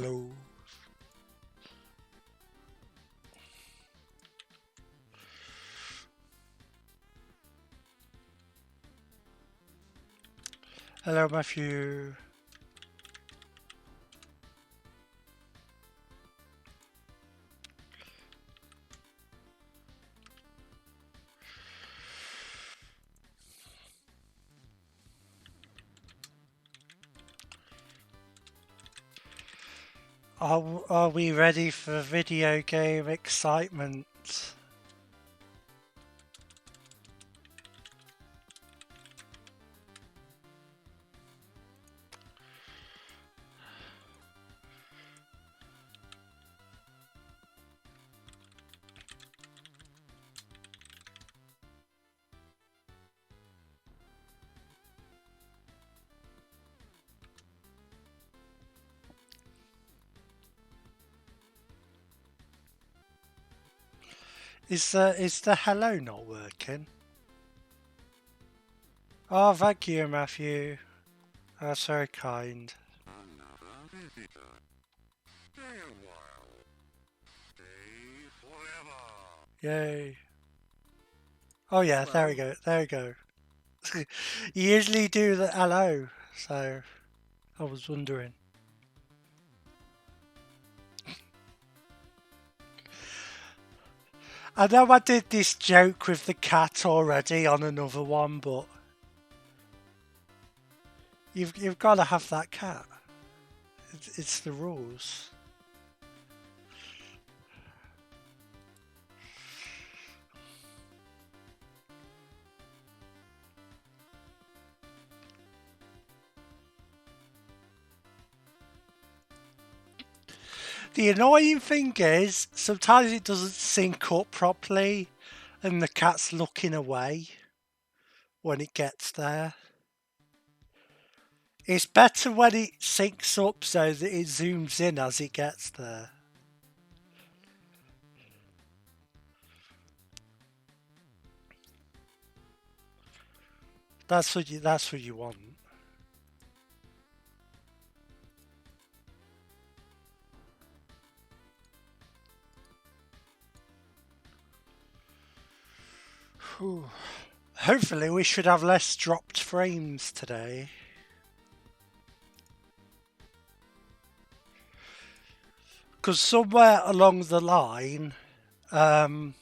Hello. Hello, Matthew. Are we ready for video game excitement? Is the hello not working? Oh, thank you, Matthew. That's very kind. Yay. Oh yeah, there we go. There we go. You usually do the hello, so I was wondering. I know I did this joke with the cat already on another one, but you've got to have that cat. It's the rules. The annoying thing is, sometimes it doesn't sync up properly and the cat's looking away when it gets there. It's better when it syncs up so that it zooms in as it gets there. That's what you want. Whew. Hopefully we should have less dropped frames today. Because somewhere along the line, my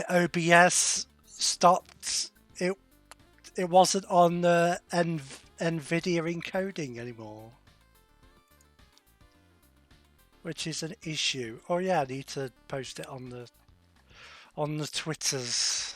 OBS stopped. It wasn't on the NVIDIA encoding anymore, which is an issue. Oh yeah, I need to post it on the Twitters.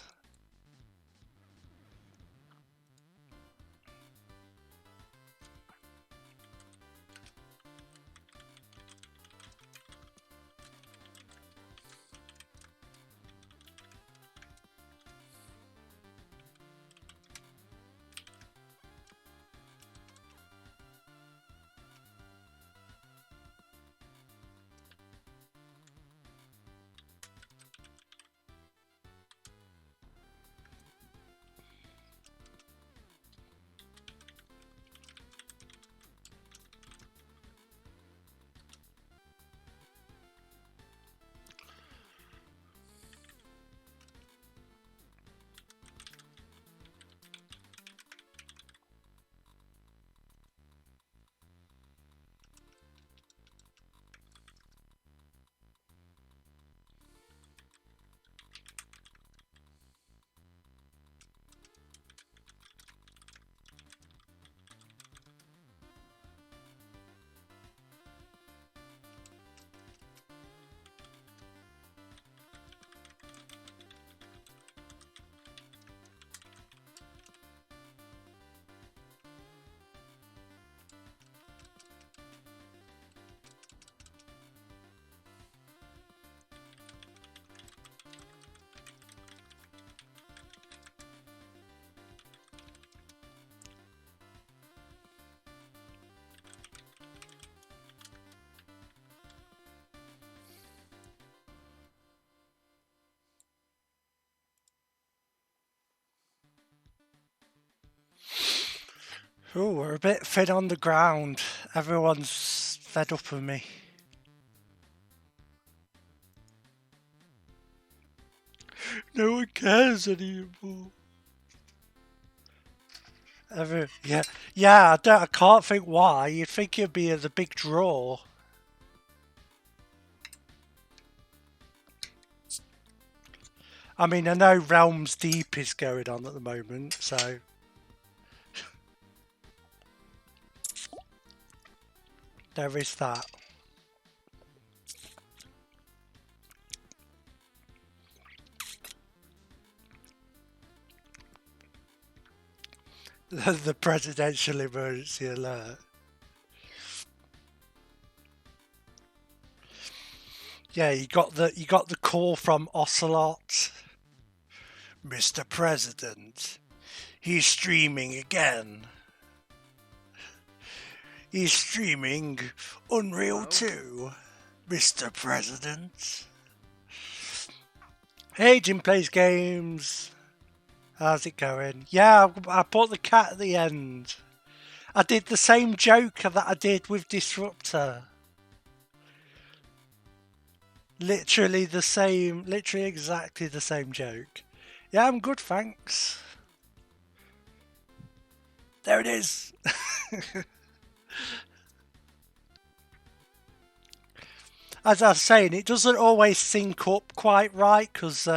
Oh, we're a bit thin on the ground. Everyone's fed up of me. No one cares anymore. Yeah. I can't think why. You'd think it'd be the big draw. I mean, I know Realms Deep is going on at the moment, so there is that. The presidential emergency alert. Yeah, you got the call from Ocelot. Mr. President, he's streaming again. He's streaming Unreal 2, Mr. President. Hey, Jim Plays Games. How's it going? Yeah, I bought the cat at the end. I did the same joke that I did with Disruptor. Literally exactly the same joke. Yeah, I'm good, thanks. There it is. As I was saying, it doesn't always sync up quite right, because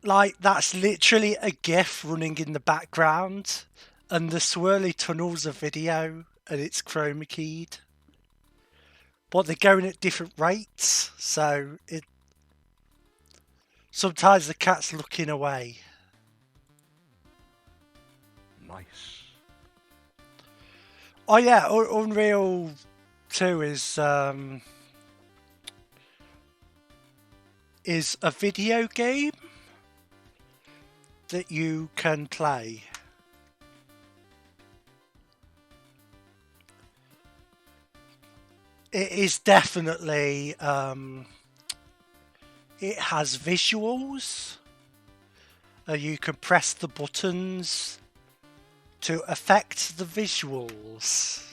like that's literally a GIF running in the background, and the swirly tunnel's a video, and it's chroma keyed. But they're going at different rates, so sometimes the cat's looking away. Nice. Oh yeah, Unreal 2 is a video game that you can play. It is definitely it has visuals. You can press the buttons to affect the visuals.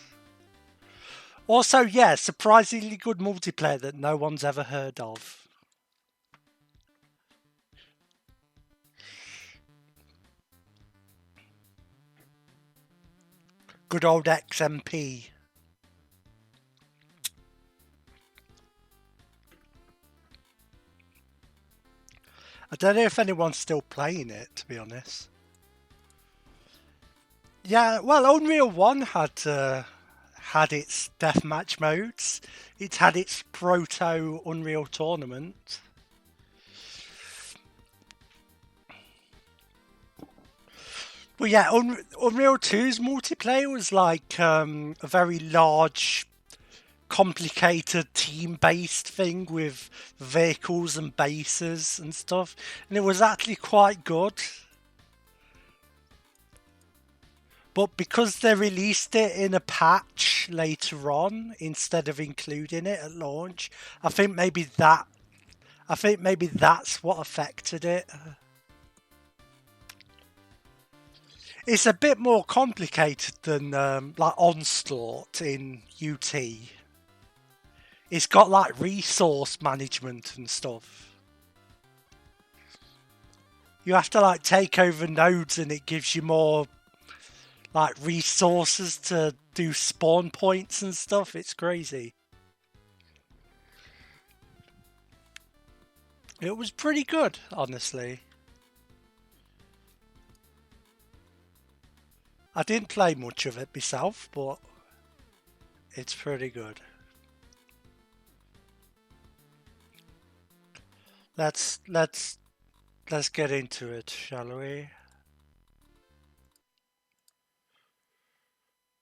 Also, yeah, surprisingly good multiplayer that no one's ever heard of. Good old XMP. I don't know if anyone's still playing it, to be honest. Yeah, well, Unreal 1 had its deathmatch modes. It had its proto Unreal tournament. But yeah, Unreal 2's multiplayer was like a very large, complicated team-based thing with vehicles and bases and stuff, and it was actually quite good. But because they released it in a patch later on instead of including it at launch, I think maybe that's what affected it. It's a bit more complicated than like Onslaught in UT. It's got like resource management and stuff. You have to like take over nodes and it gives you more like resources to do spawn points and stuff. It's crazy. It was pretty good, honestly. I didn't play much of it myself, but it's pretty good. Let's get into it, shall we?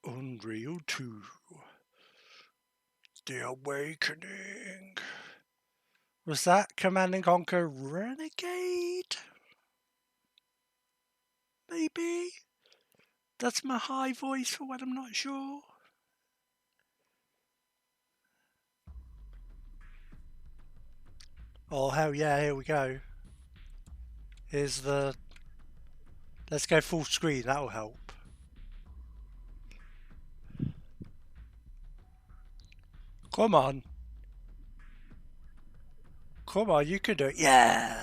Unreal 2. The Awakening. Was that Command & Conquer Renegade? Maybe? That's my high voice for when I'm not sure. Oh, hell yeah, here we go. Here's the... Let's go full screen, that'll help. Come on. Come on, you can do it. Yeah.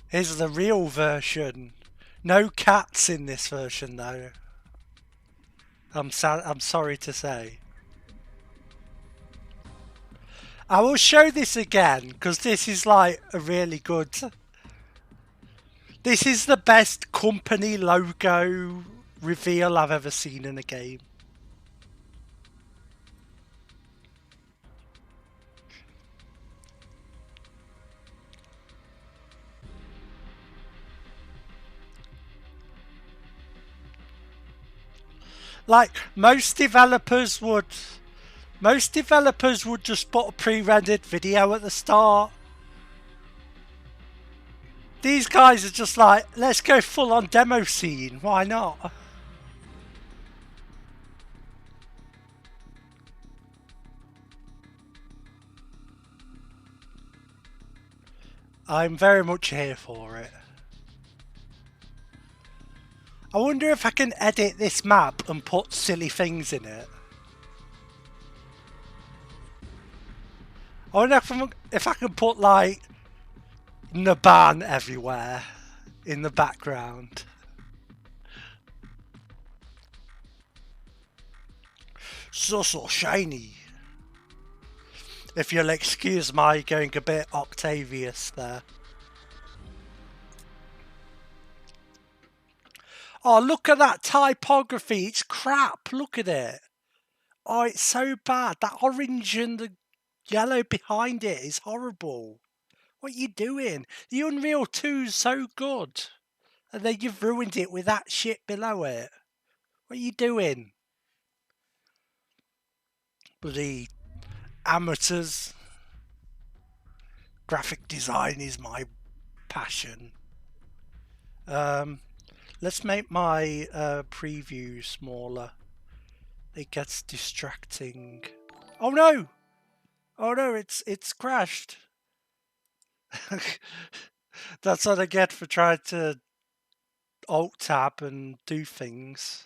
Here's the real version. No cats in this version, though. I'm sorry to say. I will show this again, because this is like a really good... This is the best company logo reveal I've ever seen in a game. Like, most developers would just put a pre-rendered video at the start. These guys are just like, let's go full on demo scene, why not? I'm very much here for it. I wonder if I can edit this map and put silly things in it. I wonder if I can put like Naban everywhere in the background. So shiny. If you'll excuse my going a bit Octavius there. Oh, look at that typography. It's crap. Look at it. Oh, it's so bad. That orange and the yellow behind it is horrible. What are you doing? The Unreal 2's so good. And then you've ruined it with that shit below it. What are you doing? Bloody amateurs. Graphic design is my passion. Let's make my preview smaller. It gets distracting. Oh no! Oh no, it's crashed. That's what I get for trying to alt-tab and do things.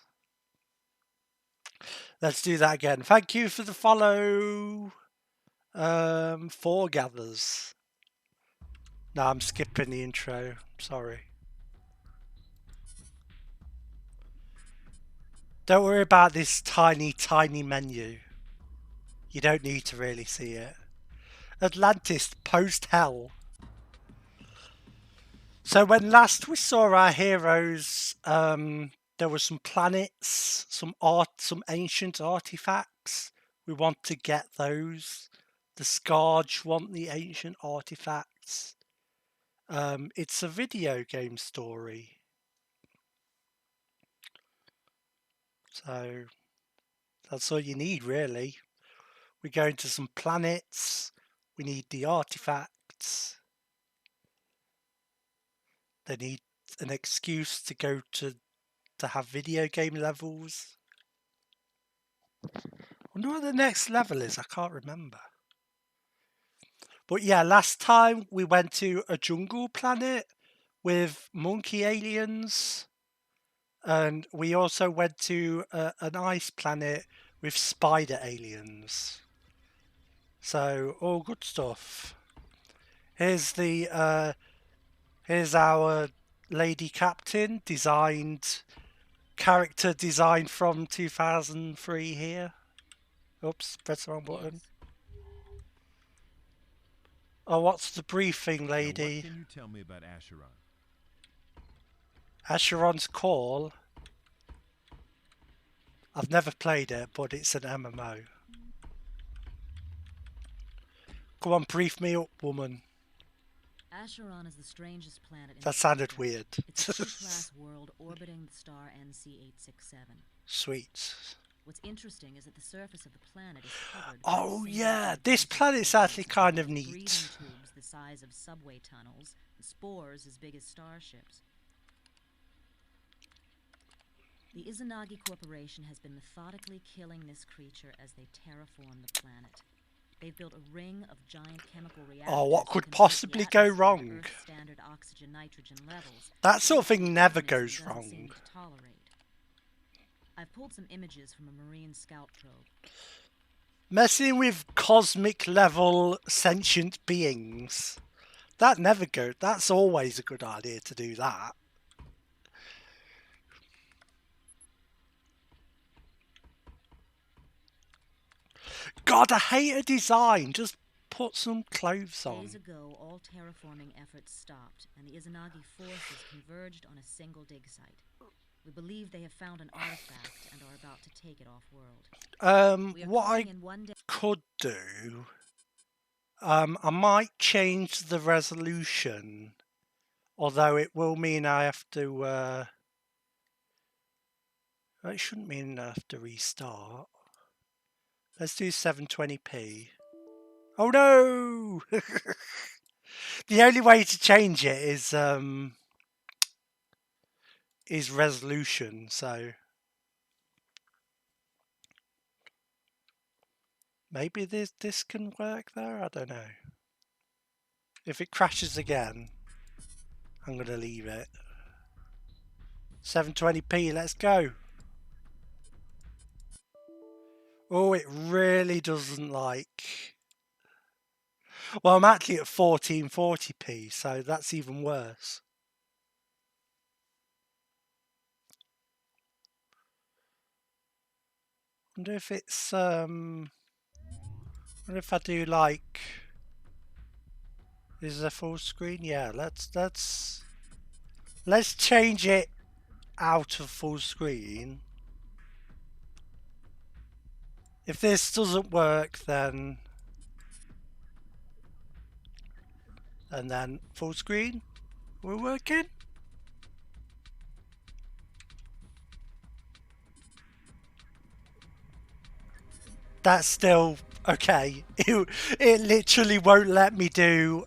Let's do that again. Thank you for the follow, Foregathers. No, I'm skipping the intro. Sorry. Don't worry about this tiny, tiny menu. You don't need to really see it. Atlantis post-hell. So when last we saw our heroes, there were some planets, some ancient artifacts. We want to get those. The Scourge want the ancient artifacts. It's a video game story. So that's all you need, really. We go into some planets. We need the artifacts. They need an excuse to go to have video game levels. I wonder what the next level is. I can't remember. But yeah, last time we went to a jungle planet with monkey aliens. And we also went to an ice planet with spider aliens. So, all good stuff. Here's the here's our lady captain, character designed from 2003 here. Oops, press the wrong button. Oh, what's the briefing, lady? What can you tell me about Acheron? Acheron's Call. I've never played it, but it's an MMO. Come on, brief me up, woman. Acheron is the strangest planet in That sounded weird. It's a C-class world orbiting the star NC867. Sweet. What's interesting is that the surface of the planet is covered. Oh yeah, this planet's actually kind of neat. Breathing tubes the size of subway tunnels, and spores as big as starships. The Izanagi Corporation has been methodically killing this creature as they terraform the planet. They've built a ring of giant chemical reactors. Oh, what could possibly go wrong? Standard oxygen nitrogen levels. That sort of thing never goes wrong. I've pulled some images from a marine scout probe. Messing with cosmic level sentient beings. That never goes. That's always a good idea to do that. God, I hate a design. Just put some clothes on. Days ago, all terraforming efforts stopped, and the Izanagi forces converged on a single dig site. We believe they have found an artifact and are about to take it off-world. What I could do, I might change the resolution, although it will mean I have to, it shouldn't mean I have to restart. Let's do 720p. Oh no! The only way to change it is resolution, so maybe this can work there, I don't know. If it crashes again, I'm gonna leave it. 720p, let's go. Oh, it really doesn't like... Well, I'm actually at 1440p, so that's even worse. Wonder if it's wonder if I do like... Is it full screen? Yeah, let's change it out of full screen. If this doesn't work, then and then full screen. We're working. That's still okay. It literally won't let me do.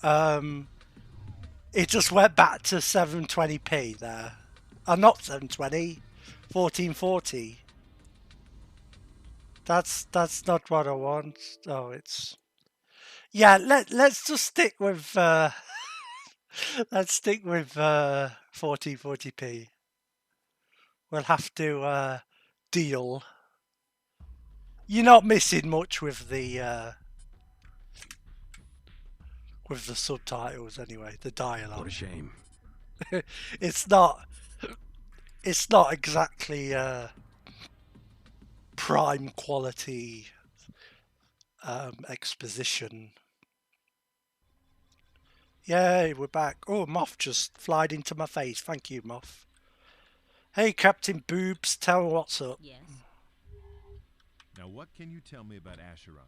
It just went back to 720p there. Not 720, 1440. That's not what I want. Oh, it's... Yeah, let's just stick with let's stick with 1440p. We'll have to deal. You're not missing much with the subtitles anyway, the dialogue. What a shame. It's not exactly prime quality exposition. Yay, we're back. Oh, Moth just flied into my face. Thank you, Moth. Hey, Captain Boobs, tell me what's up. Yes. Now, what can you tell me about Acheron?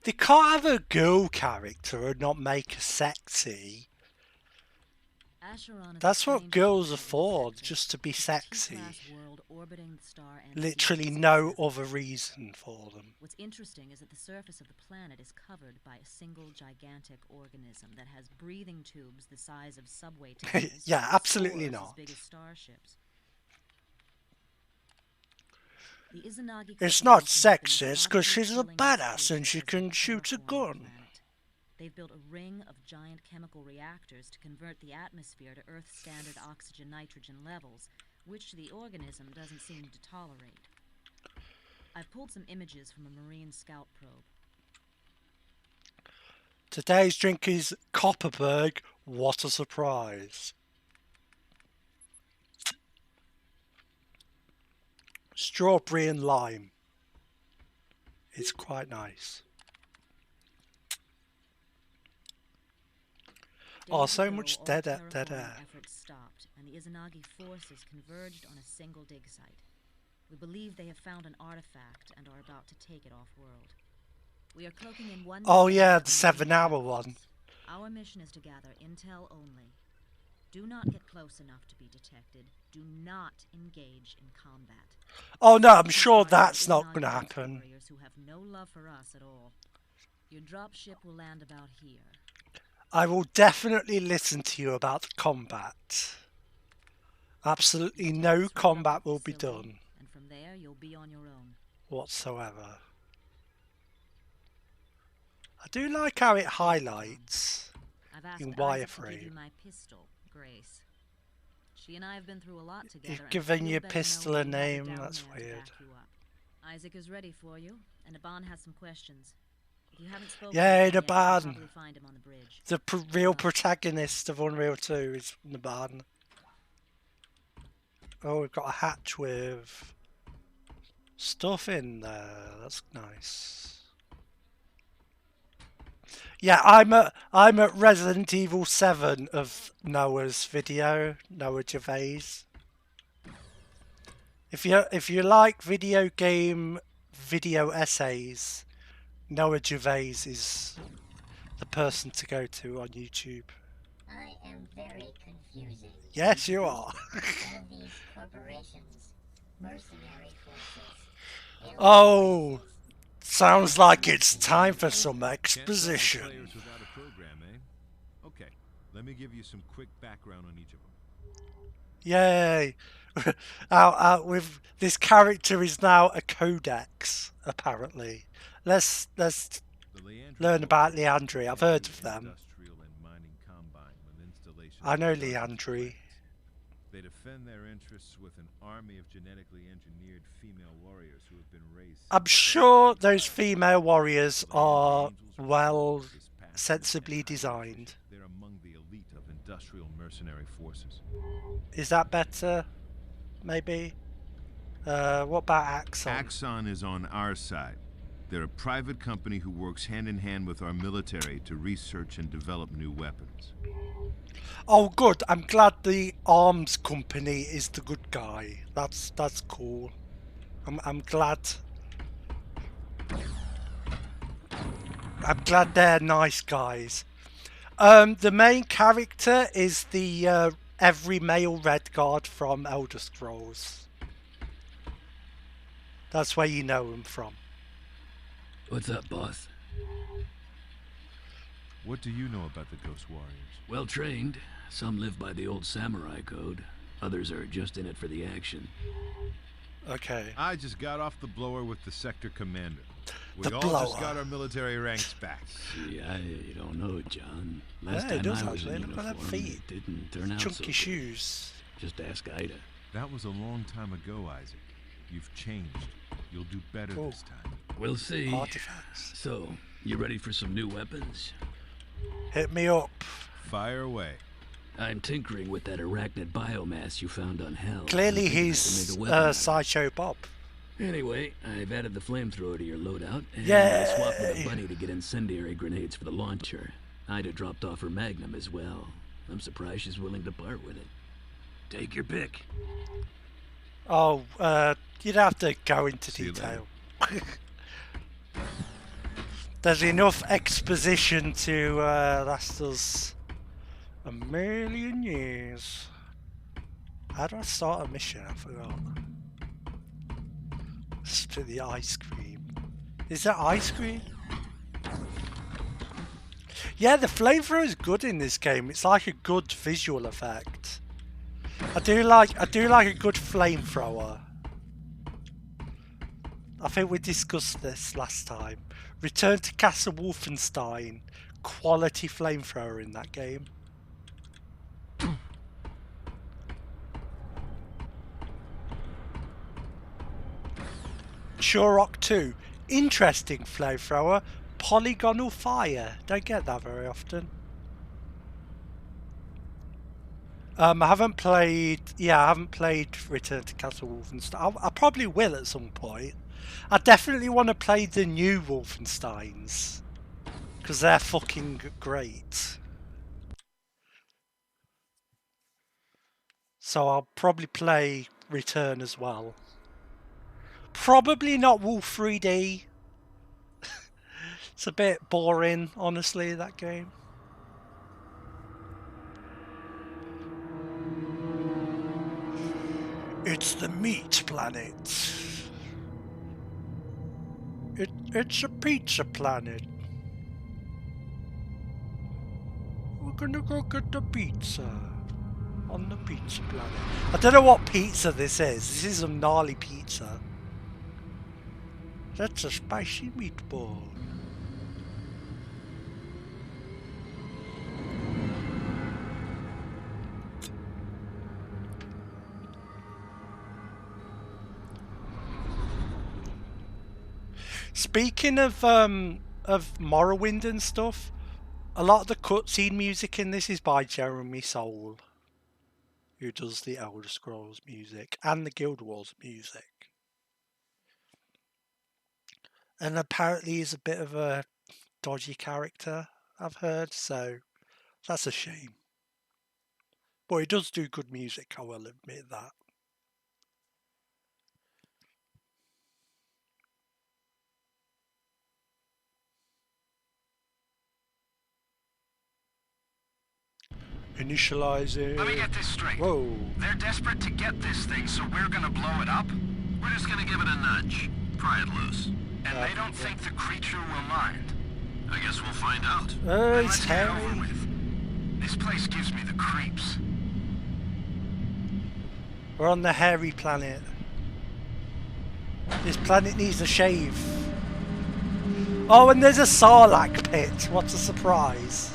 They can't have a girl character and not make her sexy. That's what girls are for, just to be sexy. Literally no other reason for them. What's interesting is that the surface of the planet is covered by a single gigantic organism that has breathing tubes the size of subway tunnels. Yeah, absolutely not. As big as starships. The Izanagi It's not Corporation has been sexist because she's a methodically badass killing and she this can creature shoot a as they terraform the gun. planet. They've built a ring of giant chemical reactors to convert the atmosphere to Earth's standard oxygen-nitrogen levels, which the organism doesn't seem to tolerate. I've pulled some images from a Marine scout probe. Today's drink is Copperberg. What a surprise. Strawberry and lime. It's quite nice. Oh, so much dead air. Efforts stopped, and the Izanagi forces converged on a single dig site. We believe they have found an artifact and are about to take it off-world. We are cloaking in one... Oh yeah, the 7-hour one. Our mission is to gather intel only. Do not get close enough to be detected. Do not engage in combat. Oh no, I'm sure that's not going to happen. Warriors who have no love for us at all. Your dropship will land about here. I will definitely listen to you about the combat. Absolutely no combat will be done. And from there, you'll be on your own. Whatsoever. I do like how it highlights I've asked in Isaac to give wireframe. you my pistol, Grace. She and I have been through a lot together. You've given and your you'd better know pistol a we have her name, down that's there to weird. back you up. Isaac is ready for you, and Aban has some questions. If you haven't spoken Yay, with him the yet, you can Aban. probably find him on the bridge. The real protagonist of Unreal 2 is Naban. Oh, we've got a hatch with stuff in there. That's nice. Yeah, I'm at Resident Evil 7 of Noah's video, Noah Gervais. If you like video game video essays, Noah Gervais is the person to go to on YouTube. I am very confusing. Yes, you are. All these corporations, mercenary forces. Oh, sounds like it's time for some exposition. Can't run players without a program, eh? Okay, let me give you some quick background on each of them. Yay! With this character is now a codex, apparently. Let's The Leandri learn about Corporation Leandri. I've is heard an of them. industrial and mining combine with installations I know on dozens of Leandri. planets. They defend their interests with an army of genetically engineered female warriors who have been raised. I'm sure those female warriors are well sensibly designed. They're among the elite of industrial mercenary forces. Is that better? Maybe? What about Axon? Axon is on our side. They're a private company who works hand in hand with our military to research and develop new weapons. Oh, good. I'm glad the arms company is the good guy. That's cool. I'm glad. I'm glad they're nice guys. The main character is the every male red guard from Elder Scrolls. That's where you know him from. What's up, boss? What do you know about the Ghost Warriors? Well trained. Some live by the old samurai code. Others are just in it for the action. Okay. I just got off the blower with the sector commander. We The all blower. just got our military ranks back. See, I don't know, John. Last Yeah, it time does I was actually. in Look at them uniform, feet. it didn't turn out so Chunky good. shoes. Just ask Ida. That was a long time ago, Isaac. You've changed. You'll do better Cool. this time. We'll see. Artifacts. So, you ready for some new weapons? Hit me up. Fire away. I'm tinkering with that arachnid biomass you found on Hell. Clearly I'm thinking I he's can make a weapon out of it. Sideshow Bob. Anyway, I've added the flamethrower to your loadout, and Yay! I swapped with a buddy to get incendiary grenades for the launcher. Ida dropped off her Magnum as well. I'm surprised she's willing to part with it. Take your pick. Oh, you'd have to go into See you detail. There's enough exposition to last us a million years. How do I start a mission? I forgot. Split the ice cream. Is that ice cream? Yeah, the flamethrower is good in this game. It's like a good visual effect. I do like a good flamethrower. I think we discussed this last time. Return to Castle Wolfenstein. Quality flamethrower in that game. Shurok 2. Interesting flamethrower. Polygonal fire. Don't get that very often. I haven't played Return to Castle Wolfenstein. I probably will at some point. I definitely want to play the new Wolfensteins because they're fucking great. So I'll probably play Return as well. Probably not Wolf 3D. It's a bit boring, honestly, that game. It's the meat planet. It's a pizza planet. We're gonna go get the pizza on the pizza planet. I don't know what pizza this is. This is a gnarly pizza. That's a spicy meatball. Speaking of Morrowind and stuff, a lot of the cutscene music in this is by Jeremy Soule, who does the Elder Scrolls music and the Guild Wars music. And apparently he's a bit of a dodgy character, I've heard, so that's a shame. But he does do good music, I will admit that. Initializing. Let me get this straight. Whoa. They're desperate to get this thing, so we're gonna blow it up? We're just gonna give it a nudge. Pry it loose. And they don't think the creature will mind. I guess we'll find out. It's Let's get it over hairy. with. This place gives me the creeps. We're on the hairy planet. This planet needs a shave. Oh, and there's a Sarlacc pit. What a surprise.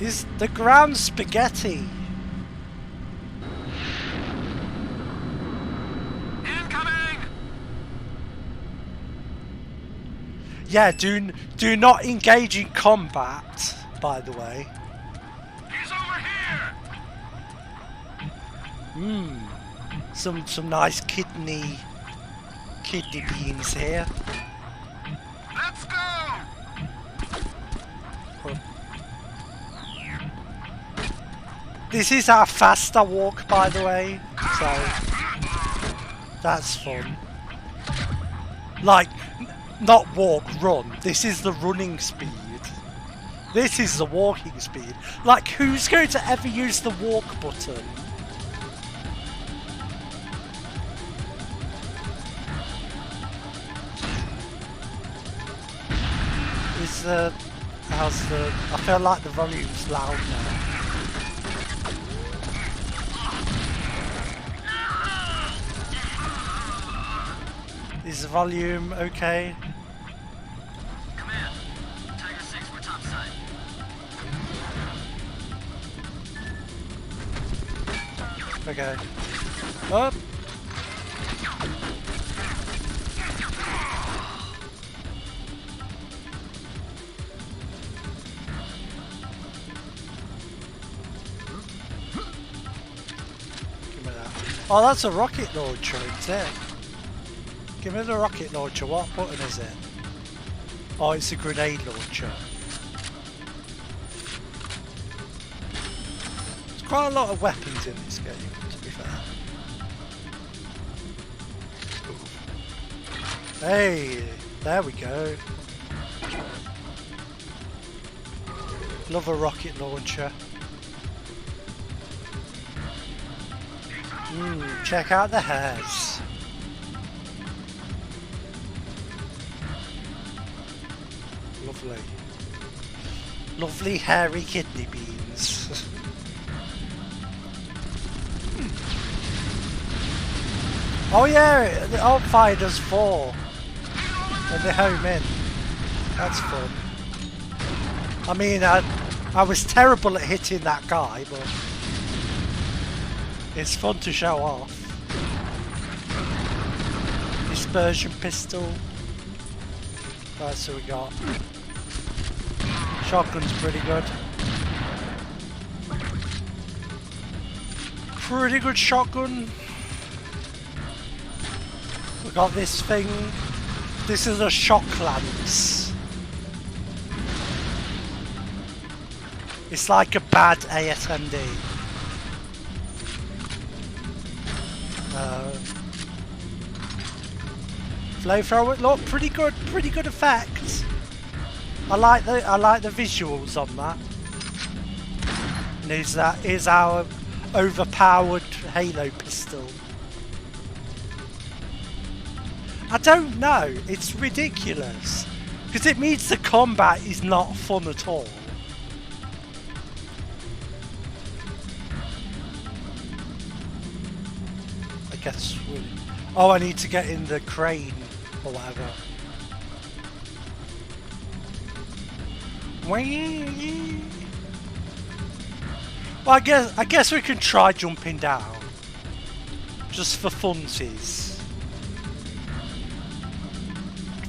Is the ground spaghetti? Incoming! Yeah, do not engage in combat, by the way. He's over here! Some nice kidney beans here. Let's go! This is our faster walk, by the way, so that's fun. Like, not walk, run. This is the running speed. This is the walking speed. Like, who's going to ever use the walk button? I feel like the volume's loud now. Is the volume okay? Command. Tiger 6, we're topside. Okay. Up. Give me that. Oh, that's a rocket launcher, isn't it? Give me the rocket launcher. What button is it? Oh, it's a grenade launcher. There's quite a lot of weapons in this game, to be fair. Hey, there we go. Love a rocket launcher. Check out the hairs. Lovely. Lovely hairy kidney beans. Oh yeah, the Altfire does 4. And they home in. That's fun. I mean, I was terrible at hitting that guy, but it's fun to show off. Dispersion pistol. Right, so we got shotgun's pretty good. Pretty good shotgun. We got this thing. This is a shock lance. It's like a bad ASMD. Flamethrower, look, pretty good effect. I like the visuals on that. And is our overpowered Halo pistol. I don't know, it's ridiculous. Because it means the combat is not fun at all. I guess oh, I need to get in the crane or whatever. Well, I guess we can try jumping down. Just for funsies.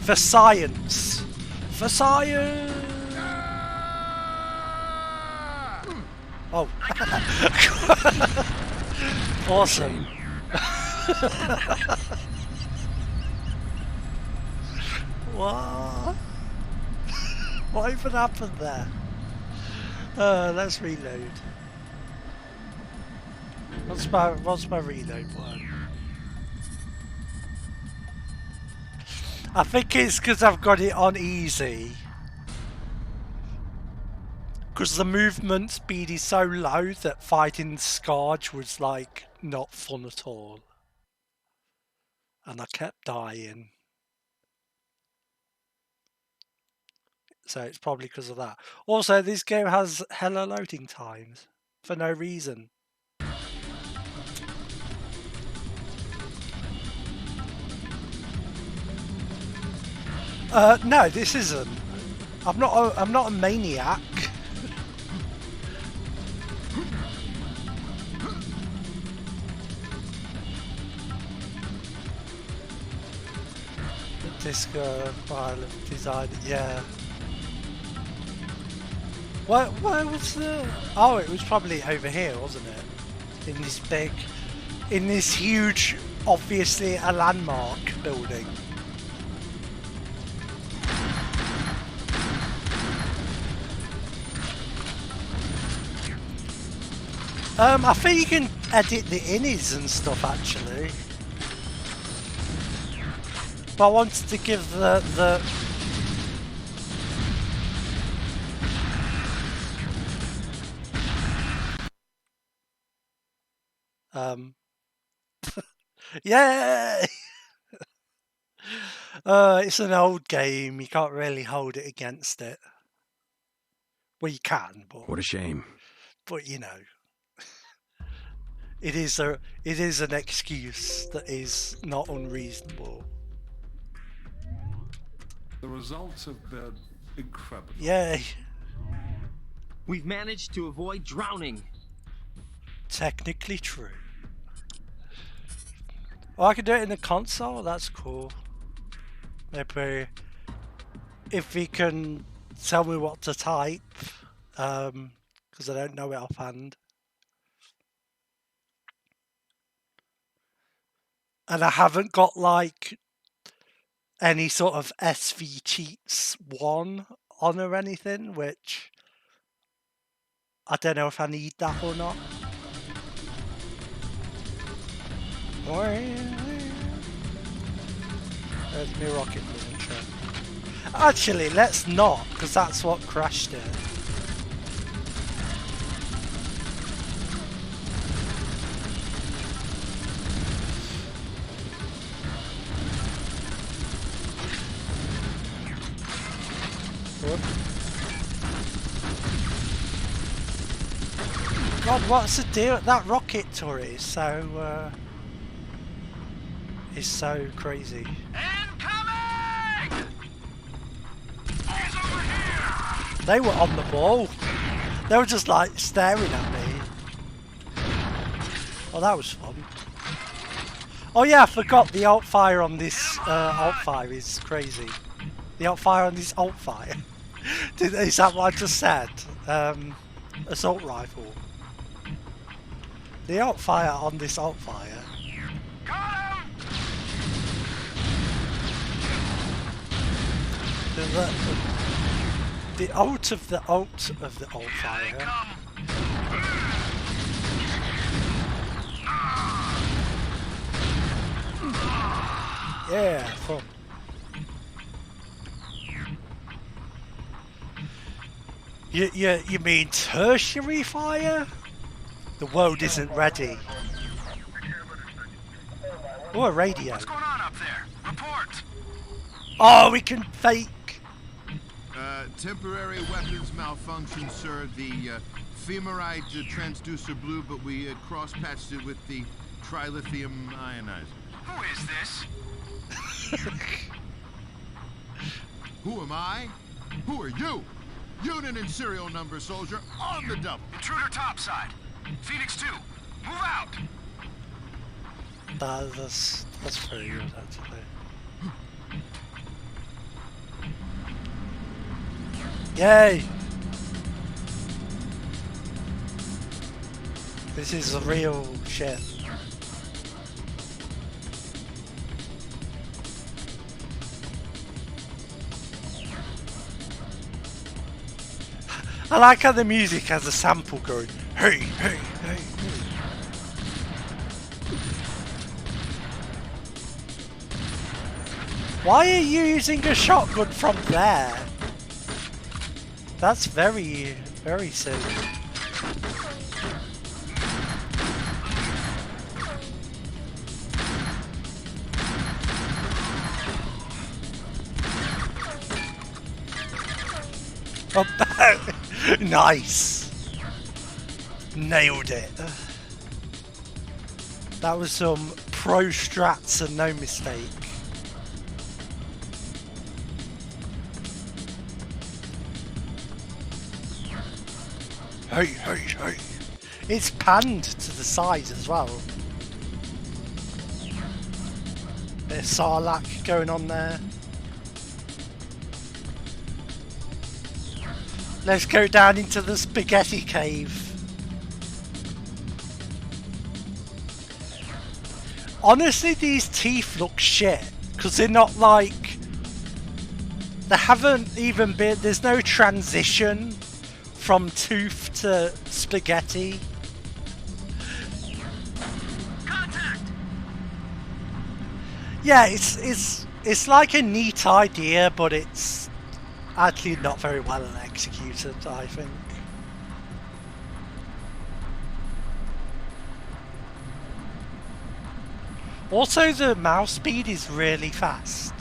For science. For science. Oh. Awesome. What? What even happened there? Let's reload. What's my reload button? I think it's because I've got it on easy. Because the movement speed is so low that fighting Scourge was like not fun at all. And I kept dying. So it's probably because of that. Also, this game has hella loading times for no reason. No, this isn't. I'm not a maniac. Disco file of design, yeah. Where was the... Oh, it was probably over here, wasn't it? In this huge, obviously a landmark building. I think you can edit the innies and stuff actually. But I wanted to give the yeah. It's an old game. You can't really hold it against it. Well, you can, but What a shame. But you know, it is an excuse that is not unreasonable. The results have been incredible. Yay! We've managed to avoid drowning. Technically true. Oh, I can do it in the console? That's cool. Maybe if we can tell me what to type, because I don't know it offhand. And I haven't got like any sort of SV cheats 1 on or anything, which I don't know if I need that or not. There's my rocket launcher. Actually, let's not, because that's what crashed it. God, what's the deal? That rocket turret is so crazy. Incoming! He's over here! They were on the ball. They were just like staring at me. Oh, that was fun. Oh yeah, I forgot the alt fire on this alt fire is crazy. The alt fire on this alt fire. Is that what I just said? Assault rifle. The alt fire on this alt fire. Got him! The alt of the alt fire. Yeah, fun. You mean tertiary fire? The world isn't ready. Oh, a radio. What's going on up there? Report! Oh, we can fake. Temporary weapons malfunction, sir. The femerite transducer blew, but we cross-patched it with the trilithium ionizer. Who is this? Who am I? Who are you? Unit and serial number, soldier, on the double. Intruder topside. Phoenix 2, move out! That's pretty good, actually. Yay! This is the real shit. I like how the music has a sample going. Hey, hey, hey, hey. Why are you using a shotgun from there? That's very, very silly. Oh, nice. Nailed it. That was some pro strats and no mistake. Hey, hey, hey. It's panned to the sides as well. Bit of Sarlacc going on there. Let's go down into the spaghetti cave. Honestly, these teeth look shit because they're not like, they haven't even been, there's no transition from tooth to spaghetti. Contact! Yeah, it's like a neat idea, but it's actually not very well executed, I think. Also, the mouse speed is really fast,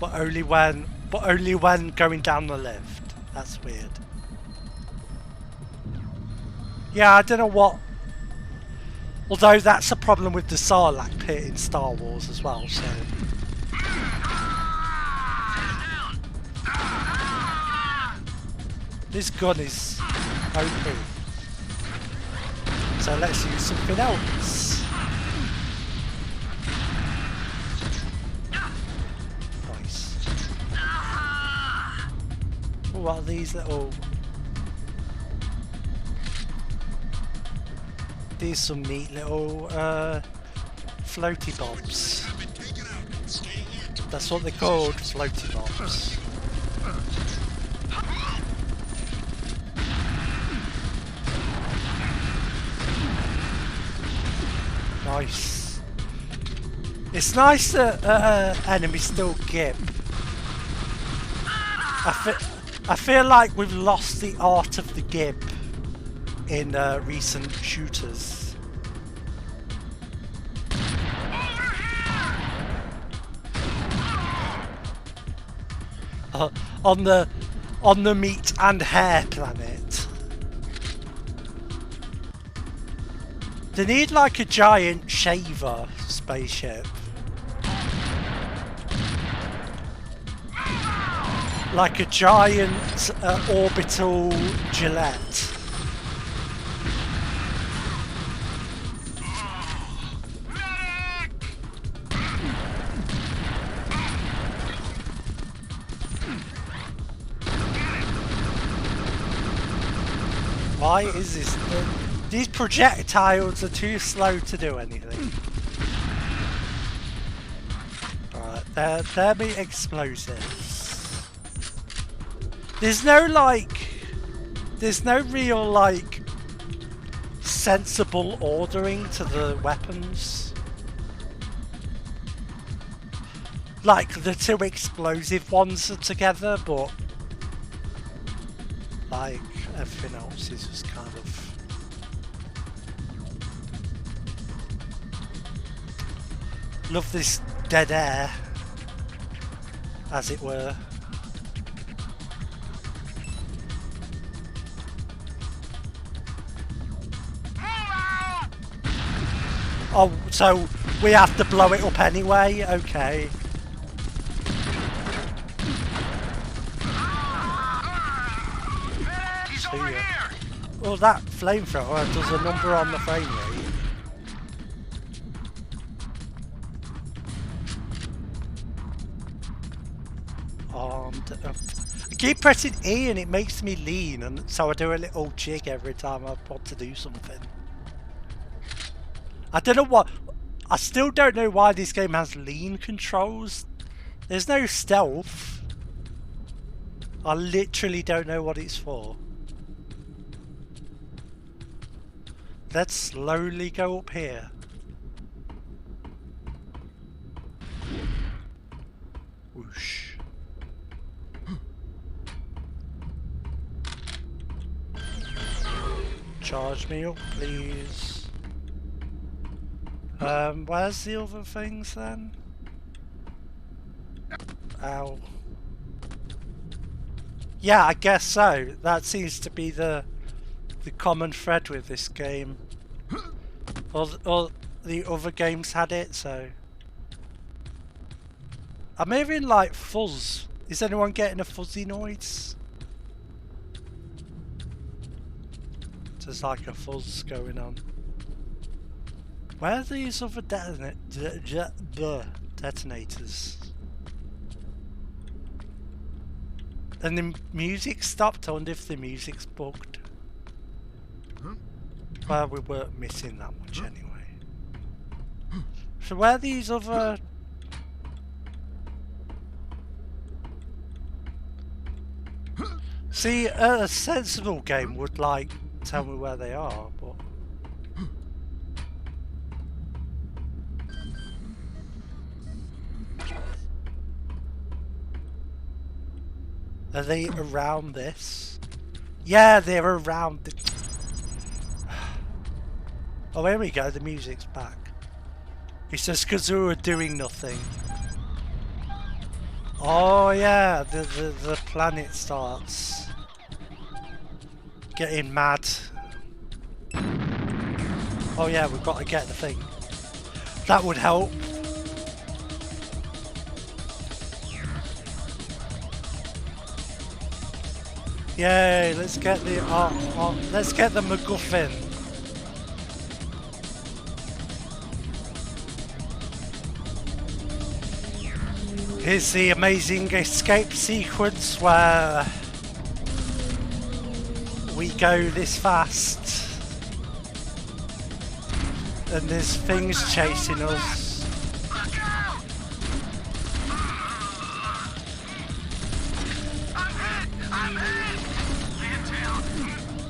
but only when going down the lift. That's weird. Yeah, I don't know what. Although that's a problem with the Sarlacc pit in Star Wars as well. So. This gun is OP. So let's use something else. Nice. Oh, what are these little... These some neat little floaty bobs. That's what they're called, floaty bobs. Nice. It's nice that enemies still gib. I feel like we've lost the art of the gib in recent shooters. On the meat and hair planet. They need like a giant shaver spaceship. Like a giant orbital Gillette. Why is this? These projectiles are too slow to do anything. Alright, they're the explosives. There's no real like sensible ordering to the weapons. Like the two explosive ones are together, but like everything else is just kind of... Love this dead air, as it were. Oh, so we have to blow it up anyway? Okay. He's over here! Well, that flamethrower does a number on the frame rate. I keep pressing E and it makes me lean, and so I do a little jig every time I want to do something. I don't know what... I still don't know why this game has lean controls. There's no stealth. I literally don't know what it's for. Let's slowly go up here. Whoosh. Charge me up, please. Where's the other things then? Ow. Yeah, I guess so. That seems to be the common thread with this game. Or the other games had it, so... I'm hearing like fuzz. Is anyone getting a fuzzy noise? There's like a fuzz going on. Where are these other detonators? And the music stopped. I wonder if the music's bugged. Well, we weren't missing that much anyway. So where are these other... See, a sensible game would like tell me where they are, but... Are they around this? Yeah, they're around the... Oh, here we go, the music's back. It's just because we were doing nothing. Oh yeah, the planet starts getting mad. Oh yeah, we've got to get the thing. That would help. Yay, let's get the let's get the MacGuffin. Here's the amazing escape sequence where we go this fast and there's things chasing us.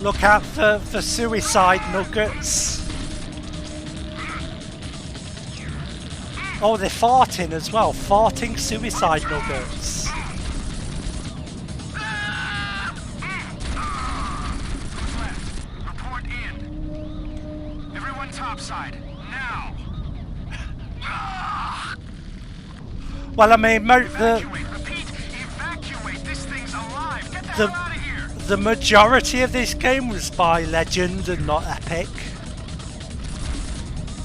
Look out for suicide nuggets. Oh, they're farting as well. Farting suicide nuggets. Report in. Everyone topside, now. Well, I mean, Evacuate, repeat, evacuate. This thing's alive. Get the hell out of here. the majority of this game was by Legend and not Epic.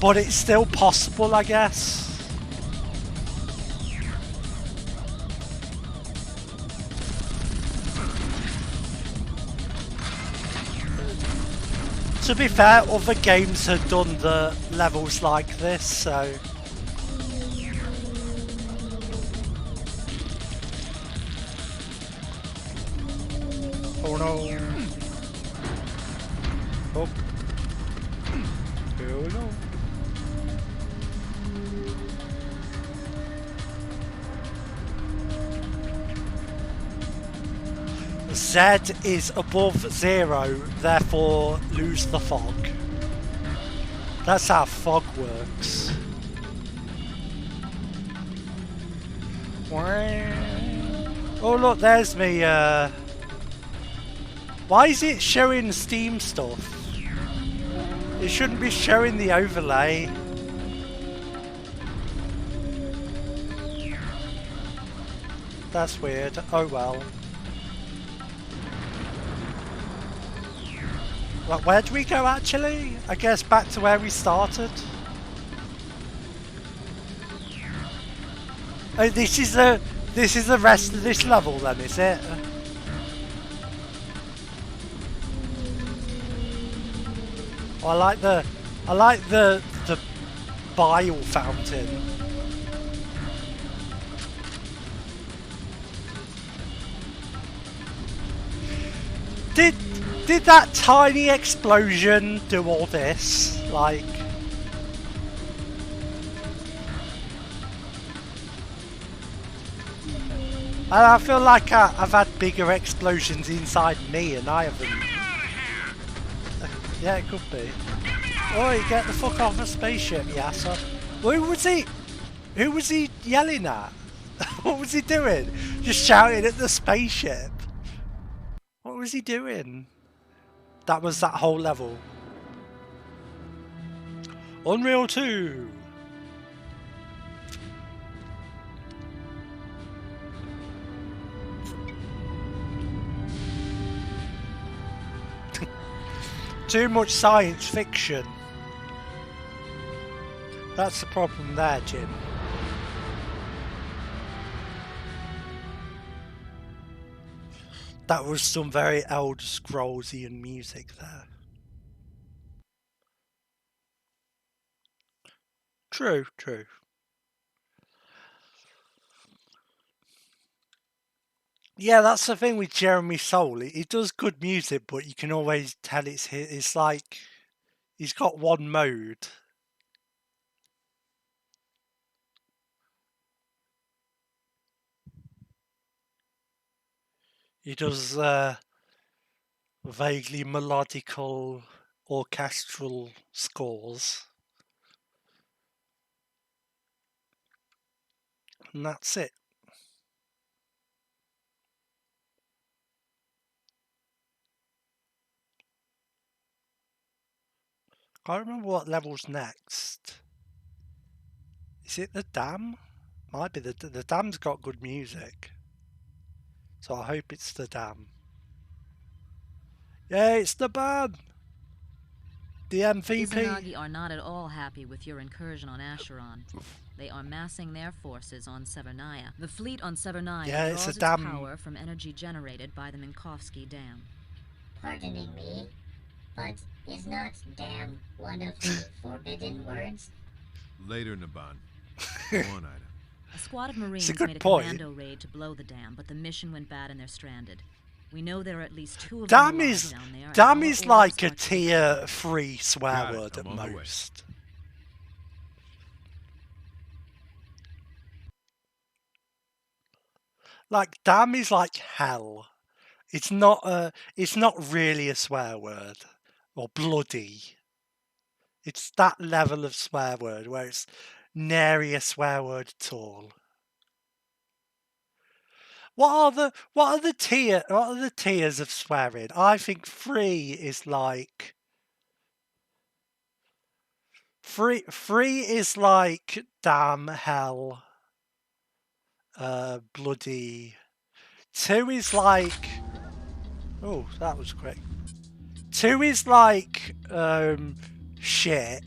But it's still possible, I guess. To be fair, other games have done the levels like this, so... Oh no. Oh. Oh no. Z is above 0, therefore lose the fog. That's how fog works. Oh look, there's me. Why is it showing Steam stuff? It shouldn't be showing the overlay. That's weird. Oh well. Well, where do we go actually? I guess back to where we started. Oh, this is the rest of this level then, is it? I like the bile fountain. Did that tiny explosion do all this? Like... And I feel like I've had bigger explosions inside me and I haven't. Yeah, it could be. Oi, get the fuck off a spaceship, you asshole. Who was he? Who was he yelling at? What was he doing? Just shouting at the spaceship. What was he doing? That was that whole level. Unreal 2. Too much science fiction. That's the problem there, Jim. That was some very Elder Scrollsian music there. True, true. Yeah, that's the thing with Jeremy Soule. He does good music, but you can always tell it's like he's got one mode. He does vaguely melodical orchestral scores. And that's it. Can't remember what level's next. Is it the dam? Might be the dam's got good music. So I hope it's the dam. Yeah, it's the band! The MVP. Izanagi are not at all happy with your incursion on Acheron. They are massing their forces on Severnaya. The fleet on Severnaya draws its power from energy generated by the Minkowski Dam. Pardoning me, but is not dam one of the forbidden words? Later, Naban. Go on, Ida. A squad of Marines made a commando raid to blow the dam, but the mission went bad and they're stranded. We know there are at least 2 of them alive down there. Dam is like a tier 3 swear word at most. Like damn is like hell. It's not really a swear word. Or bloody. It's that level of swear word where it's nary a swear word at all. What are the tiers of swearing? I think 3 is like Three is like damn, hell, bloody. 2 is like, oh, that was quick. 2 is like shit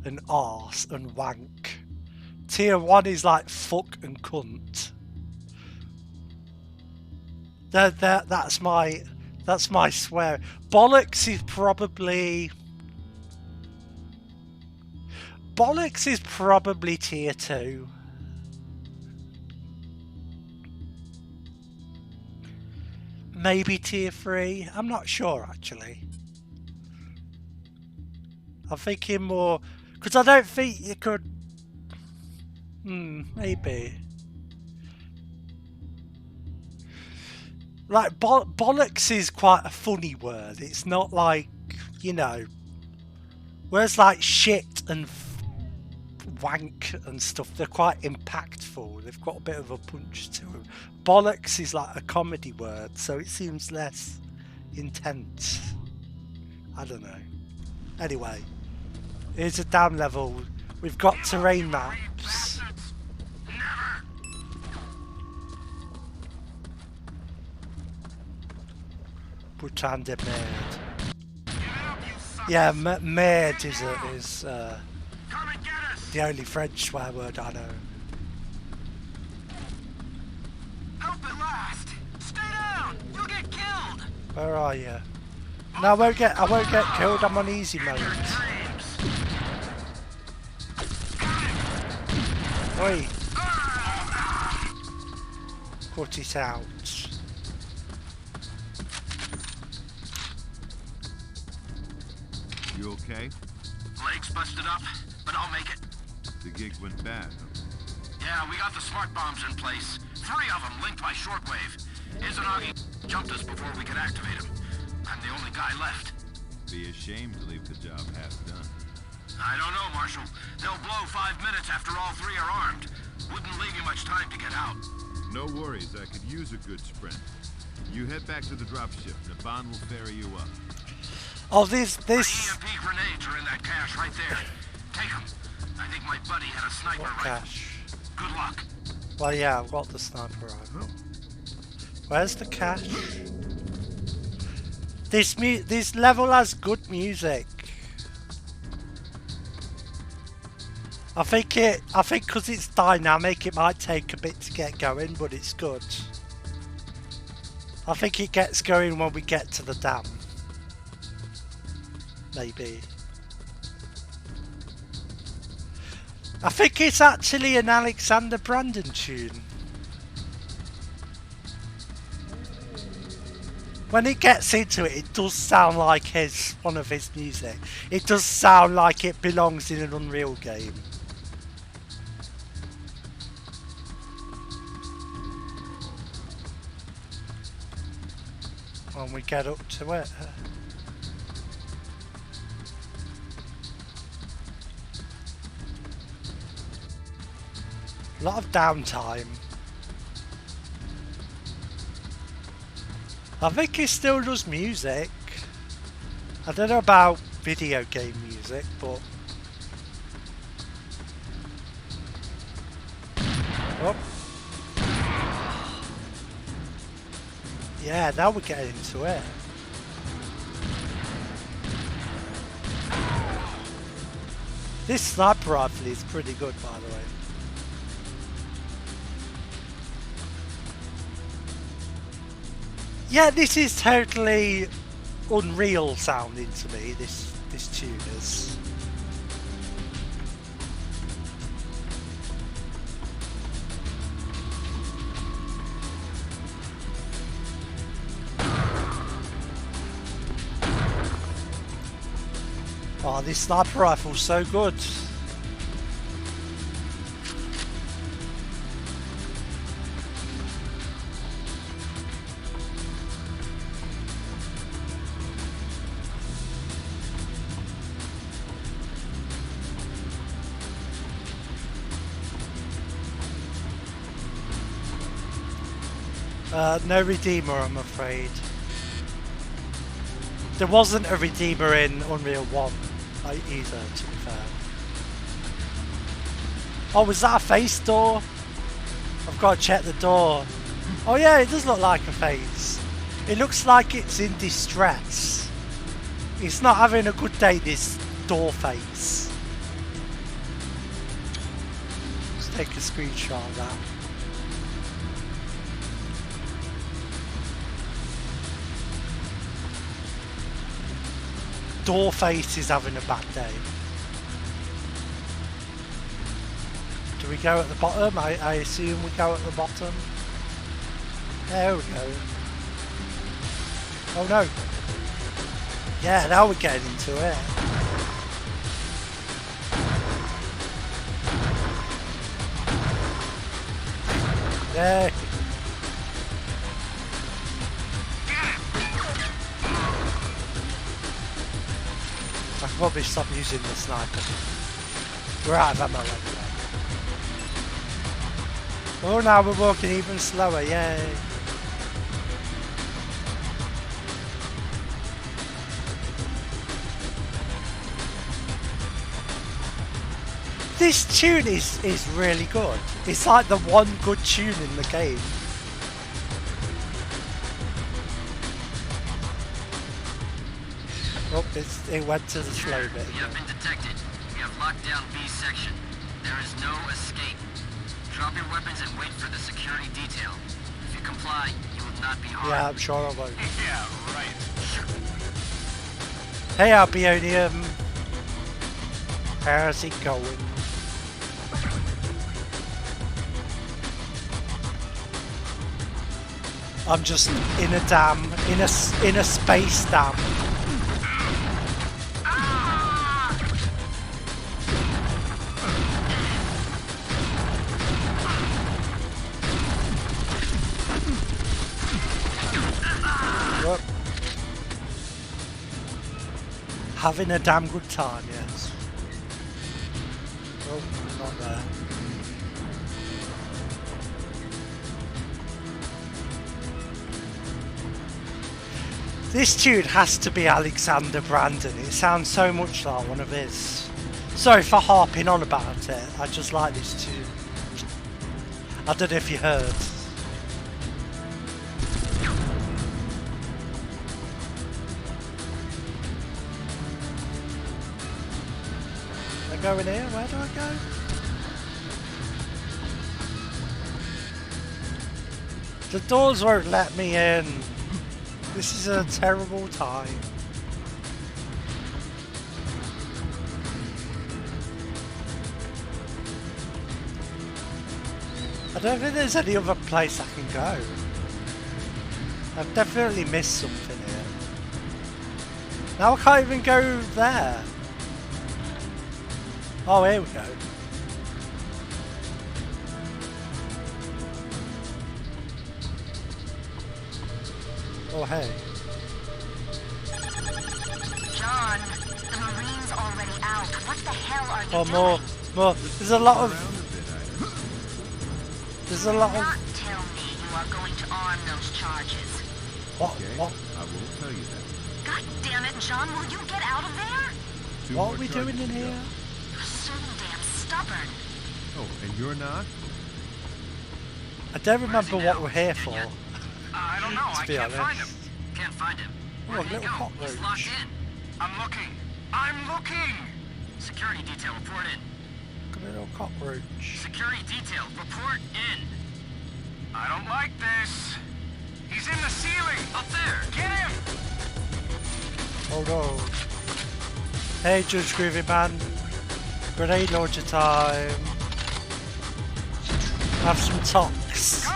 and arse and wank. Tier 1 is like fuck and cunt. That's my swear. Bollocks is probably tier 2. Maybe tier 3. I'm not sure actually. I'm thinking more because I don't think you could. Maybe. Like bollocks is quite a funny word. It's not like, you know. Whereas like shit and wank and stuff, they're quite impactful. They've got a bit of a punch to them. Bollocks is like a comedy word, so it seems less intense. I don't know. Anyway, here's a damn level. We've got terrain maps. Bhutan de Merde. Yeah, merde is the only French swear word I know. Help at last! Stay down! You'll get killed! Where are you? No, I won't get killed. I'm on easy mode. Wait. Put it out. You okay? Legs busted up, but I'll make it. The gig went bad, huh? Yeah, we got the smart bombs in place. 3 of them linked by shortwave. Izanagi jumped us before we could activate him. I'm the only guy left. Be a shame to leave the job half done. I don't know, Marshal. They'll blow 5 minutes after all 3 are armed. Wouldn't leave you much time to get out. No worries, I could use a good sprint. You head back to the dropship. Naban will ferry you up. Oh, this. The EMP grenades are in that cache right there. Take them. I think my buddy had a sniper What rifle. cache? Good luck. Well, yeah, I've got the sniper rifle. Where's the cache? This level has good music. I think because it's dynamic, it might take a bit to get going, but it's good. I think it gets going when we get to the dam. Maybe. I think it's actually an Alexander Brandon tune. When it gets into it, it does sound like one of his music. It does sound like it belongs in an Unreal game. When we get up to it. A lot of downtime. I think he still does music. I don't know about video game music, but... Oh. Yeah, now we're getting into it. This sniper rifle is pretty good, by the way. Yeah, this is totally Unreal sounding to me, this tune is. Oh, this sniper rifle's so good. No Redeemer, I'm afraid. There wasn't a Redeemer in Unreal 1 either, to be fair. Oh, was that a face door? I've got to check the door. Oh yeah, it does look like a face. It looks like it's in distress. It's not having a good day, this door face. Let's take a screenshot of that. Doorface is having a bad day. Do we go at the bottom? I assume we go at the bottom. There we go. Oh no. Yeah, now we're getting into it. There. I can probably stop using the sniper. We're out of ammo anyway. Oh, now we're walking even slower, yay! This tune is really good. It's like the one good tune in the game. Oh, it went to the slow bit You have again. been detected. We have locked down B section. There is no escape. Drop your weapons and wait for the security detail. If you comply, you will not be harmed. Yeah, I'm sure I won't. Yeah, right. Hey, Albionium. How's it going? I'm just in a dam, in a space dam. Having a damn good time, yes. Oh, not there. This tune has to be Alexander Brandon. It sounds so much like one of his. Sorry for harping on about it. I just like this tune. I don't know if you heard. I go in here? Where do I go? The doors won't let me in. This is a terrible time. I don't think there's any other place I can go. I've definitely missed something here. Now I can't even go there. Oh, here we go. Oh, hey. John, the Marine's already out. What the hell are you doing? More. There's a lot of... There's a lot of... Not tell me you are going to arm those charges. What? Okay, What? I won't tell you that. God damn it, John, will you get out of there? What are we doing in here? You're so damn stubborn. Oh, and you're not? I don't remember what we're here for. I don't know. To I be can't find honest. him. Can't find him. Oh, Where'd a he little go? He's locked cockroach. in. I'm looking. I'm looking. Security detail, report in. Look at a little cockroach. Security detail, report in. I don't like this. He's in the ceiling. Up there. Get him. Oh no. Hey, Judge Groovy Man. Grenade launcher time. Have some tops.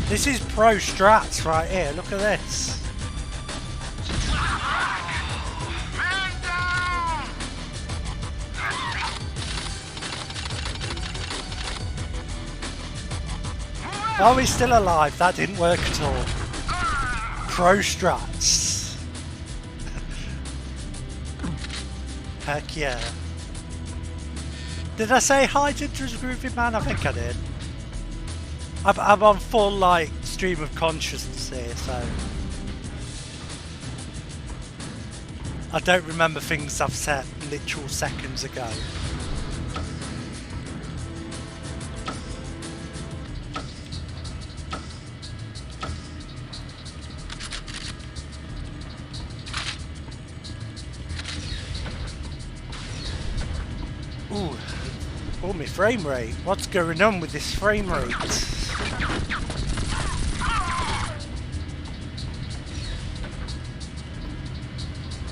This is pro strats right here. Look at this. Man down. Oh, he's still alive. That didn't work at all. Pro strats. Heck yeah. Did I say hi to Judge Groovy Man? I think I did. I'm on full like stream of consciousness here, so I don't remember things I've said literal seconds ago. Ooh, oh, my frame rate. What's going on with this frame rate?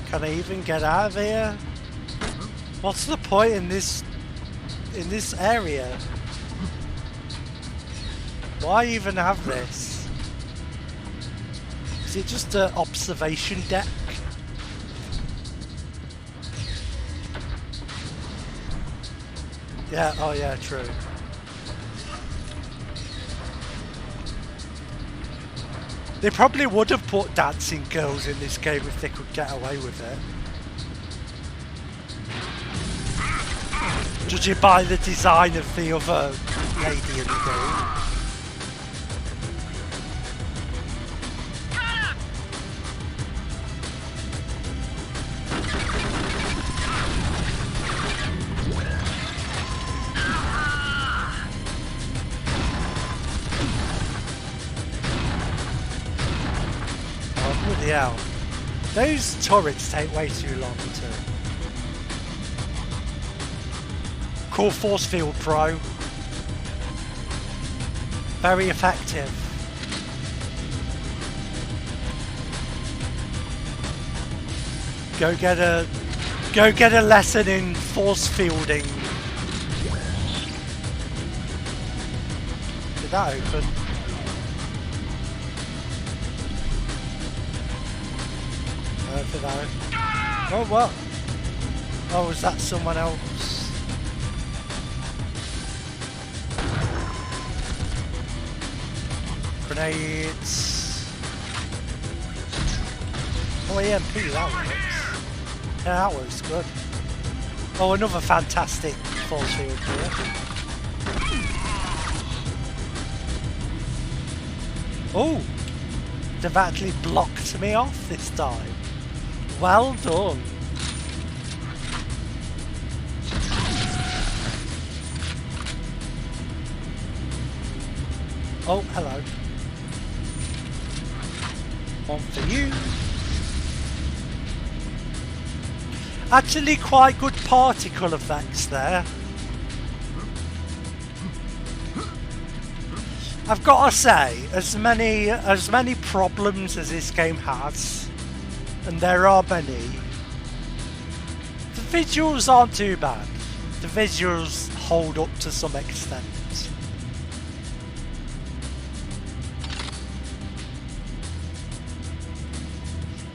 Can I even get out of here? What's the point in this area? Why even have this? Is it just an observation deck? Yeah, oh yeah, true. They probably would have put dancing girls in this game if they could get away with it. Judging by the design of the other lady in the game. Hell. Those turrets take way too long to... Cool force field, bro. Very effective. Go get a lesson in force fielding. Did that open? Oh, what? Oh, was that someone else? Grenades. Oh, EMP, that works. Yeah, that works good. Oh, another fantastic force field here. Oh! They've actually blocked me off this time. Well done. Oh, hello. One for you. Actually quite good particle effects there. I've got to say, as many problems as this game has, and there are many, the visuals aren't too bad. The visuals hold up to some extent.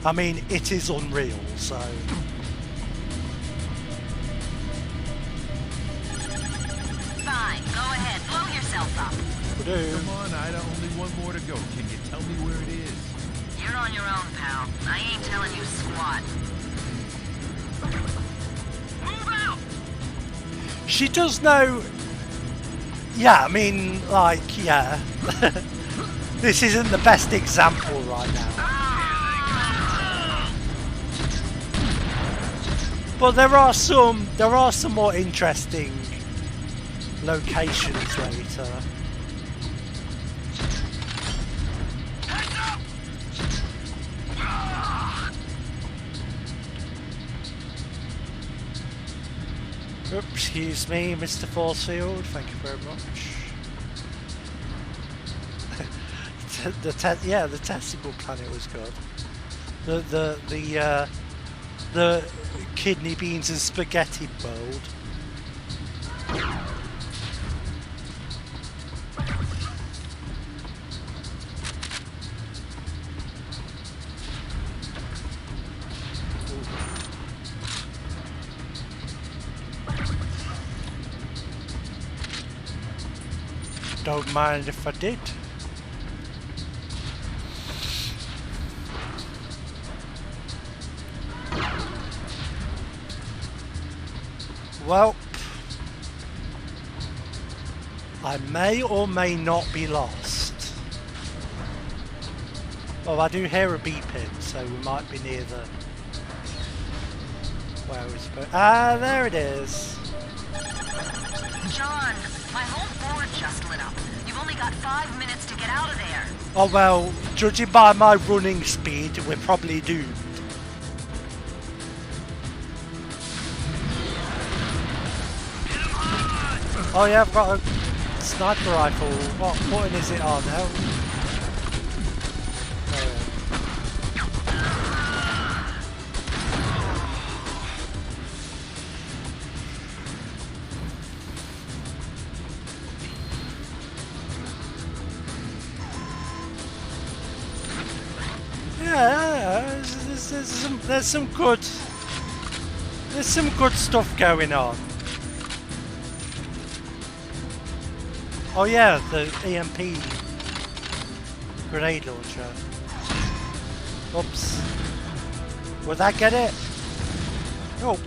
I mean, it is Unreal, so... Fine, go ahead, blow yourself up. Come on, Ida, only one more to go. Can you tell me where it is? You're on your own, pal. I ain't telling you squat. Move out! She does know... Yeah, I mean, like, yeah. This isn't the best example right now. But there are some more interesting locations later. Oops, excuse me, Mr. Forcefield. Thank you very much. Yeah, the testicle planet was good. The kidney beans and spaghetti world. Don't mind if I did. Well, I may or may not be lost. Oh, I do hear a beeping, so we might be near the... Where is it? Ah, there it is. John, my whole board just lit up. You've only got 5 minutes to get out of there. Oh well, judging by my running speed, we're probably doomed. Oh yeah, I've got a sniper rifle. What button is it on now? Yeah, there's some good stuff going on. Oh yeah, the EMP grenade launcher. Oops. Would that get it? Nope.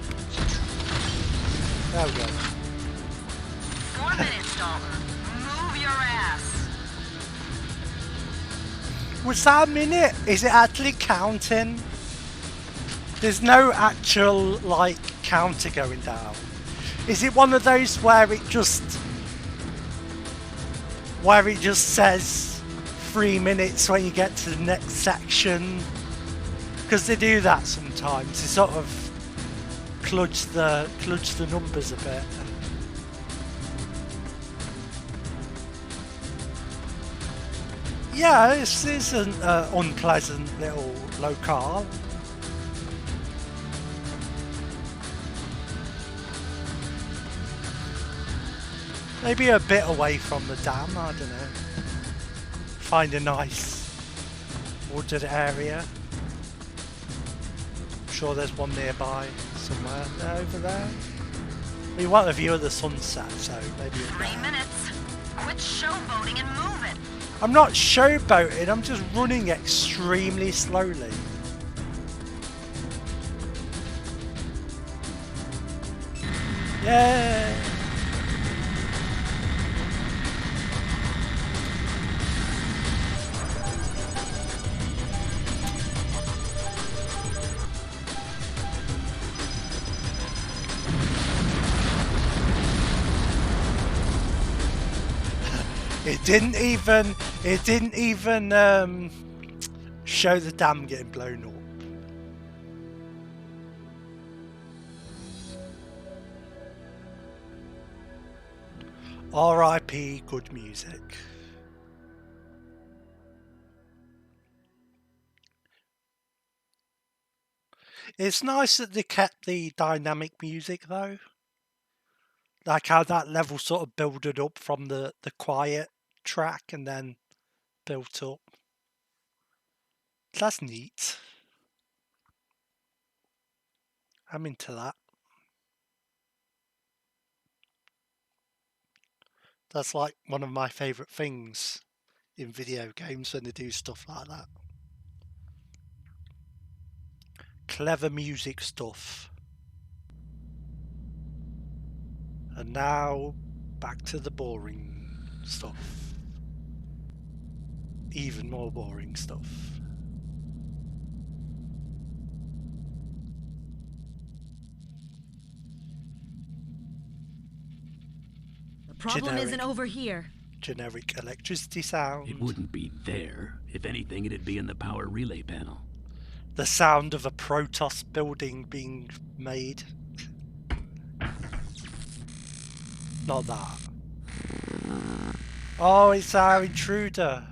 There we go. 4 minutes, Dalton. Move your ass. Was that a minute? Is it actually counting? There's no actual, like, counter going down. Is it one of those where it just says 3 minutes when you get to the next section? Because they do that sometimes. They sort of cludge the numbers a bit. Yeah, this is an unpleasant little locale. Maybe a bit away from the dam, I don't know. Find a nice wooded area. I'm sure there's one nearby somewhere. Over there. We want a view of the sunset, so maybe... 3 minutes. Quit showboating and move it. I'm not showboating, I'm just running extremely slowly. Yeah. It didn't even show the dam getting blown up. R.I.P. good music. It's nice that they kept the dynamic music though. Like how that level sort of builded up from the quiet track and then built up. That's neat. I'm into that. That's like one of my favourite things in video games when they do stuff like that. Clever music stuff. And now back to the boring stuff. Even more boring stuff. The problem isn't over here. Generic electricity sound. It wouldn't be there. If anything, it'd be in the power relay panel. The sound of a Protoss building being made. Not that. Oh, it's our intruder.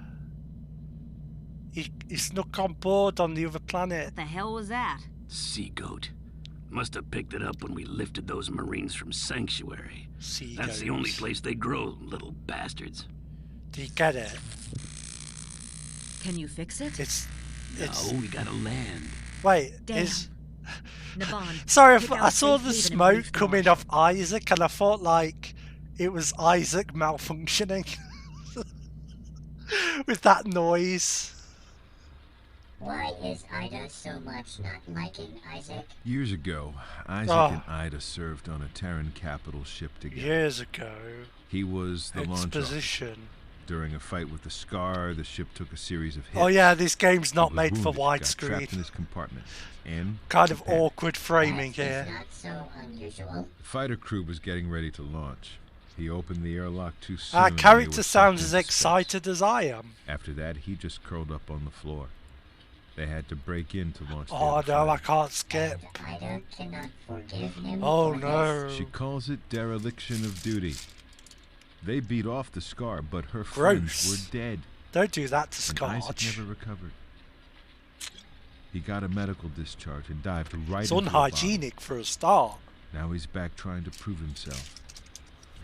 He snuck on board on the other planet. What the hell was that? Sea goat. Must have picked it up when we lifted those Marines from Sanctuary. Sea That's goats. the only place they grow, little bastards. Do you get it? Can you fix it? It's No, we gotta land. wait. Damn. Is Naban, sorry, pick I out saw safe the haven and smoke brief coming launch. off Isaac, and I thought like it was Isaac malfunctioning with that noise. Why is Ida so much not liking Isaac? Years ago, Isaac and Ida served on a Terran capital ship together. Years ago. He was the launch officer. Exposition. During a fight with the Scar, the ship took a series of hits. Oh yeah, this game's not He was made for wounded, got widescreen. trapped in his compartment, and Kind of prepared. awkward framing That here. is not so unusual. The fighter crew was getting ready to launch. He opened the airlock too soon. Our and they character were sounds sucked as into space. excited as I am. After that, he just curled up on the floor. They had to break in to launch the Oh other no, I fighter. can't skip. And Ida cannot forgive him Oh for no. She calls it dereliction of duty. They beat off the Scar, but her Gross. friends were dead. Don't do that to And Isaac Scarge. never recovered. He got a medical discharge and dived right It's into a bottle. unhygienic for a start. Now he's back trying to prove himself.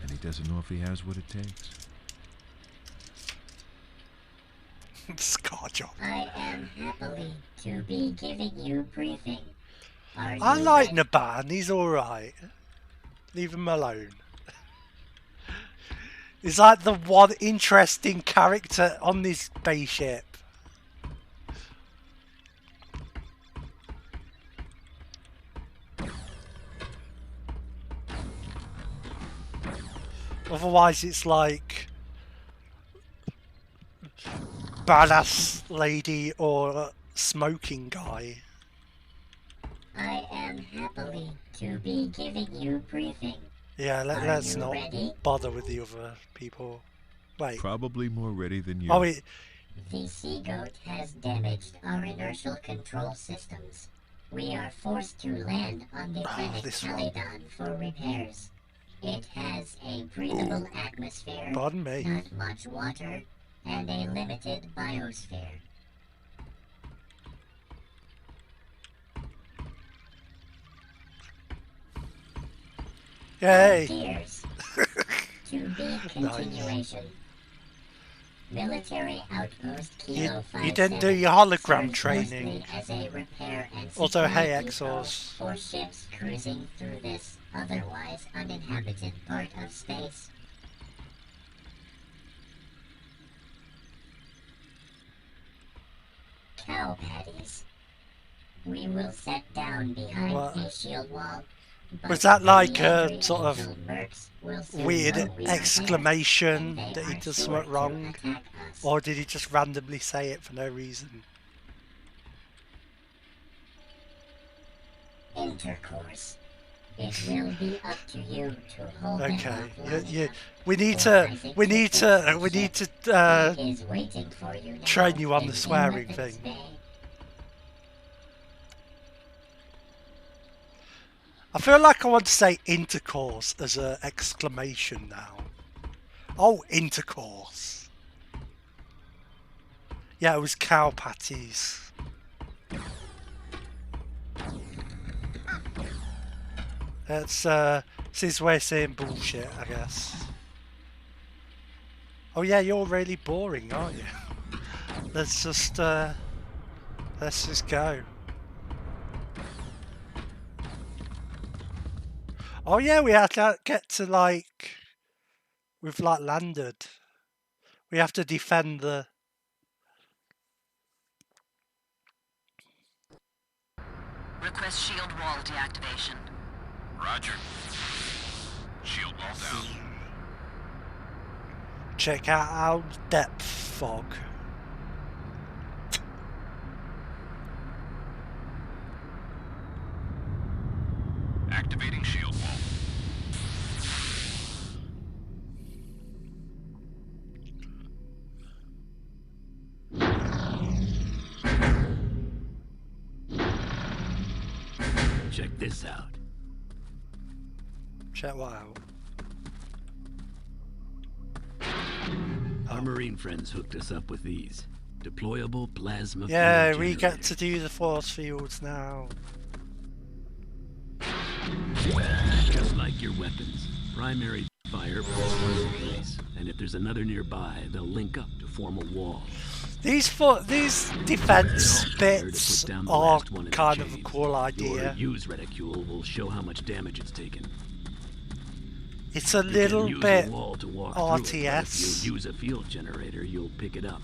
And he doesn't know if he has what it takes. Scarge. I am happily to be giving you briefing. Are I you like ready? Naban, he's alright. Leave him alone. He's like the one interesting character on this spaceship. Otherwise it's like badass lady or smoking guy. I am happily to be giving you briefing. Yeah, Are let's you not ready? bother with the other people. Wait. Probably more ready than you. Oh, wait. The Sea Goat has damaged our inertial control systems. We are forced to land on the planet this one. Caledon for repairs. It has a breathable atmosphere, Pardon me. not much water, and a limited biosphere. Yay! Gears. To be continuation. Military outpost Kilo You didn't do your hologram training. As a repair and Also, hey, security depot Exos. for ships cruising through this otherwise uninhabited part of space. Cow patties. We will set down behind What? a shield wall Was that like a sort of weird exclamation that he does something wrong? Or did he just randomly say it for no reason? Intercourse. It will be up to you to hold them Okay, up. we need to train you on the swearing thing. I feel like I want to say intercourse as an exclamation now. Oh, intercourse. Yeah, it was cow patties. It's his way of saying bullshit, I guess. Oh yeah, you're really boring, aren't you? Let's just go. Oh yeah, we have to get to like, we've like landed. We have to defend the. Request shield wall deactivation. Roger. Shield wall down. Check out our depth fog. Activating shield wall. Check this out. Check what out? Our Marine friends hooked us up with these. Deployable plasma Yeah, field we get generators. to do the force fields now. Just like your weapons. Primary fire puts one in place, and if there's another nearby, they'll link up to form a wall. These defense bits Put down the are last one in the kind of a chain. cool idea. Your use reticule will show how much damage it's taken. It's a You can little use bit a wall to walk through it, but RTS. if you use a field generator, you'll pick it up.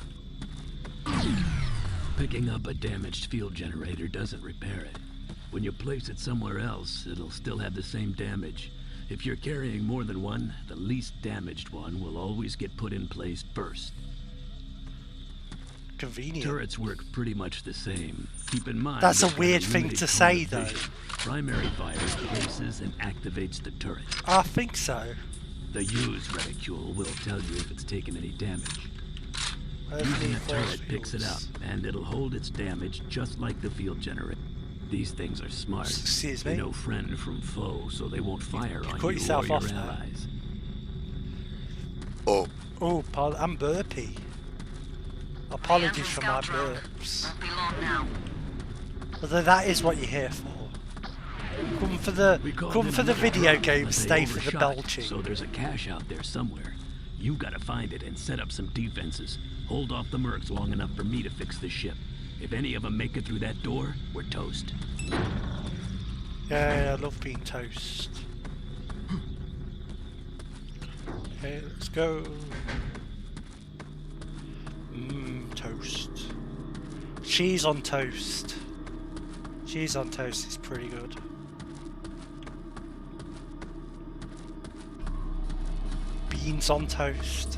Picking up a damaged field generator doesn't repair it. When you place it somewhere else, it'll still have the same damage. If you're carrying more than one, the least damaged one will always get put in place first. Convenient. Turrets work pretty much the same. Keep in mind That's a they've got weird thing limited to say, cone of though. vision. Primary fire places and activates the turret. I think so. The use reticule will tell you if it's taken any damage. Where's Using the a turret force picks it up, fields? and it'll hold its damage just like the field generator. These things are smart. Excuse They me? know friend from foe, so they won't fire on cut you yourself or off your there. allies. Oh, pardon, I'm burpy. Apologies for my Scout drone. burps. Won't be long now. Although that is what you're here for. Come for the We called come in for the another video drone, game, but they stay for the overshot, belching. So there's a cache out there somewhere. You gotta find it and set up some defenses. Hold off the mercs long enough for me to fix the ship. If any of them make it through that door, we're toast. Yeah, I love being toast. Okay, let's go. Toast. Cheese on toast. Cheese on toast is pretty good. Beans on toast.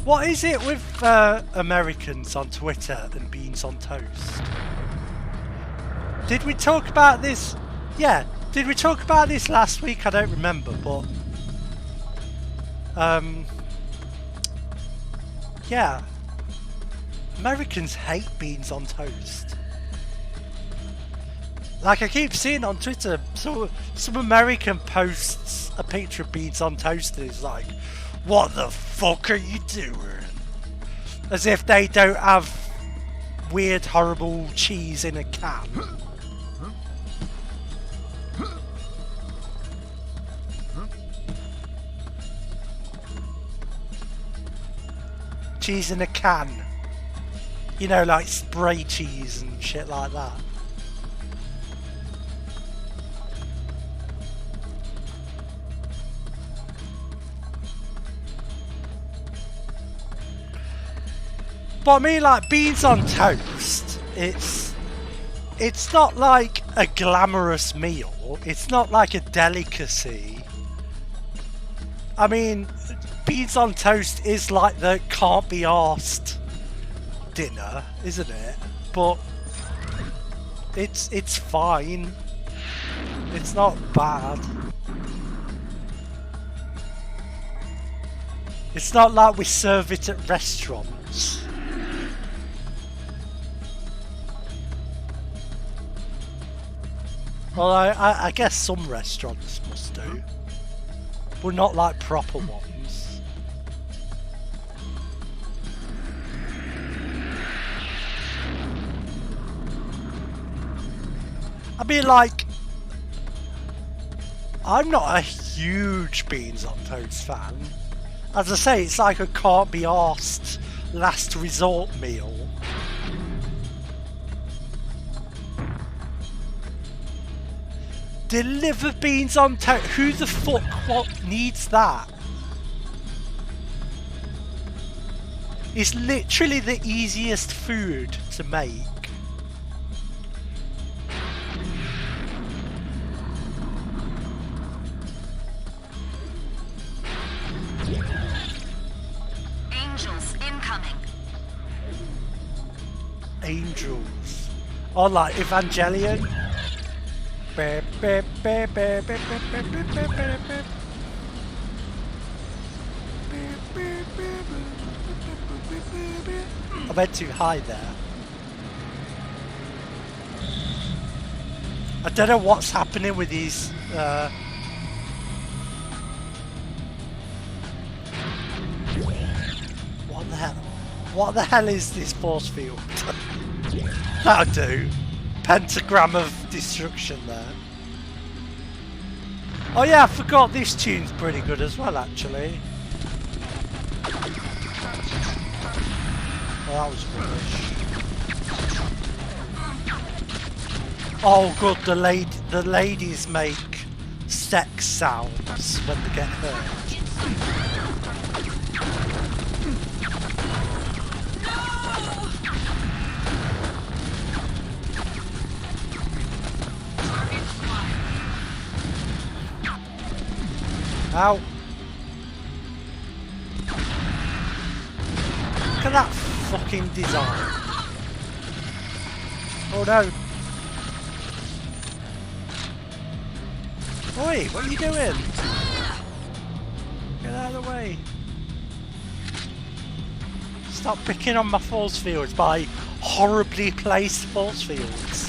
What is it with Americans on Twitter and beans on toast? Did we talk about this? Yeah, did we talk about this last week? I don't remember, but yeah, Americans hate beans on toast. Like I keep seeing on Twitter, some American posts a picture of beans on toast and it's like, what the fuck are you doing? As if they don't have weird, horrible cheese in a can. Cheese in a can. You know, like spray cheese and shit like that. But I mean, like, beans on toast, it's it's not like a glamorous meal. It's not like a delicacy. I mean, beans on toast is like the can't be arsed dinner, isn't it? But it's fine. It's not bad. It's not like we serve it at restaurants. Well, I guess some restaurants must do, but not like proper ones. I mean, like, I'm not a huge beans on toast fan. As I say, it's like a can't be arsed last resort meal. Deliver beans on toast. Who the fuck needs that? It's literally the easiest food to make. Angels incoming. Angels. Or like Evangelion. I went too high there. I don't know what's happening with these what the hell is this force field? That'll do. Pentagram of destruction there. Oh yeah, I forgot this tune's pretty good as well, actually. Oh, that was rubbish. Oh good, the ladies make sex sounds when they get hurt. Ow! Look at that fucking design. Oh no! Oi, what are you doing? Get out of the way. Stop picking on my force fields by horribly placed force fields.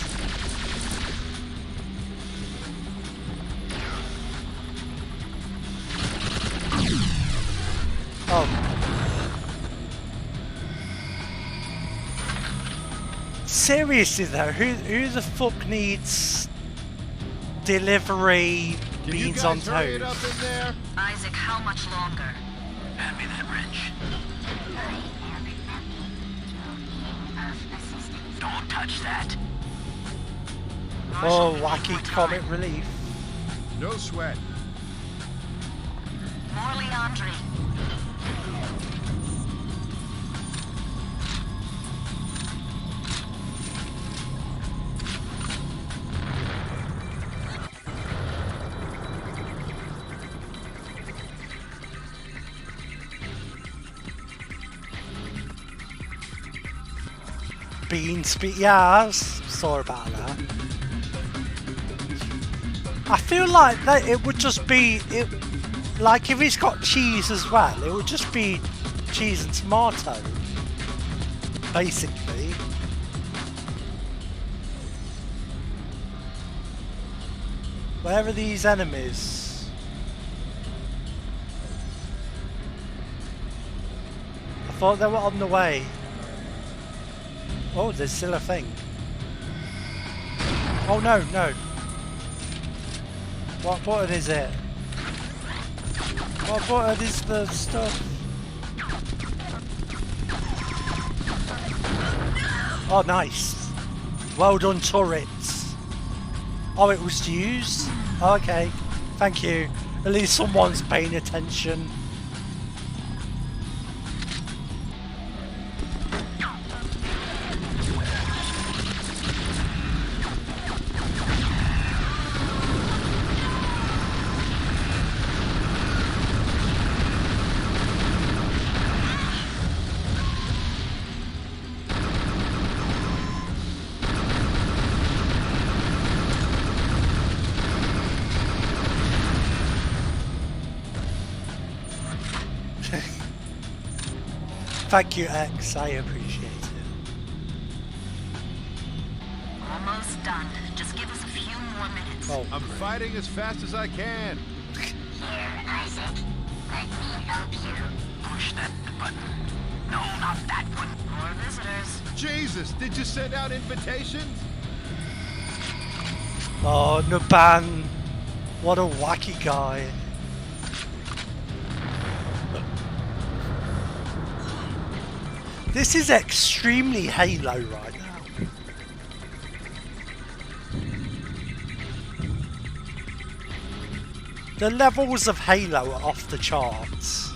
Oh. Seriously though, who the fuck needs delivery beans on toast? Isaac, how much longer? Hand me that wrench. Don't touch that. Oh, wacky comic relief. No sweat. More Leandri. Bean speed, yeah, I saw about that. I feel like that it would just be like if it's got cheese as well, it would just be cheese and tomato, basically. Where are these enemies? I thought they were on the way. Oh, there's still a thing. Oh no, no. What button is it? What button is the stuff? Oh, nice. Well done, turrets. Oh, it was used? Oh, okay. Thank you. At least someone's paying attention. Thank you, X. I appreciate it. Almost done. Just give us a few more minutes. Oh, I'm great. fighting as fast as I can. Here, Isaac. Let me help you. Push that button. No, not that one. More visitors. Jesus, did you send out invitations? Oh, Nuban. What a wacky guy. This is extremely Halo right now. The levels of Halo are off the charts.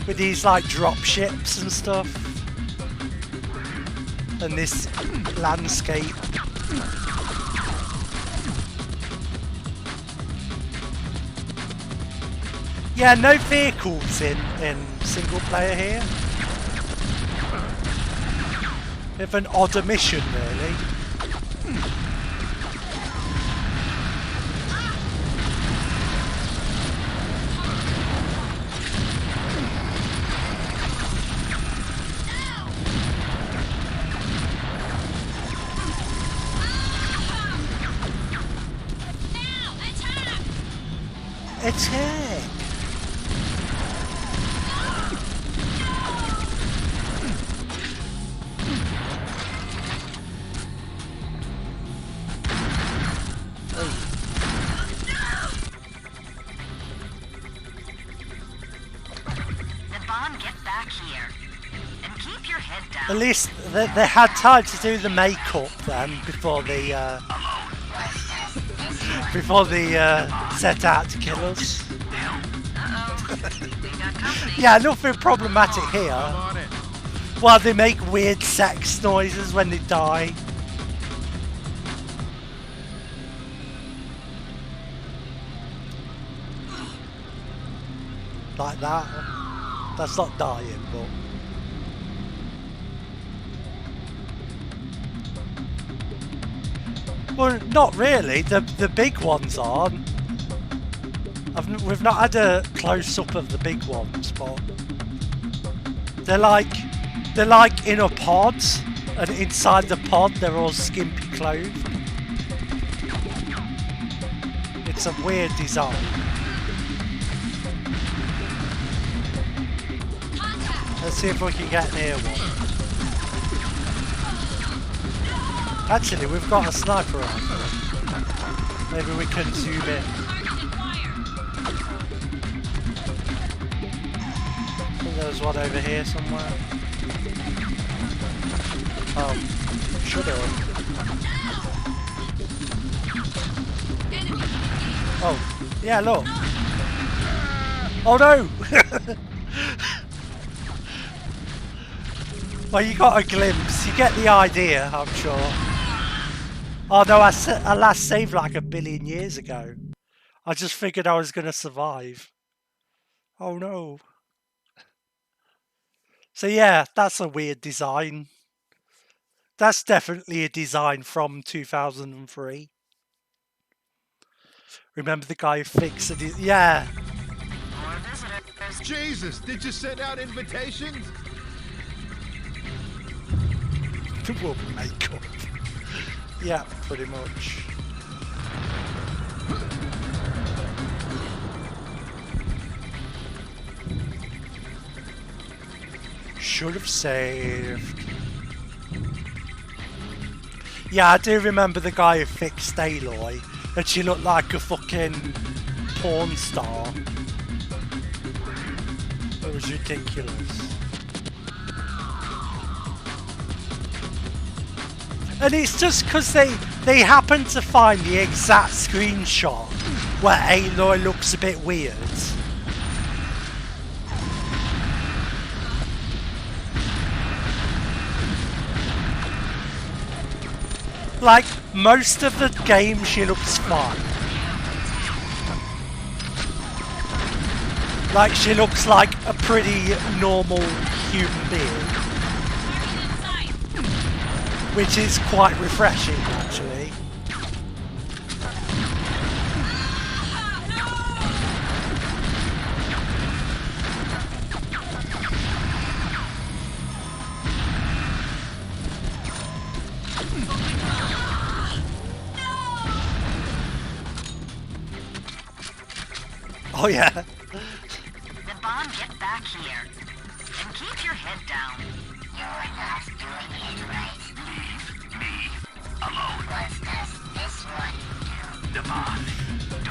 With these like drop ships and stuff. And this landscape. Yeah, no vehicles in single player here. Bit of an odd omission, really. Attack! Naban, get back here. And keep your head down. At least they had time to do the makeup then before they set out to kill us. Yeah, nothing problematic here. I'm on it. Well, they make weird sex noises when they die. Like that. That's not dying, but... Well, not really. The big ones aren't. We've not had a close-up of the big ones, but... They're like in a pod, and inside the pod they're all skimpy clothed. It's a weird design. Let's see if we can get near one. Actually, we've got a sniper rifle. Maybe we can zoom in. I think there's one over here somewhere. Oh, should have. Oh, yeah, look. Oh no! Well, you got a glimpse. You get the idea, I'm sure. Oh no, I last saved like 1 billion years ago. I just figured I was going to survive. Oh no. So yeah, that's a weird design. That's definitely a design from 2003. Remember the guy who fixed it? Yeah. More visitors. Jesus, did you send out invitations? Will make up. Yeah, pretty much. Should have saved. Yeah, I do remember the guy who fixed Aloy, and she looked like a fucking porn star. It was ridiculous. And it's just because they happen to find the exact screenshot where Aloy looks a bit weird. Like, most of the game she looks fine. Like, she looks like a pretty normal human being. Which is quite refreshing, actually. Oh yeah. Devon, get back here. And keep your head down. You're not doing it right. Leave me alone. What does this one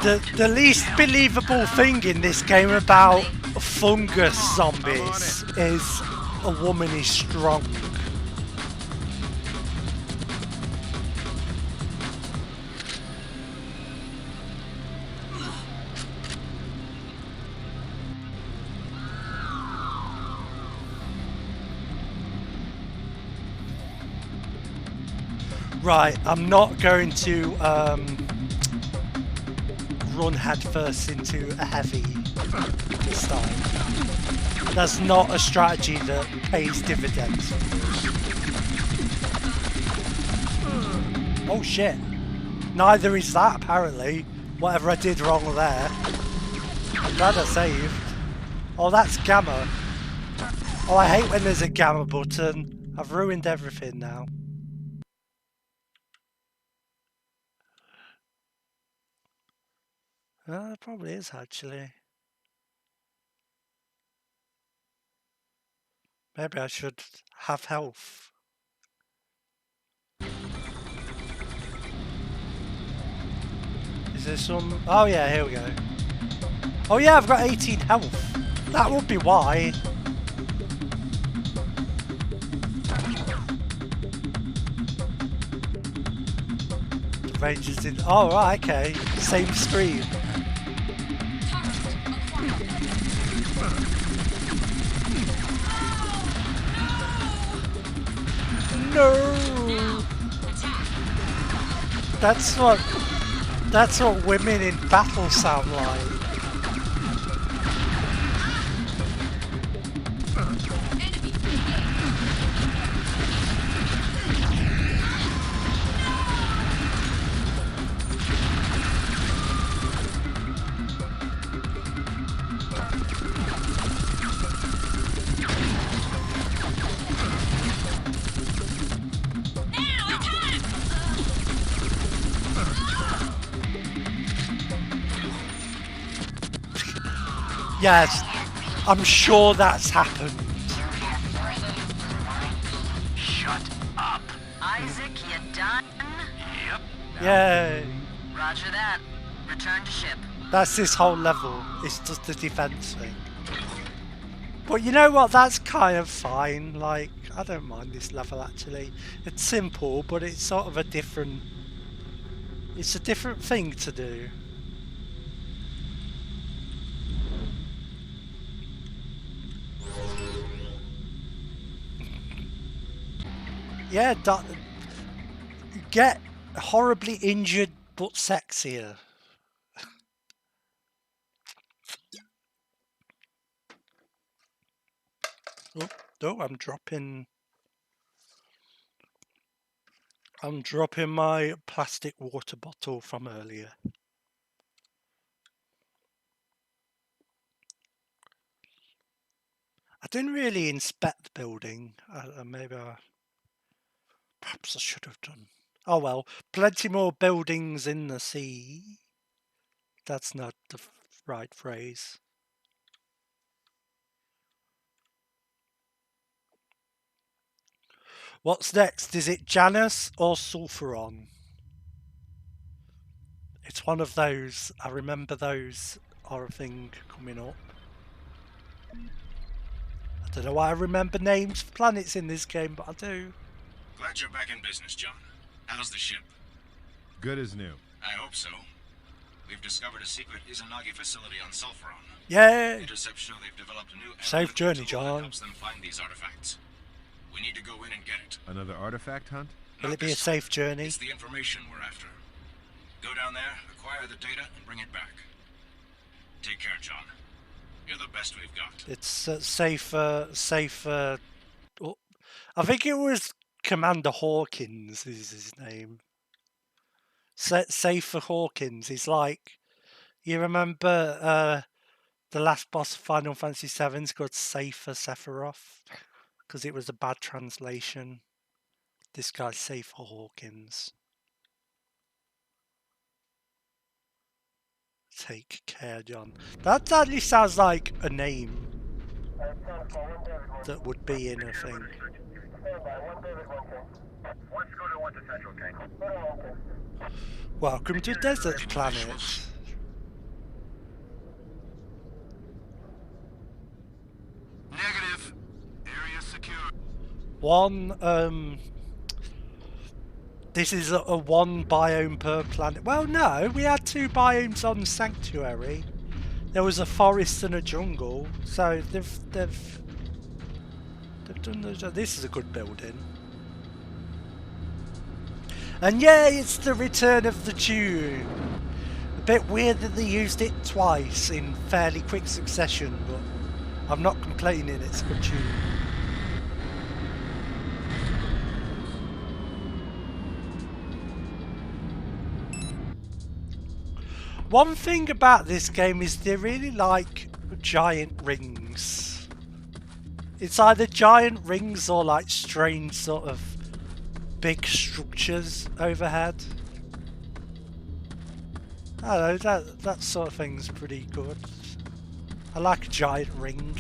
do? The least believable thing in this game about fungus zombies is a woman is strong. Right, I'm not going to run headfirst into a heavy this time. That's not a strategy that pays dividends. Oh shit. Neither is that apparently. Whatever I did wrong there. I'm glad I saved. Oh, that's gamma. Oh, I hate when there's a gamma button. I've ruined everything now. It probably is actually. Maybe I should have health. Is there some... Oh yeah, here we go. Oh yeah, I've got 18 health. That would be why. The Rangers in... Oh right, okay. Same screen. No! That's what women in battle sound like. Yes, I'm sure that's happened. Shut up. Isaac, you done? Yep. Yay. Roger that. Return to ship. That's this whole level. It's just the defense thing. But you know what? That's kind of fine. Like, I don't mind this level actually. It's simple, but it's sort of a different... It's a different thing to do. Yeah, get horribly injured but sexier. Oh, I'm dropping my plastic water bottle from earlier. I didn't really inspect the building. Perhaps I should have done. Oh well, plenty more buildings in the sea. That's not the right phrase. What's next? Is it Janus or Sulfuron? It's one of those. I remember those are a thing coming up. I don't know why I remember names for planets in this game, but I do. Glad you're back in business, John. How's the ship? Good as new. I hope so. We've discovered a secret Izanagi facility on Sulfuron. Yay! Intercepts show they've developed a new Safe journey, tool that John. helps them find these artifacts. We need to go in and get it. Another artifact hunt? Will it be a safe journey? It's the information we're after. Go down there, acquire the data, and bring it back. Take care, John. You're the best we've got. It's safer. Oh, I think it was Commander Hawkins is his name. Safer Hawkins. He's like, you remember the last boss of Final Fantasy VII's called Safer Sephiroth? Because it was a bad translation. This guy's Safer Hawkins. Take care, John. That at least sounds like a name that would be in a thing. Welcome to Desert Planet. Negative. Area secure. This is a one biome per planet. Well, no, we had 2 biomes on Sanctuary. There was a forest and a jungle, so they've done those. This is a good building. And yeah, it's the return of the tune. A bit weird that they used it twice in fairly quick succession, but I'm not complaining, it's a good tune. One thing about this game is they really like giant rings. It's either giant rings or like strange sort of big structures overhead. I don't know, that sort of thing's pretty good. I like a giant ring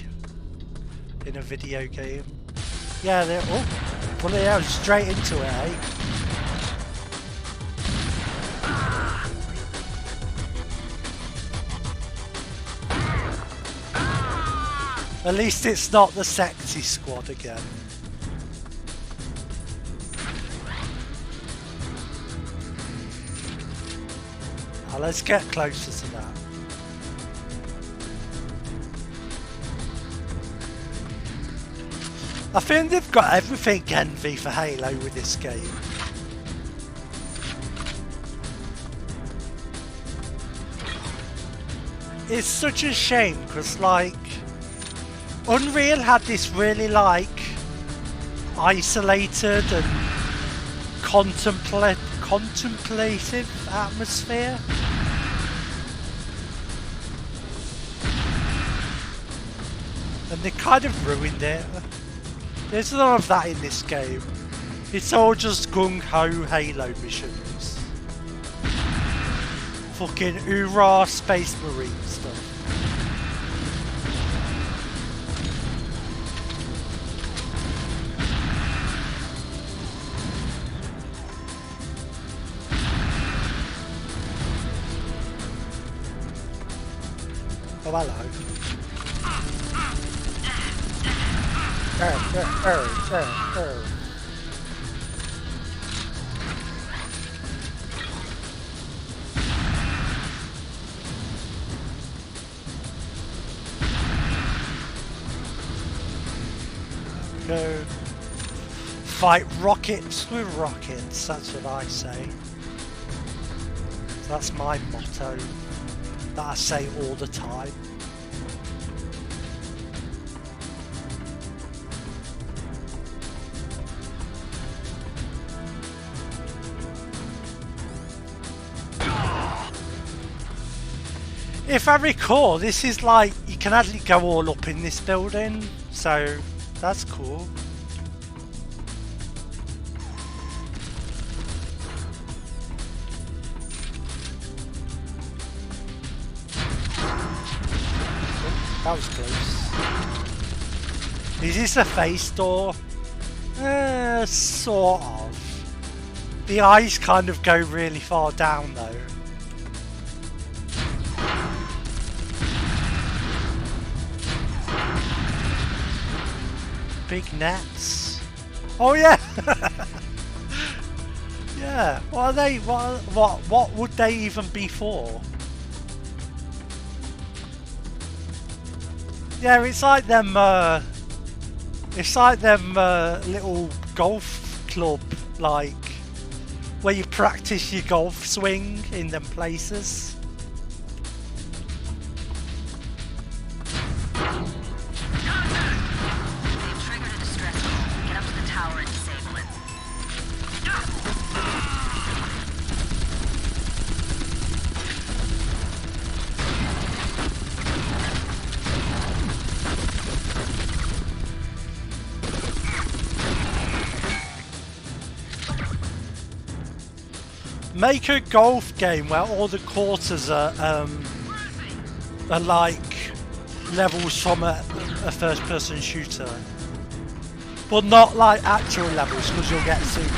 in a video game. Yeah, they're... Oh, bloody hell, straight into it, eh? At least it's not the sexy squad again. Now let's get closer to that. I think they've got everything envy for Halo with this game. It's such a shame because, like, Unreal had this really, like, isolated and contemplative atmosphere. And they kind of ruined it. There's none of that in this game. It's all just gung-ho Halo missions. Fucking hoorah Space Marine stuff. Oh, hello. Go fight rockets with rockets, that's what I say. That's my motto that I say all the time. If I recall, this is like, you can actually go all up in this building, so that's cool. Oh, that was close. Is this a face door? Sort of. The eyes kind of go really far down though. Big nets. Oh yeah. Yeah. What are they? What would they even be for? Yeah, it's like them. It's like them little golf club, like where you practice your golf swing in them places. Make a golf game where all the quarters are are like levels from a first-person shooter, but not like actual levels because you'll get sued.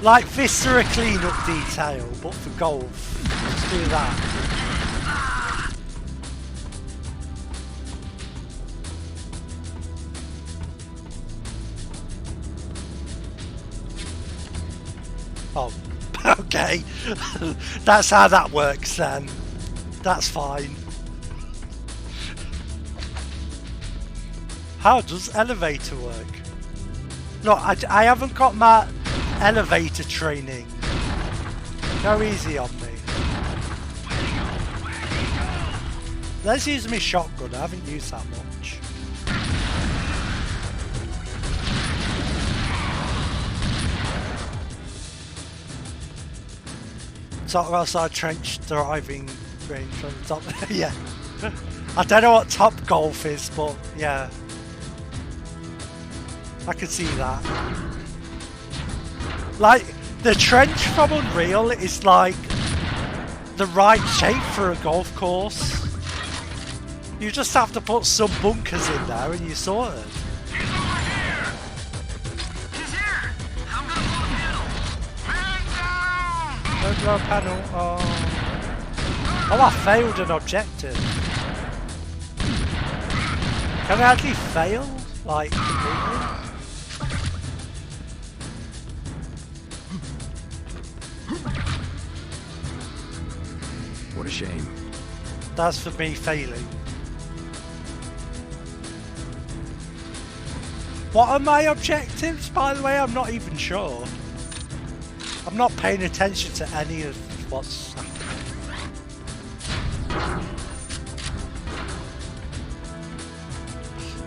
Like this are a clean-up detail, but for golf, let's do that. Oh, okay. That's how that works then. That's fine. How does elevator work? No, I haven't got my elevator training. Go easy on me. Let's use my shotgun. I haven't used that much. Top outside trench driving range on the top. Yeah. I don't know what top golf is, but yeah. I can see that. Like, the trench from Unreal is like the right shape for a golf course. You just have to put some bunkers in there and you're sorted. Don't blow a panel. Oh, I failed an objective. Can I actually fail? Like, completely? What a shame. That's for me failing. What are my objectives, by the way? I'm not even sure. I'm not paying attention to any of what's happening.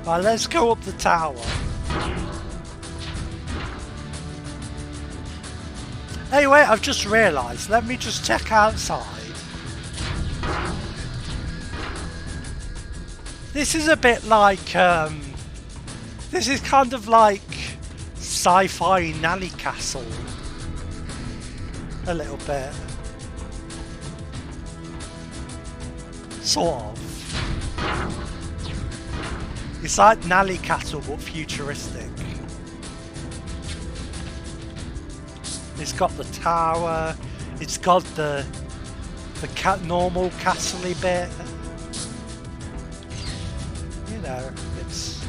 Right, let's go up the tower. Anyway, I've just realised. Let me just check outside. This is a bit like, this is kind of like sci-fi Nally Castle. A little bit. Sort of. It's like Nally Castle but futuristic. It's got the tower, it's got the normal castle-y bit. You know, it's...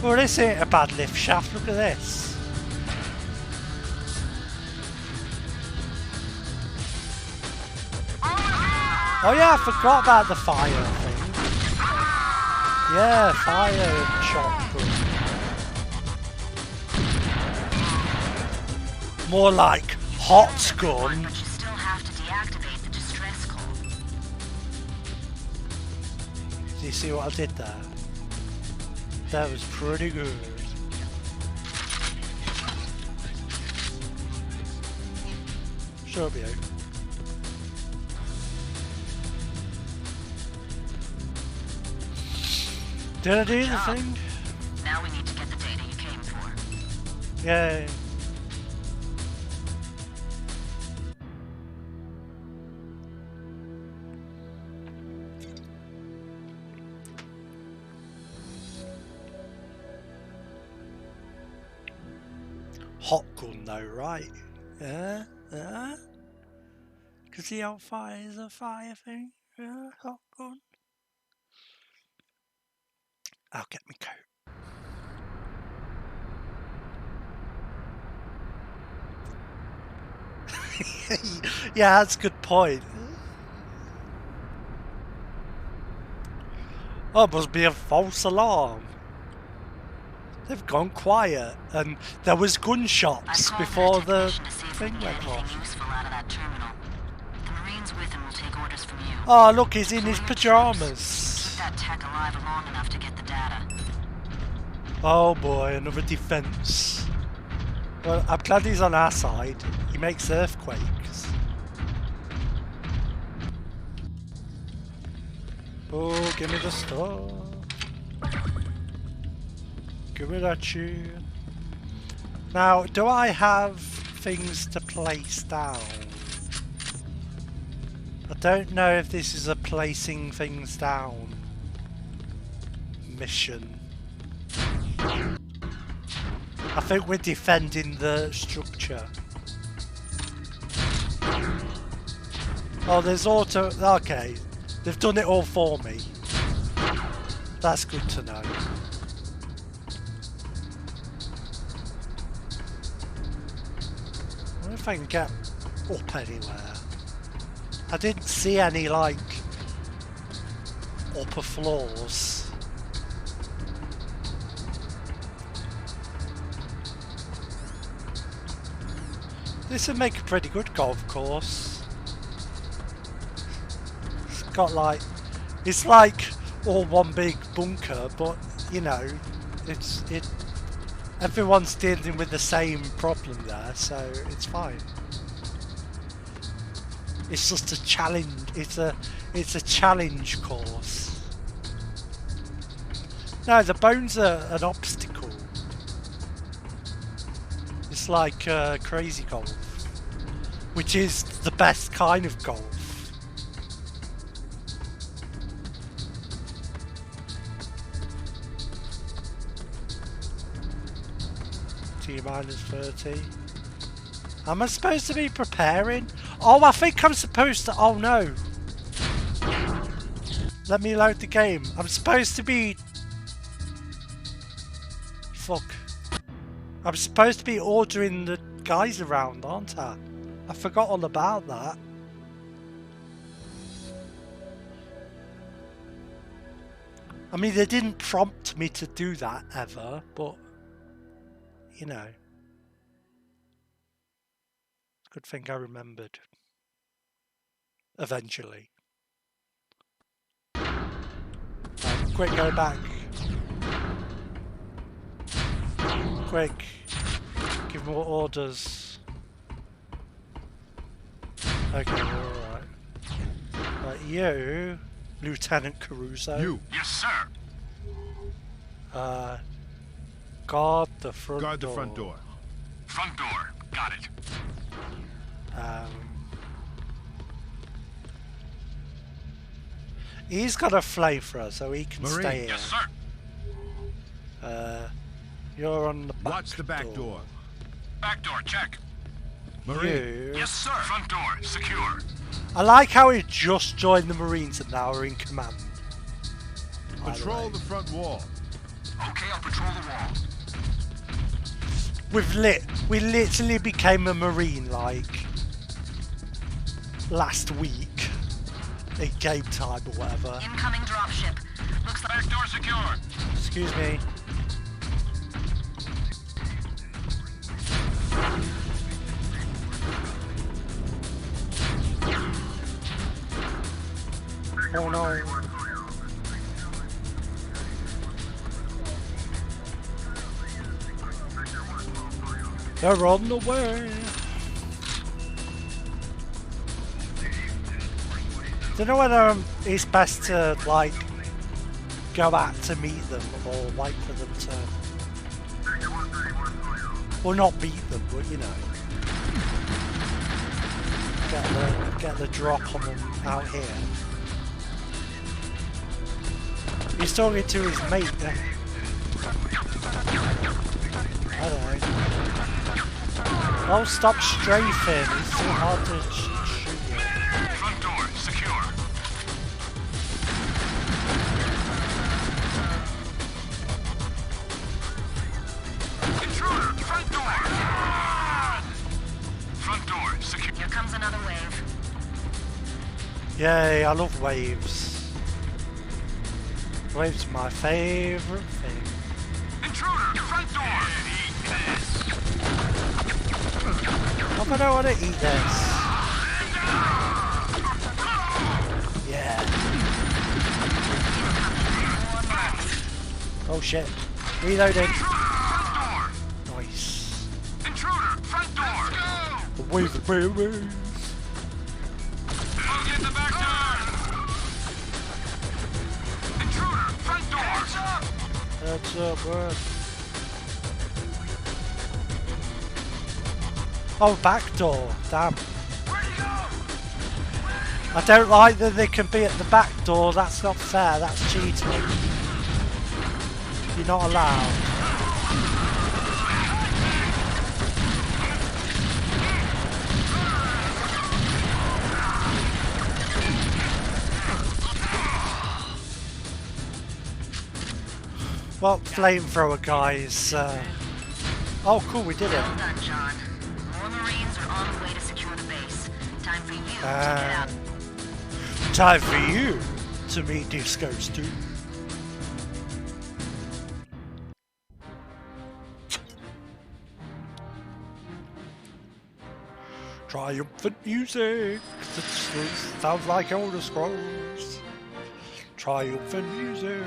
Well, this ain't a bad lift shaft, look at this. Oh yeah, I forgot about the fire thing. Yeah, fire shotgun. More like hot gun. But you still have to deactivate the distress call. Do you see what I did there? That was pretty good. Sure be out. Did I do the thing? Now we need to get the data you came for. Yay. Hot gun though, right? Yeah? Yeah? Because the old fire is a fire thing. Yeah, hot gun. I'll get my coat. Yeah, that's a good point. Oh, it must be a false alarm. They've gone quiet, and there was gunshots before the thing went off. The Marines with him will take orders from you. Oh, look, he's in his pajamas. Keep that tech alive long enough to get the data. Oh boy, another defense. Well, I'm glad he's on our side. He makes earthquakes. Oh, give me the stuff. Give me that tune. Now, do I have things to place down? I don't know if this is a placing things down mission. I think we're defending the structure. Oh, there's auto... Okay, they've done it all for me. That's good to know. I wonder if I can get up anywhere. I didn't see any, like, upper floors. This would make a pretty good golf course. It's got like... It's like all one big bunker, but, you know, everyone's dealing with the same problem there, so it's fine. It's just a challenge. It's a challenge course. No, the bones are an obstacle. It's like crazy golf, which is the best kind of golf. T-30. Am I supposed to be preparing? Oh, I think I'm supposed to... Oh, no. Let me load the game. I'm supposed to be... Fuck. I'm supposed to be ordering the guys around, aren't I? I forgot all about that. I mean, they didn't prompt me to do that ever, but... You know. Good thing I remembered. Eventually. Right, quick, go back. Quick. Give more orders. Okay, we're alright. Right, you, Lieutenant Caruso. You. Yes, sir. Guard the front door. Guard the front door. Front door. Got it. He's got a flamethrower, so he can Marine. stay here. Yes, sir. You're on the back Watch the back door. Back door, check. Marine. You. Yes, sir. Front door, secure. I like how he just joined the Marines and now are in command. Patrol the front wall. Okay, I'll patrol the wall. We literally became a Marine like last week at game time or whatever. Incoming dropship. Looks like... Back door secure. Excuse me. Oh no. They're on the way. Don't know whether it's best to like go out to meet them or wait for them to, or not meet them, but you know, get the drop on them out here. He's talking to his mate. I don't know. Oh, stop strafing. It's so hard to shoot you. Front door, secure. Intruder, front door. Front door, secure. Here comes another wave. Yay, I love waves. Waves are my favourite thing. Intruder, front door. I don't want to eat this. Yeah. Oh shit. Reloading. Nice. Intruder, front door. The wave. I'll get the back door. Intruder, front door. That's up, bro. Oh, back door. Damn. Where'd he go? I don't like that they can be at the back door. That's not fair. That's cheating. You're not allowed. Well, flamethrower guys. Oh, cool, we did it. Well done, John. More Marines are on the way to secure the base. Time for you to get out. Time for you to meet Disco's too. Triumphant music. Sounds like Elder Scrolls. Triumphant music.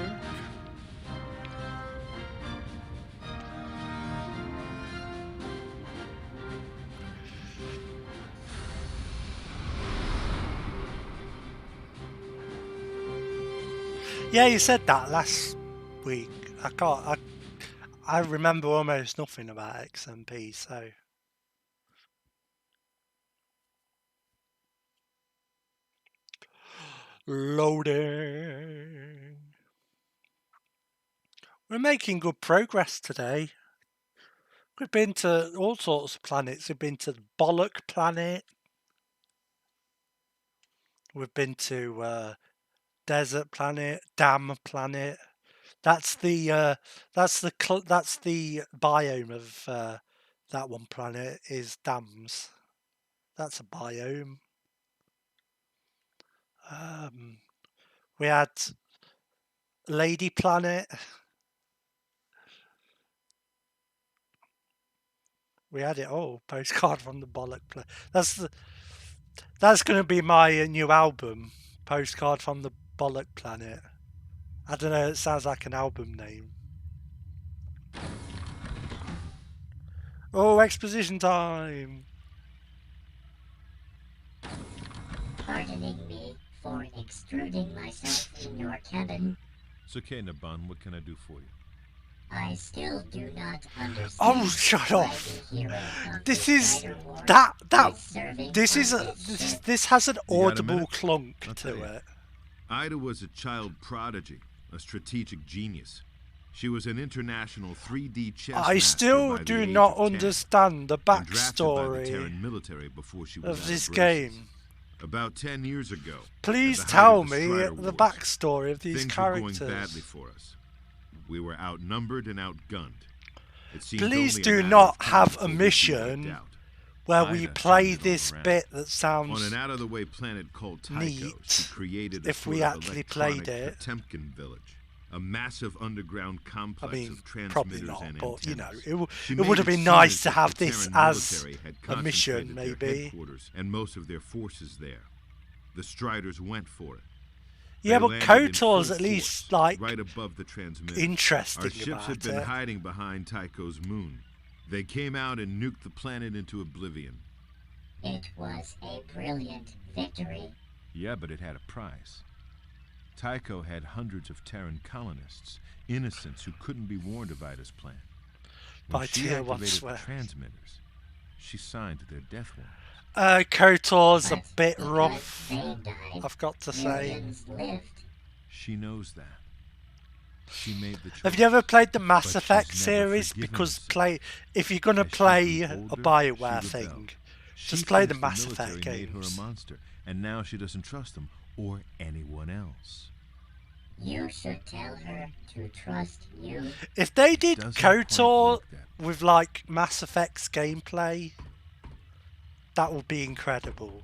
Yeah, you said that last week. I remember almost nothing about XMP, so. Loading. We're making good progress today. We've been to all sorts of planets. We've been to the Bollock planet. We've been to desert planet, dam planet. That's the biome of that one planet is dams. That's a biome. We had Lady Planet. We had it all. Postcard from the Bollock planet. That's going to be my new album. Postcard from the Bollock planet. I don't know. It sounds like an album name. Oh, exposition time. Pardoning me for extruding myself in your cabin. It's okay, Naban. What can I do for you? I still do not understand. Oh, shut off! This is this has an audible clunk to it. Ida was a child prodigy, a strategic genius. She was an international 3D chess master. I still do not understand the backstory of this game. About 10 years ago. Please tell me the backstory of these characters. Things were going badly for us. We were outnumbered and outgunned. Please do not have a mission where we play this bit that sounds on an out-of-the-way planet called Tycho, neat she created if we actually played it. Potemkin village, a massive underground complex of transmitters probably not, and but you antennas. know, it would have been nice to have this as a mission, maybe. And most of their forces there. The Striders went for it. Yeah, They but landed in KOTOR's full at least force, like right above the transmitter. interesting Our ships about had been it. hiding behind Tycho's moon. They came out and nuked the planet into oblivion. It was a brilliant victory. Yeah, but it had a price. Tycho had hundreds of Terran colonists, innocents who couldn't be warned of Ida's plan. When By she tier one activated swear. the transmitters, she signed their death warrant. KOTOR's a But bit because rough, they died, I've got to say. millions lived. She knows that. She made the choice. Have you ever played the But Mass she's Effect never series? forgiven Because herself. if you're gonna As she play grew a older, BioWare she thing, rebelled. She just play the thinks Mass Effect military made her games. a monster, and now she doesn't trust them or anyone else. You should tell her to trust you. If they did Doesn't quite KOTOR work that with like Mass Effect's gameplay, that would be incredible.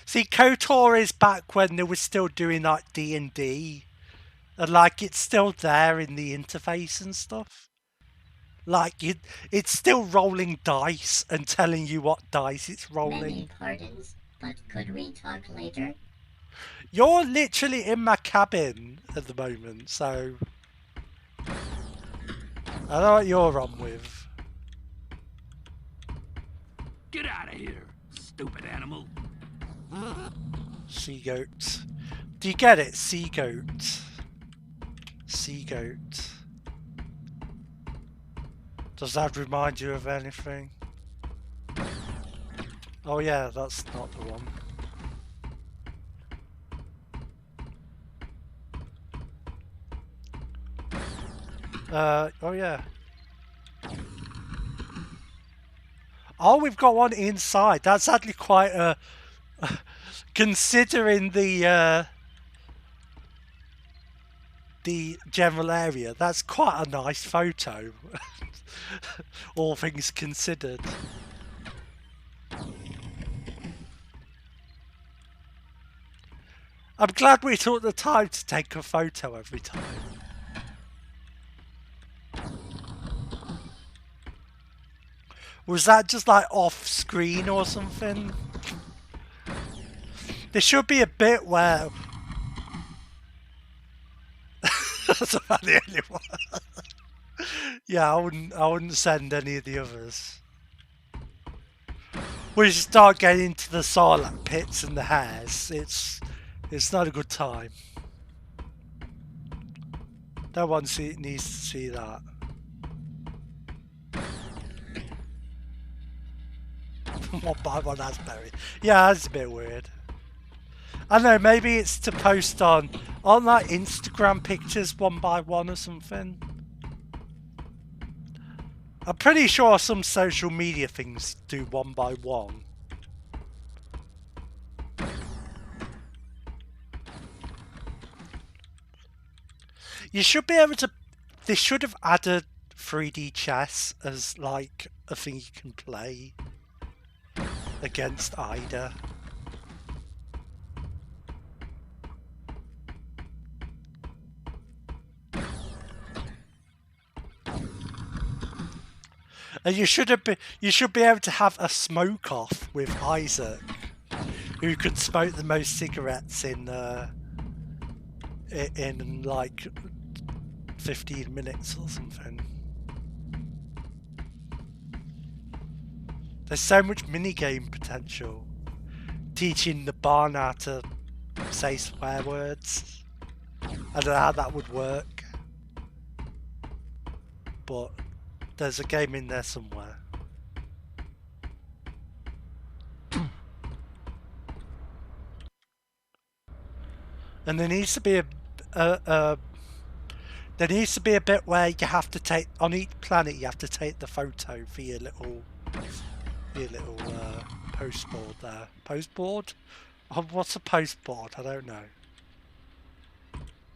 See, KOTOR is back when they were still doing like D&D, and like it's still there in the interface and stuff. Like it's still rolling dice and telling you what dice it's rolling. Many pardons, but could we talk later? You're literally in my cabin at the moment, so I know what you're on with. Get out of here, stupid animal. Sea goat. Do you get it? Sea goat. Sea goat. Does that remind you of anything? Oh yeah, that's not the one. Oh yeah. Oh, we've got one inside. That's actually quite a... considering the general area, that's quite a nice photo. All things considered. I'm glad we took the time to take a photo every time. Was that just like off screen or something? There should be a bit where... That's about the only one. Yeah, I wouldn't send any of the others. We should start getting into the Sarlacc pits and the hairs. It's not a good time. No one needs to see that. One by one raspberry. Yeah, that's a bit weird. I don't know, maybe it's to post on like Instagram pictures one by one or something. I'm pretty sure some social media things do one by one. You should be able to... They should have added 3D chess as like a thing you can play against Ida. And you should be able to have a smoke off with Isaac, who could smoke the most cigarettes in like 15 minutes or something. There's so much minigame potential. Teaching the barn how to say swear words. I don't know how that would work, but there's a game in there somewhere. And there needs to be there needs to be a bit where you have to take, on each planet you have to take the photo for your little post board there. Post board? Oh, what's a post board? I don't know.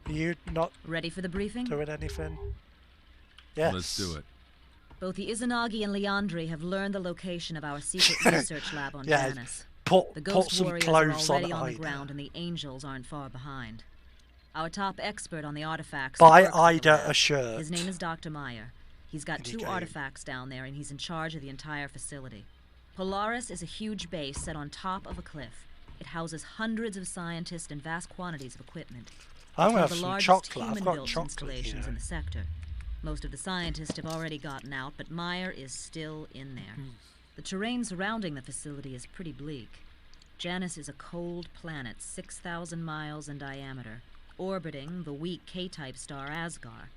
Are you not ready for the briefing? Doing anything? Yes. Let's do it. Both the Izanagi and Leandri have learned the location of our secret research lab on Janus. The Ghost Warriors are already on the ground, and the Angels aren't far behind. Our top expert on the artifacts... Buy Ida a shirt. His name is Dr. Meyer. He's got 2 artifacts down there, and he's in charge of the entire facility. Polaris is a huge base set on top of a cliff. It houses hundreds of scientists and vast quantities of equipment. I'm going to to have some chocolate. I've got human-built chocolate installations here. in the sector. Most of the scientists have already gotten out, but Meyer is still in there. The terrain surrounding the facility is pretty bleak. Janus is a cold planet 6,000 miles in diameter, orbiting the weak K-type star Asgar.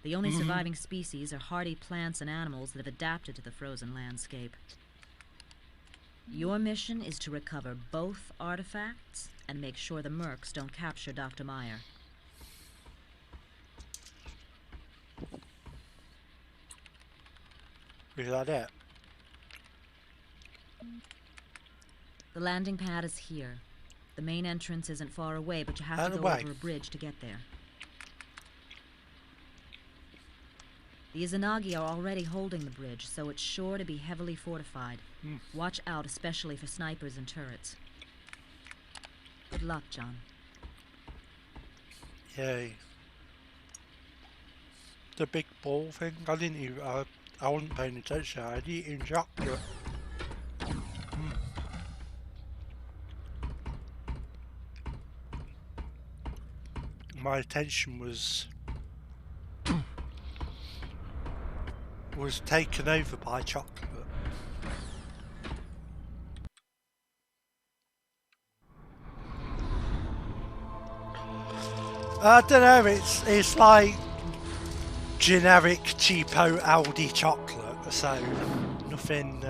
The only surviving species are hardy plants and animals that have adapted to the frozen landscape. Your mission is to recover both artifacts and make sure the Mercs don't capture Dr. Meyer. Is that it? The landing pad is here. The main entrance isn't far away, but you have to go over a bridge to get there. The Izanagi are already holding the bridge, so it's sure to be heavily fortified. Watch out, especially for snipers and turrets. Good luck, John. Yay. The big ball thing? I didn't even... I wasn't paying attention. I'd eaten chocolate. My attention was taken over by chocolate. I don't know, it's like generic cheapo Aldi chocolate, so nothing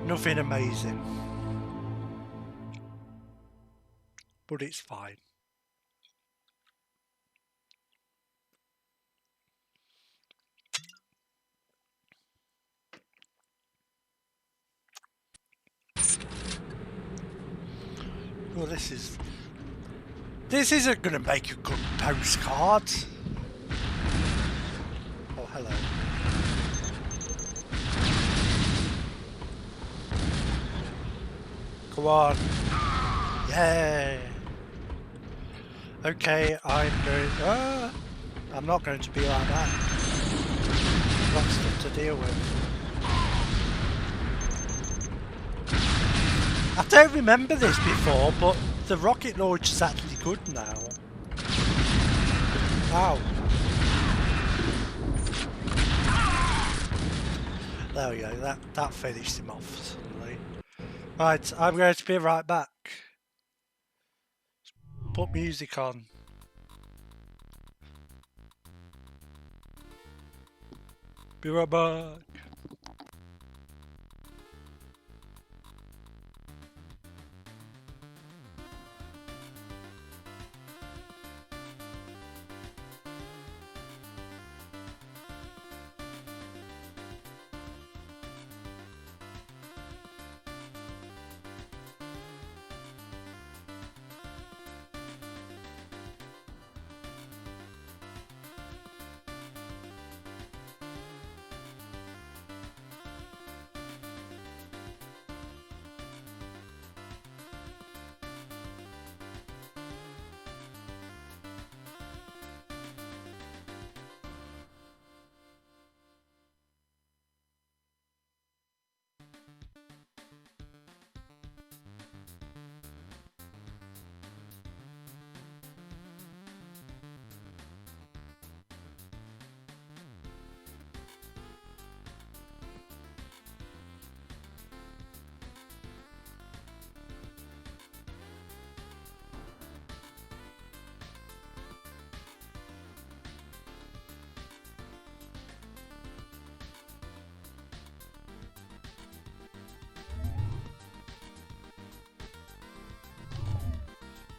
nothing amazing, but it's fine. Well, this isn't gonna make a good postcard. Oh, hello. Come on. Yeah. Okay, I'm not going to be like that. I've got stuff to deal with. I don't remember this before, but the rocket launch is actually good now. Wow. There we go, that finished him off suddenly. Right, I'm going to be right back. Put music on. Be right back.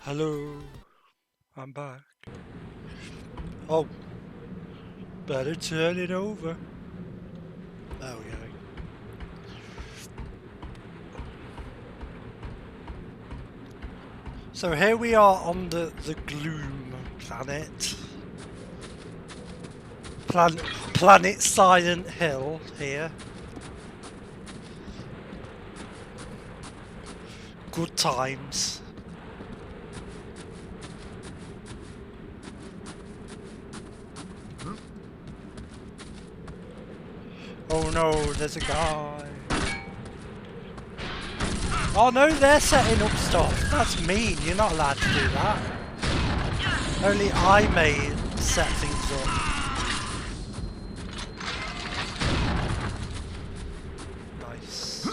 Hello, I'm back. Oh, better turn it over. There we go. So here we are on the Gloom planet. Planet Silent Hill here. Good times. Oh no, there's a guy. Oh no, they're setting up stuff. That's mean, you're not allowed to do that. Only I may set things up. Nice.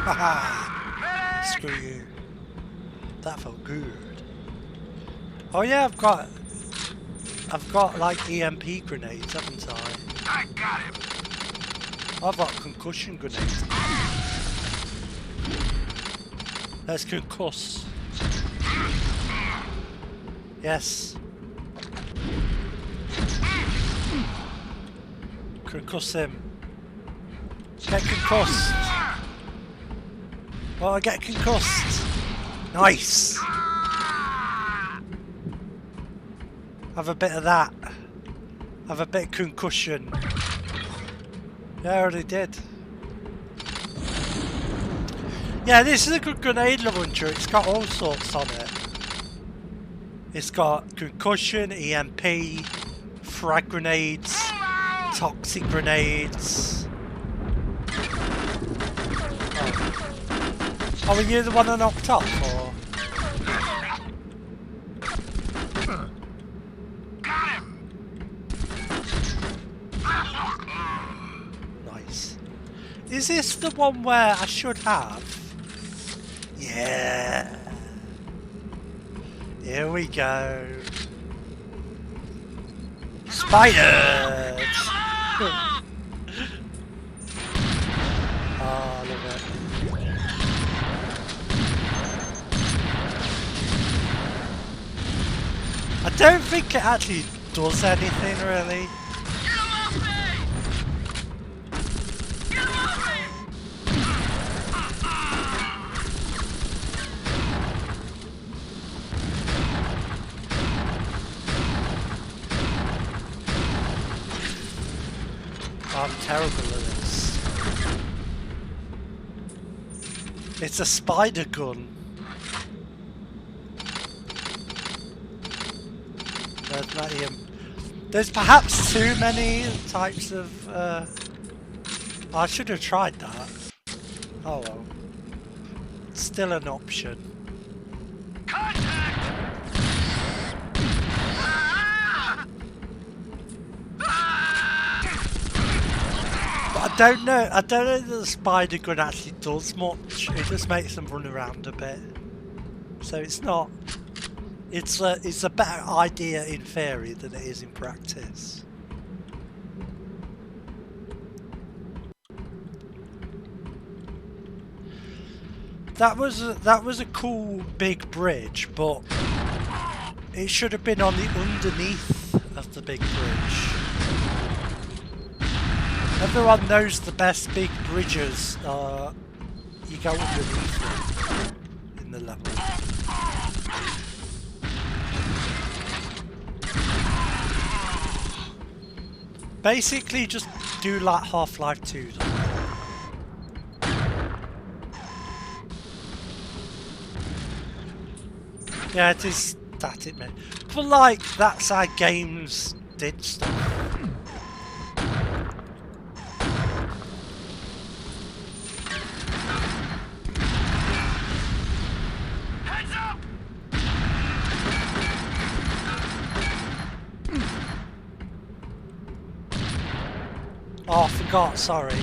Haha! Screw you. That felt good. Oh yeah, I've got like EMP grenades, haven't I? I got him. I've got concussion grenades. Let's concuss. Yes. Concuss him. Get concussed. Oh, I get concussed. Nice. Have a bit of that. Have a bit of concussion. Yeah, I already did. Yeah, this is a good grenade launcher. It's got all sorts on it. It's got concussion, EMP, frag grenades, toxic grenades. Oh, were you the one I knocked off, or? Got him. Is this the one where I should have? Yeah. Here we go. Spiders! Oh, look at it. I don't think it actually does anything really. I'm terrible at this. It's a spider gun. There's perhaps too many types of... I should have tried that. Oh well. Still an option. I don't know that the spider gun actually does much. It just makes them run around a bit. So it's not... It's a better idea in theory than it is in practice. That was a cool big bridge, but it should have been on the underneath of the big bridge. Everyone knows the best big bridges you go underneath them in the level. Basically just do like Half-Life 2. Yeah, it is static, man. But like, that's how games did stuff. Oh, I forgot, sorry.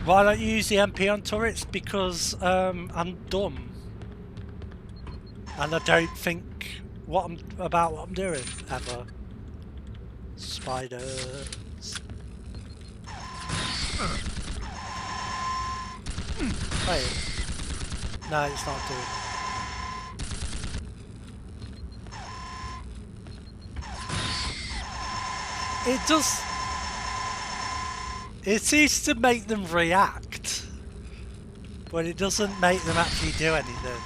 Why don't you use the MP on turrets? Because I'm dumb. And I don't think about what I'm doing, ever. Spiders. Wait. No, it's not doing it. It does. It seems to make them react, but it doesn't make them actually do anything.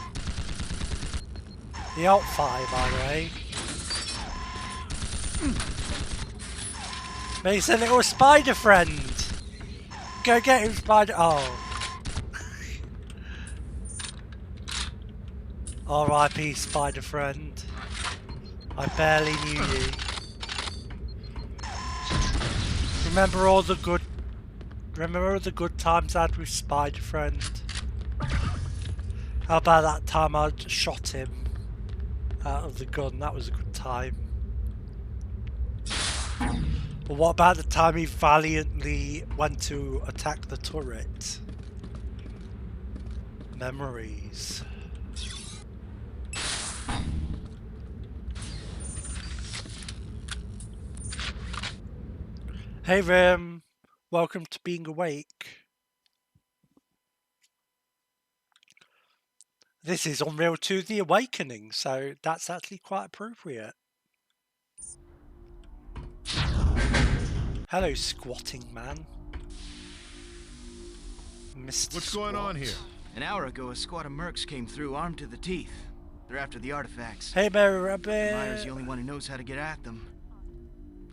The alt fire, by the way. Makes a little spider friend. Go get him, spider. Oh. R.I.P. spider friend. I barely knew you. Remember all the good times I had with Spider Friend? How about that time I shot him out of the gun? That was a good time. But what about the time he valiantly went to attack the turret? Memories. Hey Rim, welcome to Being Awake. This is Unreal 2 The Awakening, so that's actually quite appropriate. Hello, squatting man. Mr. What's going on here? An hour ago, a squad of mercs came through armed to the teeth. They're after the artifacts. Hey, Mary Rabbit. Meyer's the only one who knows how to get at them.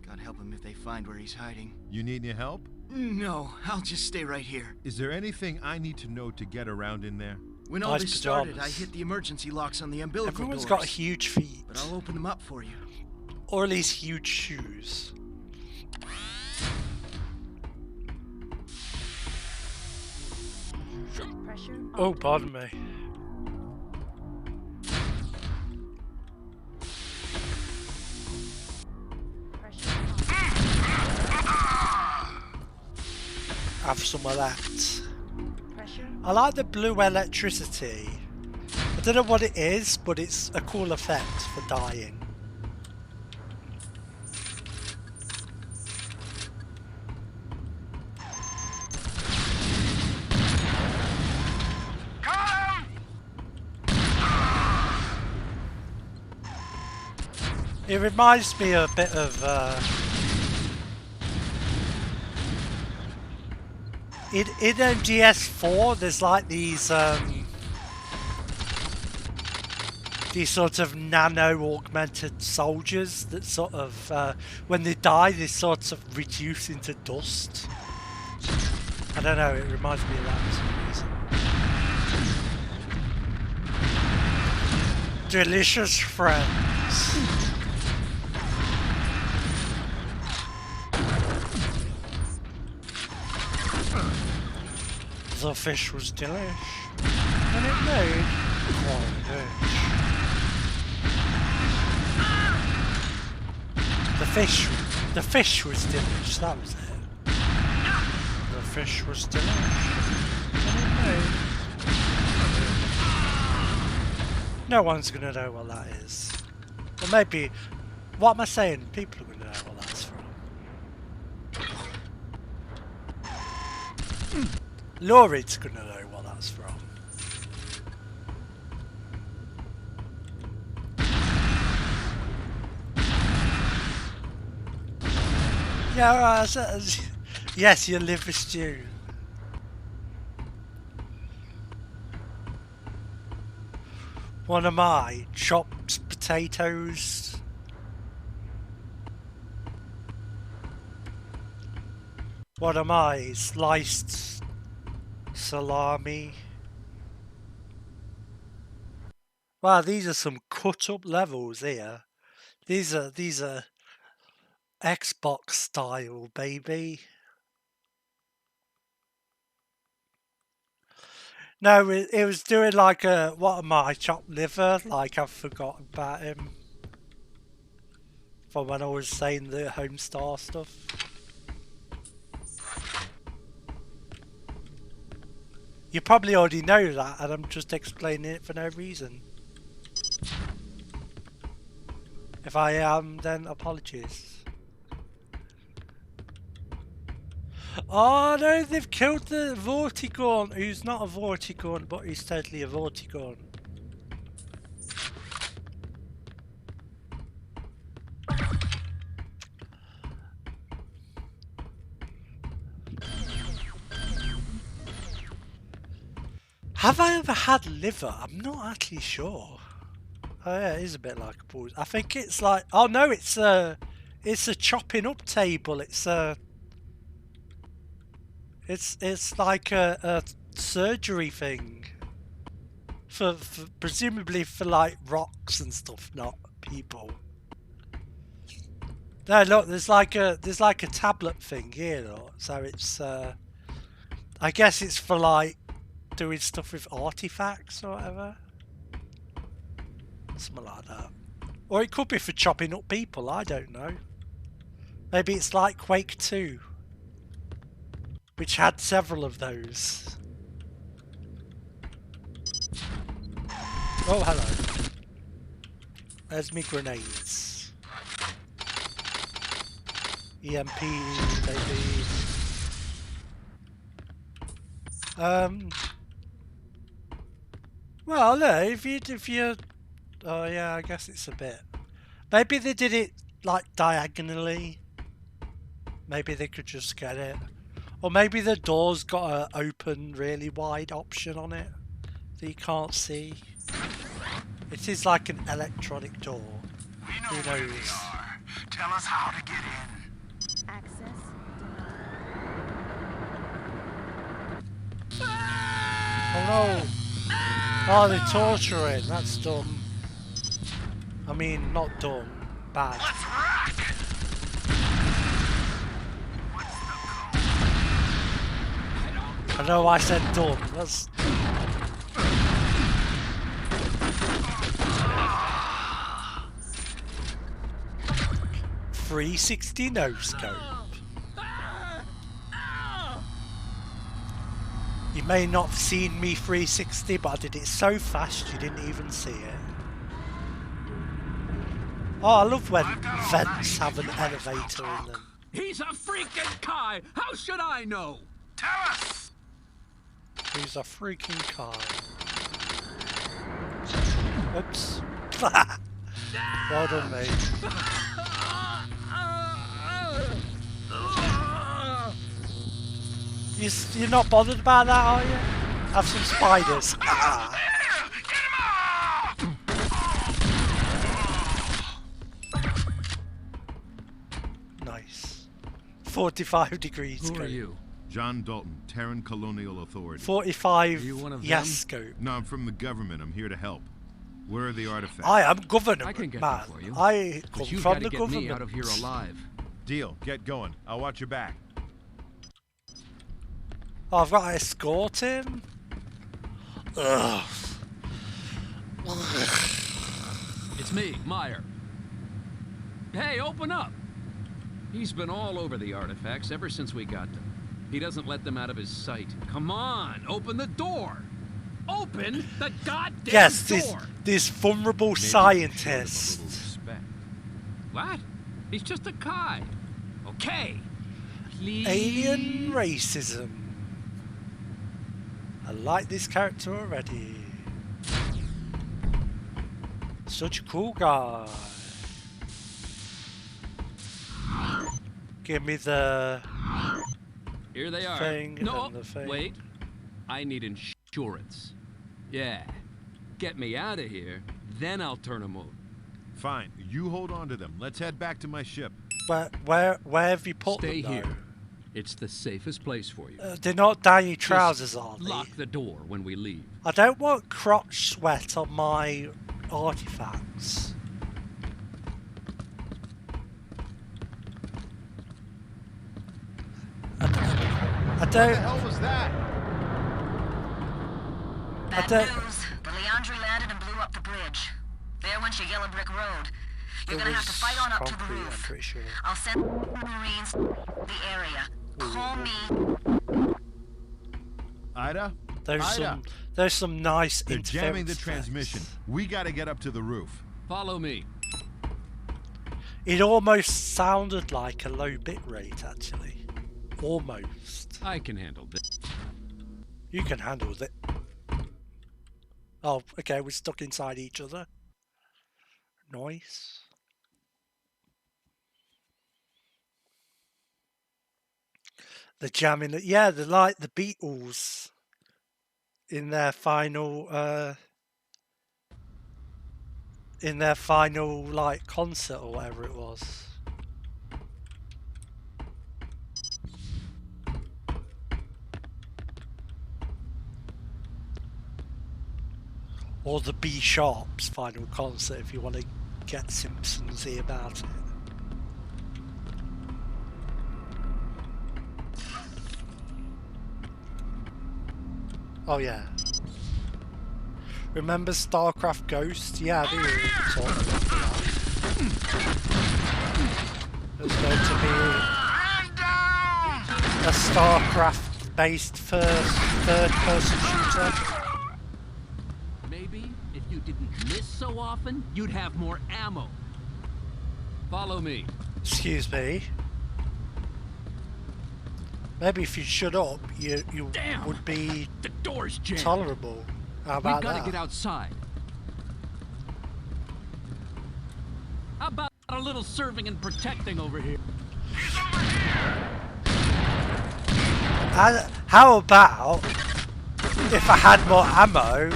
God help him if they find where he's hiding. You need any help? No, I'll just stay right here. Is there anything I need to know to get around in there? When all this started, I hit the emergency locks on the umbilical Everyone's doors. got huge feet. But I'll open them up for you. Or at least huge shoes. Oh, pardon me. have some of that. I like the blue electricity. I don't know what it is, but it's a cool effect for dying. It reminds me a bit of in MGS4 there's like these sort of nano augmented soldiers that sort of when they die they sort of reduce into dust. I don't know, it reminds me of that for some reason. Delicious friends. The fish was delish, and it made quite a dish. The fish was delish, that was it. The fish was delish, and it made. No one's gonna know what that is. Or maybe, what am I saying? People are gonna know what that's from. Laurit's gonna know what that's from. Yeah, yes, your liver stew. One of my chopped potatoes. One of my sliced salami. Wow, these are some cut up levels here. These are Xbox style, baby. No, it was doing like a what am I, chopped liver? Like I've forgotten about him from when I was saying the Homestar stuff. You probably already know that, and I'm just explaining it for no reason. If I am, then apologies. Oh no, they've killed the Vortigaunt, who's not a Vortigaunt, but he's totally a Vortigaunt. Have I ever had liver? I'm not actually sure. Oh yeah, it is a bit like a pause. I think it's like, oh no, it's a chopping up table. It's like a surgery thing for presumably for like rocks and stuff, not people. No, look, there's like a tablet thing here, though. So it's I guess it's for like doing stuff with artifacts or whatever. Something like that. Or it could be for chopping up people, I don't know. Maybe it's like Quake 2, which had several of those. Oh, hello. There's me grenades. EMP, baby. Well, no, if you oh yeah, I guess it's a bit. Maybe they did it like diagonally. Maybe they could just get it. Or maybe the door's got an open really wide option on it that you can't see. It is like an electronic door. Who knows? Where they are. Tell us how to get in. Access Oh no! Oh, they're torturing. That's dumb. I mean, not dumb. Bad. Let's rock! I know I said dumb. That's... .360 no scope. You may not have seen me 360, but I did it so fast you didn't even see it. Oh, I love when vents have an elevator in them. He's a freaking Kai! How should I know? Tell us! He's a freaking Kai. Oops. Well done, mate. You're not bothered about that, are you? Have some spiders. Nice. 45 degrees. Who are you? John Dalton, Terran Colonial Authority. 45. Are you one of yes, them? scope. No, I'm from the government. I'm here to help. Where are the artifacts? I am governor, I can get man. them for you. I come But you've from got to the get government. me out of here alive. Deal. Get going. I'll watch your back. Oh, I've got to escort him. Ugh. It's me, Meyer. Hey, open up! He's been all over the artifacts ever since we got them. He doesn't let them out of his sight. Come on, open the door! Open the goddamn Yes, door! this vulnerable Maybe scientist. a little respect. What? He's just a Kai. Okay. Please. Alien racism. I like this character already. Such a cool guy. Give me the Here they are. thing No, and the thing. wait. I need insurance. Yeah. Get me out of here, then I'll turn them over. Fine. You hold on to them. Let's head back to my ship. Where have you put Stay them, though? here. It's the safest place for you. They're not down your Just trousers, are they? lock the door when we leave. I don't want crotch sweat on my artifacts. I don't. What the hell was that? Bad don't- news. The Leandri landed and blew up the bridge. There went your yellow brick road. You're It gonna have to was fight on up to the concrete, I'm roof. pretty sure. I'll send Marines to the area. Call me. Ida? There's some nice They're jamming the interference transmission. effects. We gotta get up to the roof. Follow me. It almost sounded like a low bit rate, actually. Almost. I can handle this. You can handle it. Oh, okay, we're stuck inside each other. Nice. The jamming, yeah, they're like the Beatles in their final, like concert or whatever it was. Or the B Sharp's final concert if you want to get Simpsons-y about it. Oh yeah. Remember StarCraft Ghost? Yeah, I do talk about that. There's going to be a StarCraft-based third-person shooter. Maybe if you didn't miss so often, you'd have more ammo. Follow me. Excuse me. Maybe if you shut up, you Damn! would be The door's jammed. tolerable. How We've about got that? to get outside. How about a little serving and protecting over here? How about if I had more ammo,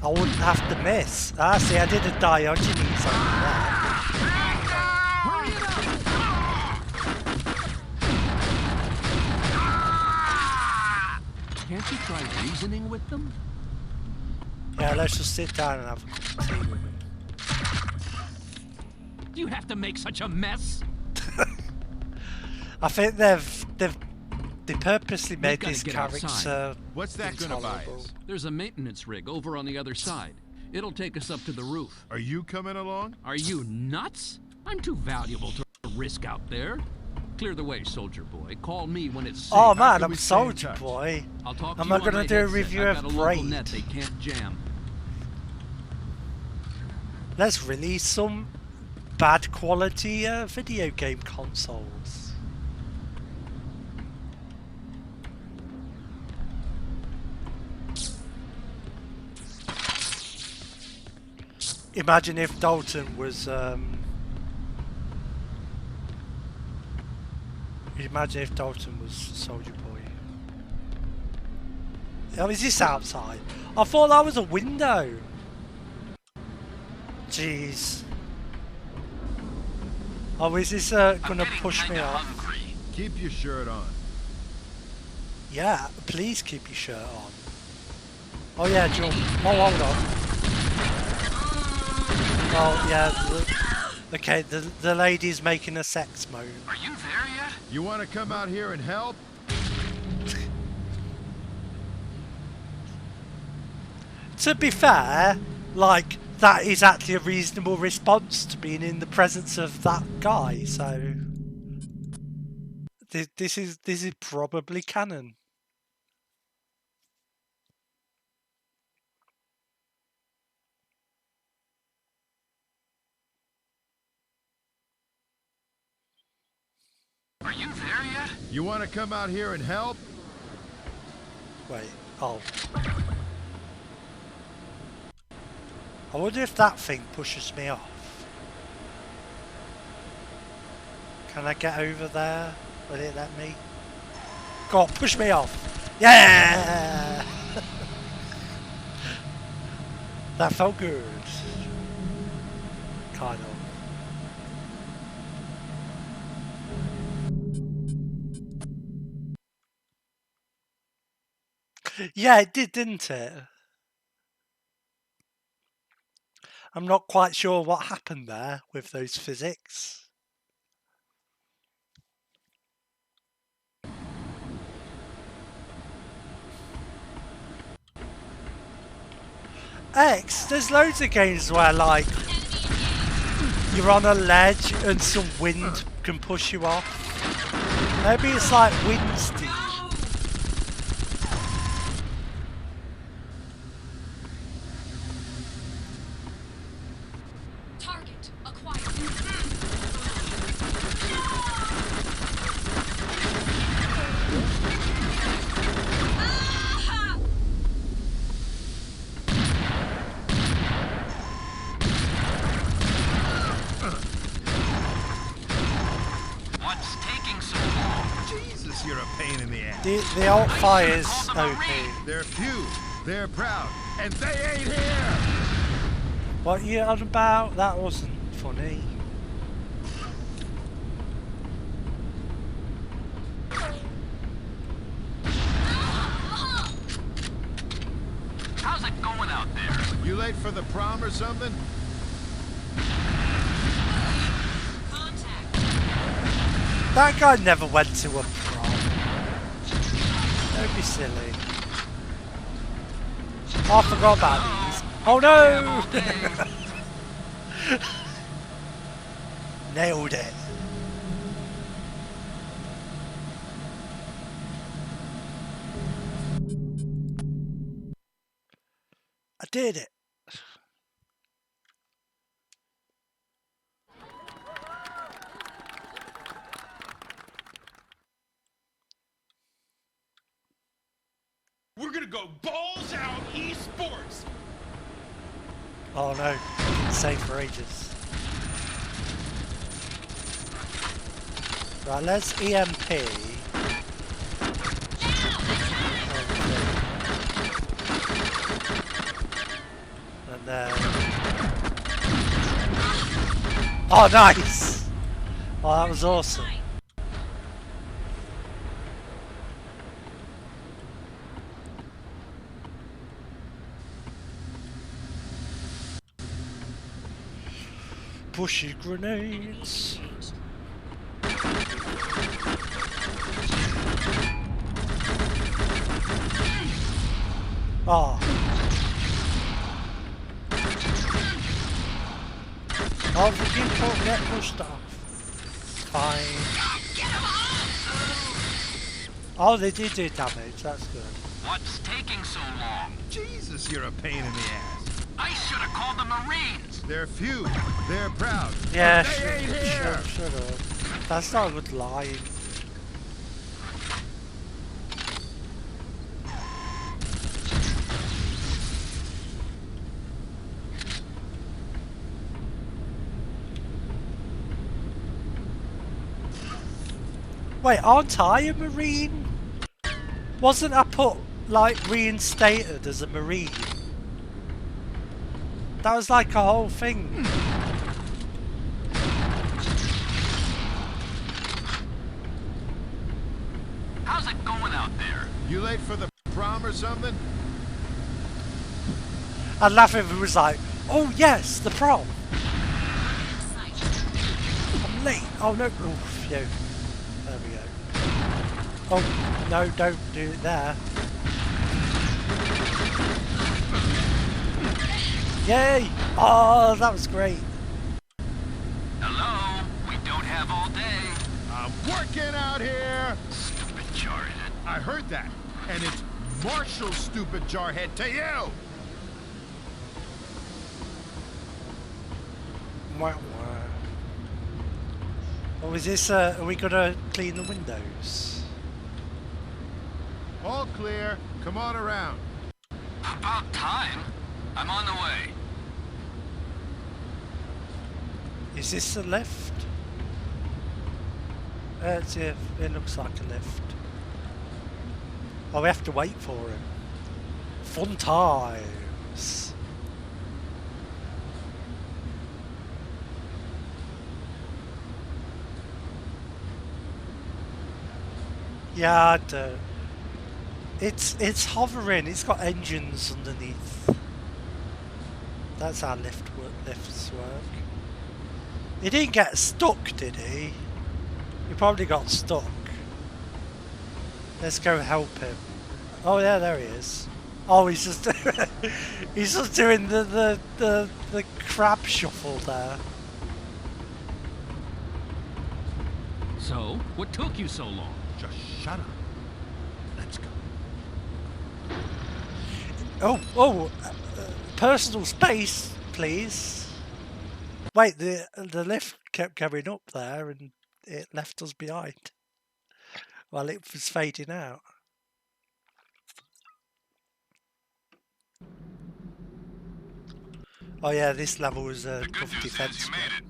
I wouldn't have to miss. Ah, see, I did a Diogenes on that. Can't you try reasoning with them? Yeah, let's just sit down and have a cup of tea with him. Do you have to make such a mess? I think they purposely made gotta this get character outside. What's that gonna buy intolerable. us? There's a maintenance rig over on the other side. It'll take us up to the roof. Are you coming along? Are you nuts? I'm too valuable to risk out there. Clear the way, soldier boy. Call me when it's safe. Oh man, I'm Soldier Boy. I'll talk Am I gonna do a review of Braid? Net they can't jam. Let's release some bad quality video game consoles. Imagine if Dalton was Soldier Boy. Oh, is this outside? I thought that was a window. Jeez. Oh, is this gonna push me off? Keep your shirt on. Yeah, please keep your shirt on. Oh yeah, jump. Oh, hold on. Oh yeah, okay, the lady's making a sex move. Are you there yet? You want to come out here and help? To be fair, like, that is actually a reasonable response to being in the presence of that guy, so this is probably canon. Are you there yet? You want to come out here and help? Wait, oh. I wonder if that thing pushes me off. Can I get over there? Will it let me? Go on, push me off. Yeah! That felt good. Kind of. Yeah, it did, didn't it? I'm not quite sure what happened there with those physics. X, there's loads of games where, like, you're on a ledge and some wind can push you off. Maybe it's like wind steam. Target acquired. What's taking so long? Jesus, you're a pain in the ass. The alt fire's OP. They're few, they're proud, and they ain't here! What are you on about? That wasn't funny. How's it going out there? You late for the prom or something? That guy never went to a prom. Don't be silly. Oh, I forgot about these. Oh no! Nailed it. I did it. We're gonna go balls out esports. Oh no, it's safe for ages. Right, let's EMP. And then... Oh, nice! Oh, that was awesome. Bushy grenades. Oh. Oh, if you can't get pushed off. Fine. Oh, they did do damage. That's good. What's taking so long? Jesus, you're a pain in the ass. I should have called the Marines. They're few. They're proud. Yeah, But they ain't here. shut up. That's not a good line. Wait, aren't I a Marine? Wasn't I put, like, reinstated as a Marine? That was like a whole thing. How's it going out there? You late for the prom or something? I'd laugh if it was like, oh yes, the prom. I'm late. Oh no. Oh, phew. There we go. Oh, no, don't do it there. Yay! Oh, that was great. Hello? We don't have all day. I'm working out here. Stupid jarhead. I heard that. And it's Marshall's stupid jarhead to you. Wah, wah. Oh, is this, are we gonna clean the windows? All clear. Come on around. About time. I'm on the way. Is this a lift? Yeah, it looks like a lift. Oh, we have to wait for him. Fun times. Yeah, I do. It's hovering. It's got engines underneath. That's how lifts work. He didn't get stuck, did he? He probably got stuck. Let's go help him. Oh yeah, there he is. Oh, he's just he's just doing the crab shuffle there. So, what took you so long? Just shut up. Let's go. Oh, personal space, please. Wait, the lift kept going up there and it left us behind while it was fading out. Oh yeah, this level was a tough defense. You made it.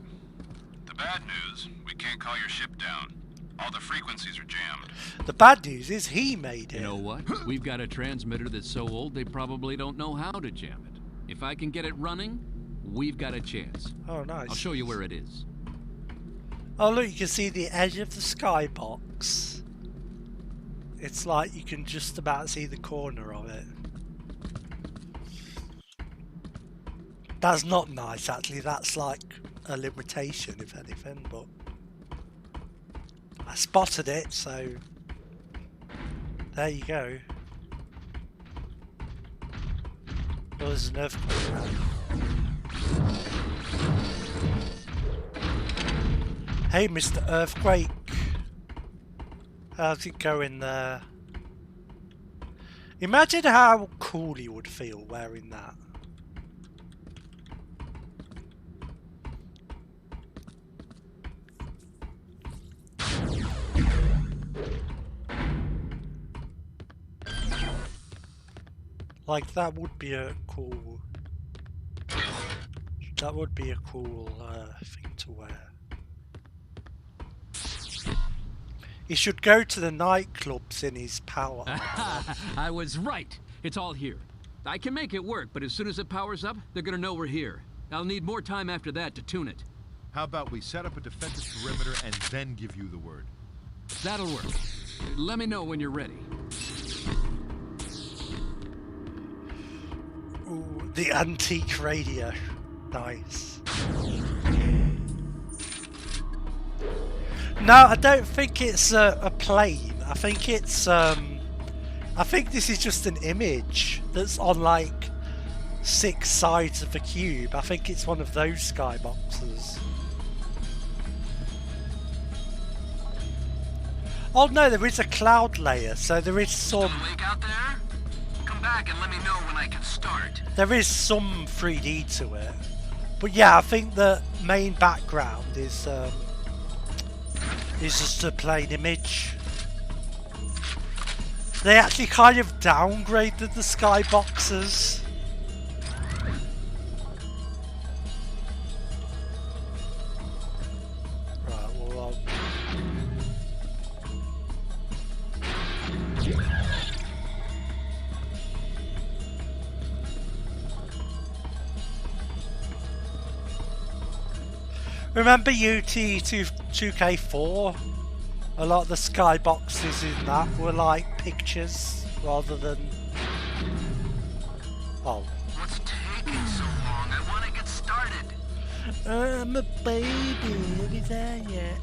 The bad news, we can't call your ship down. All the frequencies are jammed. The bad news is he made it. You know what? We've got a transmitter that's so old they probably don't know how to jam it. If I can get it running, we've got a chance. Oh, nice. I'll show you where it is. Oh, look, you can see the edge of the skybox. It's like you can just about see the corner of it. That's not nice, actually. That's like a limitation, if anything, but I spotted it, so there you go. Oh, there's an earthquake around. Hey, Mr. Earthquake. How's it going there? Imagine how cool he would feel wearing that. Like, that would be a cool... That would be a cool thing to wear. He should go to the nightclubs in his power. I was right. It's all here. I can make it work, but as soon as it powers up, they're gonna know we're here. I'll need more time after that to tune it. How about we set up a defensive perimeter and then give you the word? That'll work. Let me know when you're ready. Ooh, the antique radio. Nice. No, I don't think it's a plane. I think it's I think this is just an image that's on like 6 sides of the cube. I think it's one of those skyboxes. Oh no, there is a cloud layer, so there is some... Awake out there? Come back and let me know when I can start. There is some 3D to it. But yeah, I think the main background is just a plain image. They actually kind of downgraded the skyboxes. Right, well, remember UT2K4? A lot of the skyboxes in that were like pictures rather than... Oh. What's taking so long? I want to get started. I'm a baby, I'll be there yet.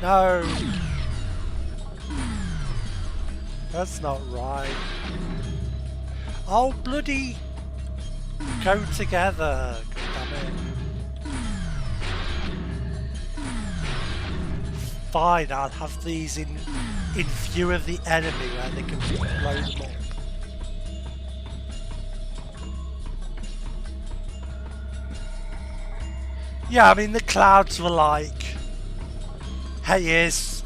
No! That's not right. Oh, bloody... Go together, god damn it. Fine, I'll have these in view of the enemy where they can blow them up. Yeah, I mean the clouds were like, hey, here's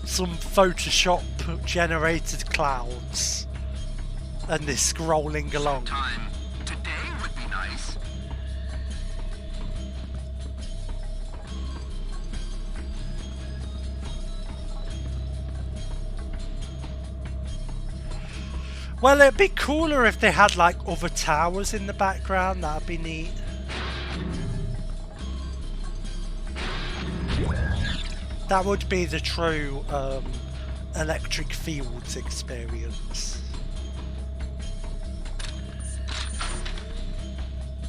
some Photoshop generated clouds, and they're scrolling along. Sometime today would be nice. Well, it'd be cooler if they had like other towers in the background. That'd be neat. That would be the true electric fields experience.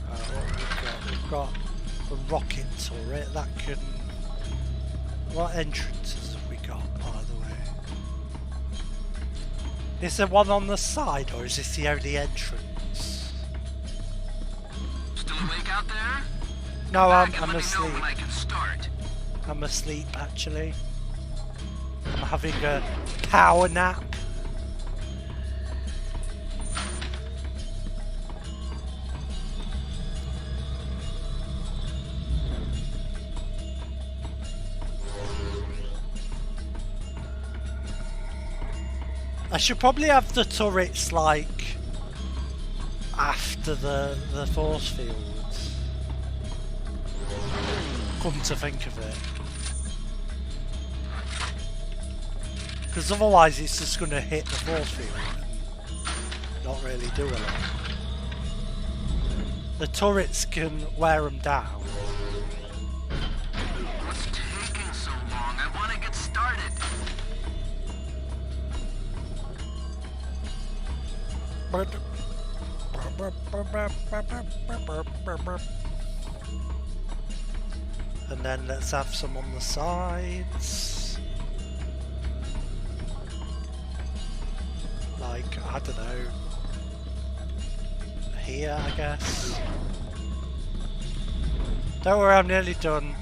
What we've got a rocket turret that can... What entrances have we got, by the way? Is there one on the side, or is this the only entrance? Still awake out there? No, I'm Let asleep. me know when I can start. I'm asleep, actually. I'm having a power nap. I should probably have the turrets like after the force fields. Come to think of it. Because otherwise it's just going to hit the force field and not really do a lot. The turrets can wear them down. What's taking so long? I want to get started. And then let's have some on the sides. Like, I don't know. Here, I guess. Don't worry, I'm nearly done.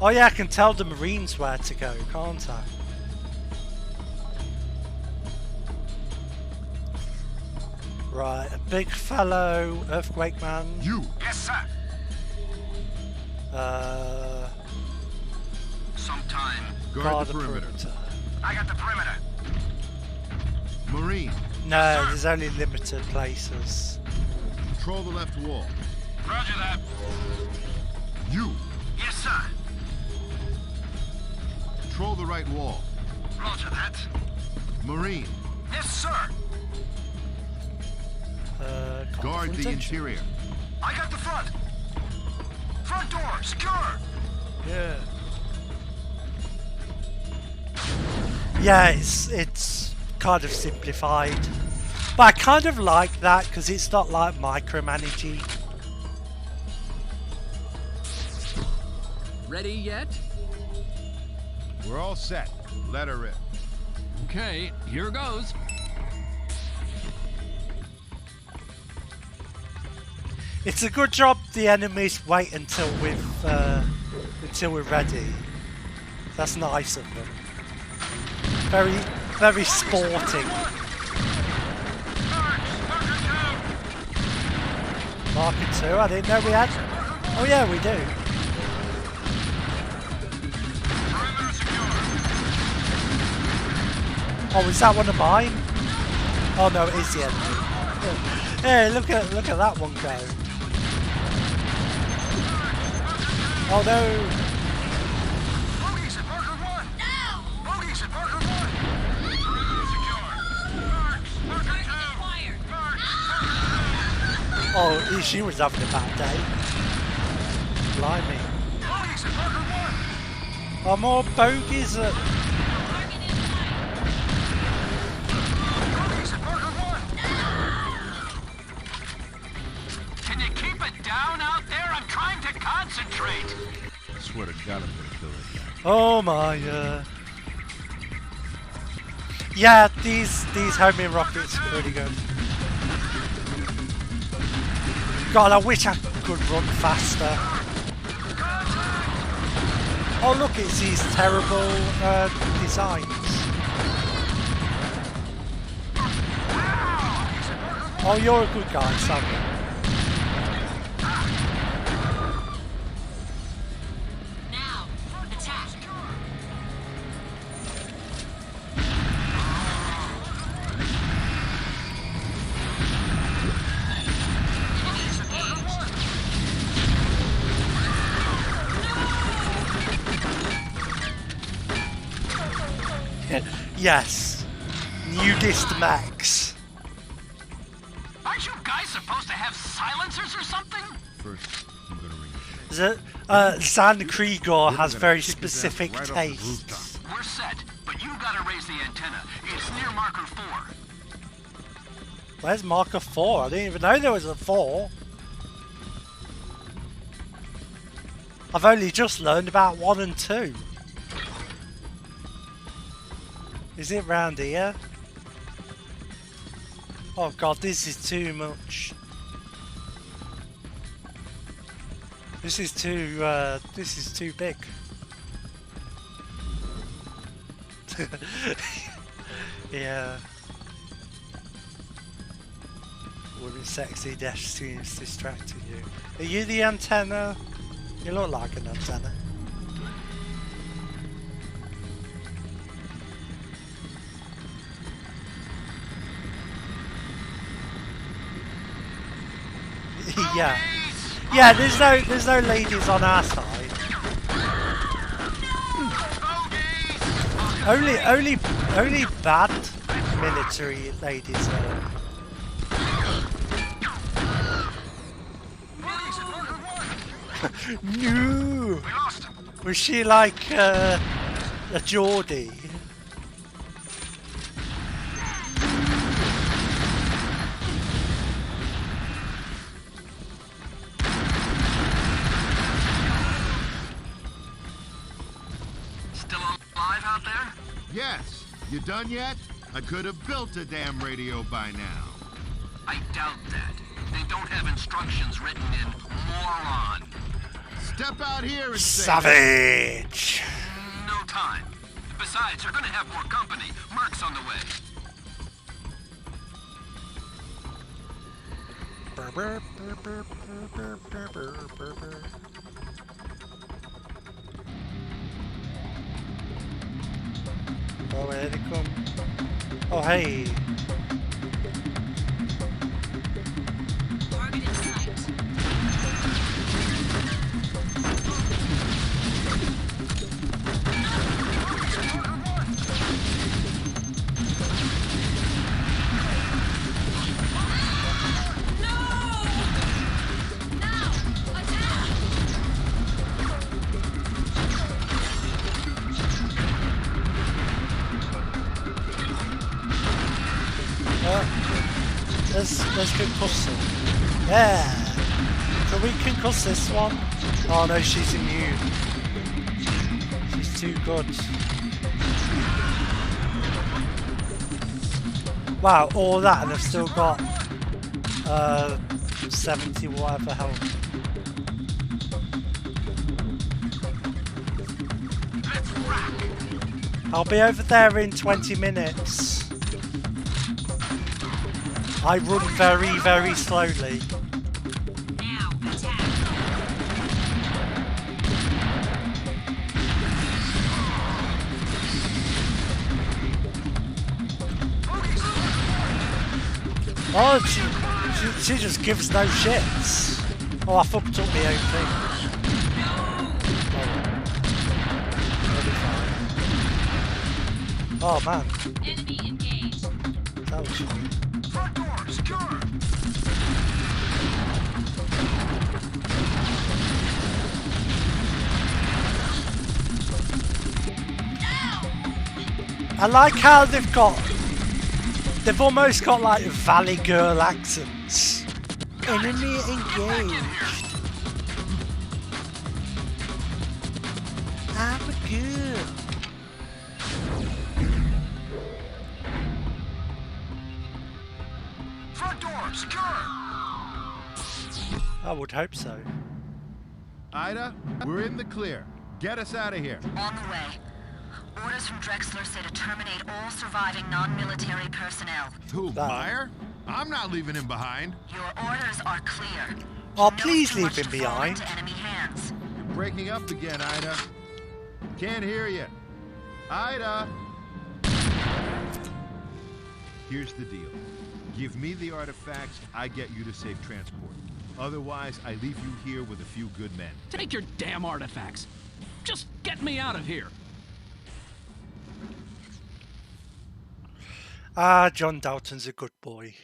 Oh yeah, I can tell the Marines where to go, can't I? Right, a big fellow earthquake man. You! Yes, sir! Sometime. Guard the perimeter. I got the perimeter. Marine. No, there's only limited places. Control the left wall. Roger that. You. Yes, sir. Control the right wall. Roger that. Marine. Yes, sir. Guard the interior. I got the front. Front door, secure. Yeah. Yeah, it's kind of simplified. But I kind of like that because it's not like micromanaging. Ready yet? We're all set. Let her rip. Okay, here goes. It's a good job the enemies wait until we're ready. That's nice of them. Very sporting. Marker 2, I didn't know we had. Oh yeah, we do. Oh, is that one of mine? Oh no, it is the enemy. Hey, look at that one go. Oh no! Bogies at marker 1! No! Bogies at marker 1! Marker 2! Oh, she was having a bad day. Blimey. Bogies at marker 1! Oh, more bogies at... Bogies at marker 1! Can you keep it down out there? I'm trying to concentrate! I swear to God, I'm gonna kill that guy. Oh my, yeah, these homing rockets are pretty good. God, I wish I could run faster. Oh look, it's these terrible designs. Oh, you're a good guy, Samuel. Yes, nudist Max. Aren't you guys supposed to have silencers or something? First, I'm gonna ring Zan Krieger has very specific tastes. We're set, but you gotta raise the antenna. It's near marker 4. Where's marker 4? I didn't even know there was a 4. I've only just learned about 1 and 2. Is it round here? Oh god, this is too much. This is too big. Yeah. Women sexy seems distracting you. Are you the antenna? You look like an antenna. Yeah. Yeah, there's no ladies on our side. Only bad military ladies are. No! Was she like a Geordie? Yes. You done yet? I could have built a damn radio by now. I doubt that. They don't have instructions written in moron. Step out here and say... Savage! No time. Besides, you're gonna have more company. Merc's on the way. Oh, here they come. Oh, hey. Target in sight. Let's concuss him. Yeah! Can we concuss this one? Oh no, she's immune. She's too good. Wow, all that and I've still got 70 whatever health. I'll be over there in 20 minutes. I run very, very slowly. Now, attack. Oh, she just gives no shits. Oh, I fucked up my own thing. Oh man. Enemy engaged. That was Front door, secure! I like how they've almost got like Valley Girl accents. Enemy engaged. I'm a girl. Front door, secure! I would hope so. Ida, we're in the clear. Get us out of here. On the way. Orders from Drexler say to terminate all surviving non-military personnel. Who, Meyer? I'm not leaving him behind. Your orders are clear. Oh, No please too leave much him to fall behind. into enemy hands. You're breaking up again, Ida. Can't hear you. Ida! Here's the deal. Give me the artifacts, I get you to safe transport. Otherwise, I leave you here with a few good men. Take your damn artifacts. Just get me out of here. Ah, John Dalton's a good boy.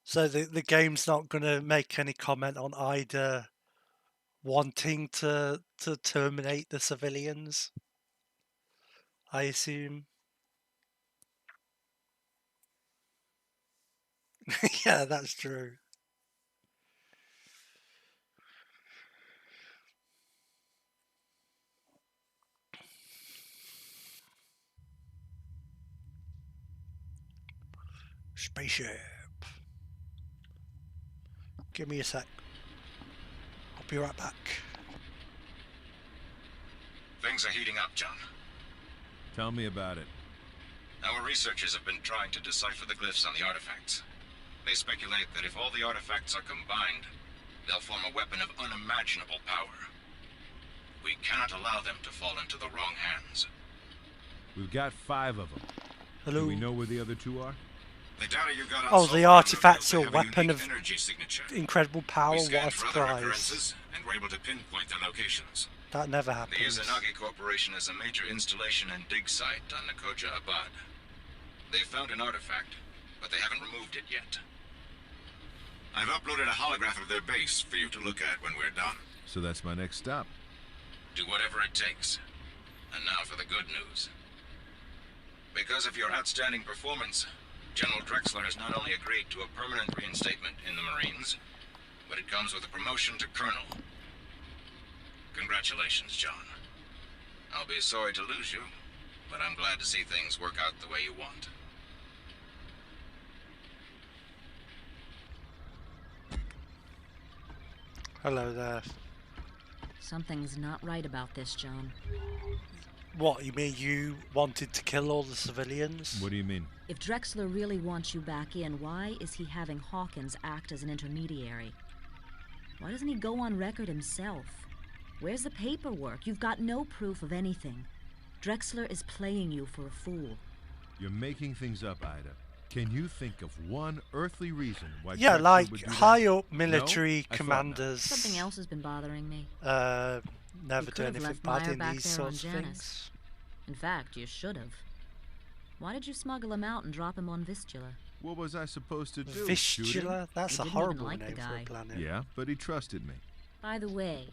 So the game's not going to make any comment on Ida wanting to terminate the civilians, I assume. Yeah, that's true. Spaceship. Give me a sec. I'll be right back. Things are heating up, John. Tell me about it. Our researchers have been trying to decipher the glyphs on the artifacts. They speculate that if all the artifacts are combined, they'll form a weapon of unimaginable power. We cannot allow them to fall into the wrong hands. We've got 5 of them. Hello. Do we know where the other 2 are? The data you got on Oh, so the far artifacts are a reveals they have weapon unique of energy signature. incredible power. We What a scanned for other surprise. occurrences and were able to pinpoint their locations. That never The happens. Izanagi Corporation is a major installation and dig site on Nakoja Abad. They found an artifact, but they haven't removed it yet. I've uploaded a holograph of their base for you to look at when we're done. So that's my next stop. Do whatever it takes. And now for the good news. Because of your outstanding performance, General Drexler has not only agreed to a permanent reinstatement in the Marines, but it comes with a promotion to Colonel. Congratulations, John. I'll be sorry to lose you, but I'm glad to see things work out the way you want. Hello there. Something's not right about this, John. What, you mean you wanted to kill all the civilians? What do you mean? If Drexler really wants you back in, why is he having Hawkins act as an intermediary? Why doesn't he go on record himself? Where's the paperwork? You've got no proof of anything. Drexler is playing you for a fool. You're making things up, Ida. Can you think of one earthly reason why Yeah, Drexler like would do high that? up military No? I thought commanders. Something else has been bothering me. Never You do could have anything left bad Meyer in back these there on sorts of Janus. things. In fact, you should have. Why did you smuggle him out and drop him on Vistula? What was I supposed to do? Shoot him? Vistula? That's You a didn't even horrible like the name for guy. a planet. Yeah, but he trusted me. By the way,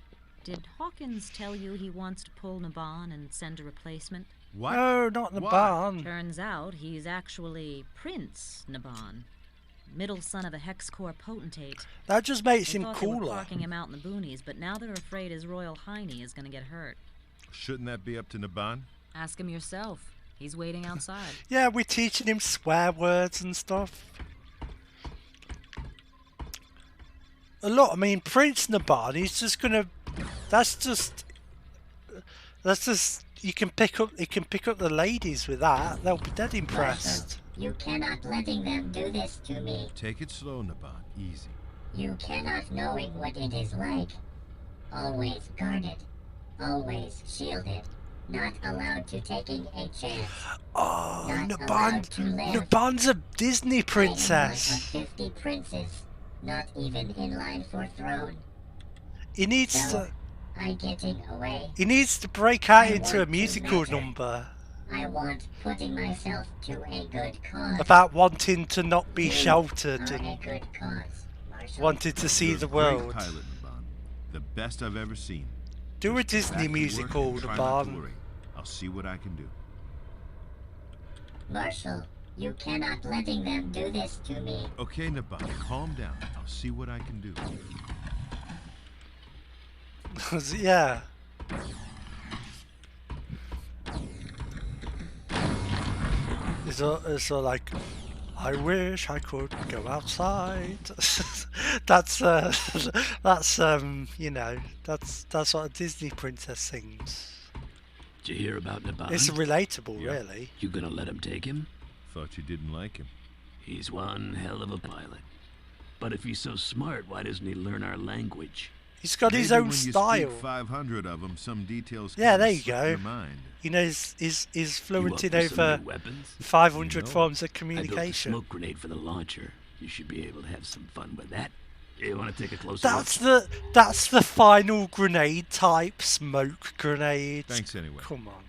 did Hawkins tell you he wants to pull Naban and send a replacement? What? No, not Naban. Turns out he's actually Prince Naban, middle son of a hex-core potentate. That just makes They him thought they were cooler. parking him out in the boonies, but now they're afraid his royal hiney is going to get hurt. Shouldn't that be up to Naban? Ask him yourself. He's waiting outside. Yeah, we're teaching him swear words and stuff. Look, I mean, Prince Naban, he's just gonna. That's just. He can pick up the ladies with that. They'll be dead impressed. You cannot letting them do this to me. Take it slow, Naban. Easy. You cannot knowing what it is like. Always guarded. Always shielded. Not allowed to taking a chance. Oh, Not allowed to live. Naban's a Disney princess. I am one of 50 princes. Not even in line for throne. He needs So, to. I getting away. He needs to break out I into a want to musical matter. number I want putting myself to a good cause. about wanting to not be You sheltered are a and good cause, Marshal. wanted to see You're the a world. Great pilot, Naban. The best I've ever seen. Do a Just get Disney back to work musical, and try not to Naban. worry. I'll see what I can do. Marshal, you cannot letting them do this to me. Okay, Naban, calm down. I'll see what I can do. Yeah. It's all like, I wish I could go outside. that's you know, that's what a Disney princess sings. Did you hear about Naban? It's relatable, really. You gonna let him take him? Thought you didn't like him. He's one hell of a pilot. But if he's so smart, why doesn't he learn our language? He's got his Maybe own when style. You speak 500 of them, some details. Yeah, kinda there you slip go. Your mind. You know, he's fluent You in up for some over new weapons? 500 You know, forms of I built a communication. smoke grenade for the launcher. You should be able to have some fun with that. You want to take a closer That's the final grenade type smoke grenade. Thanks anyway. Come on.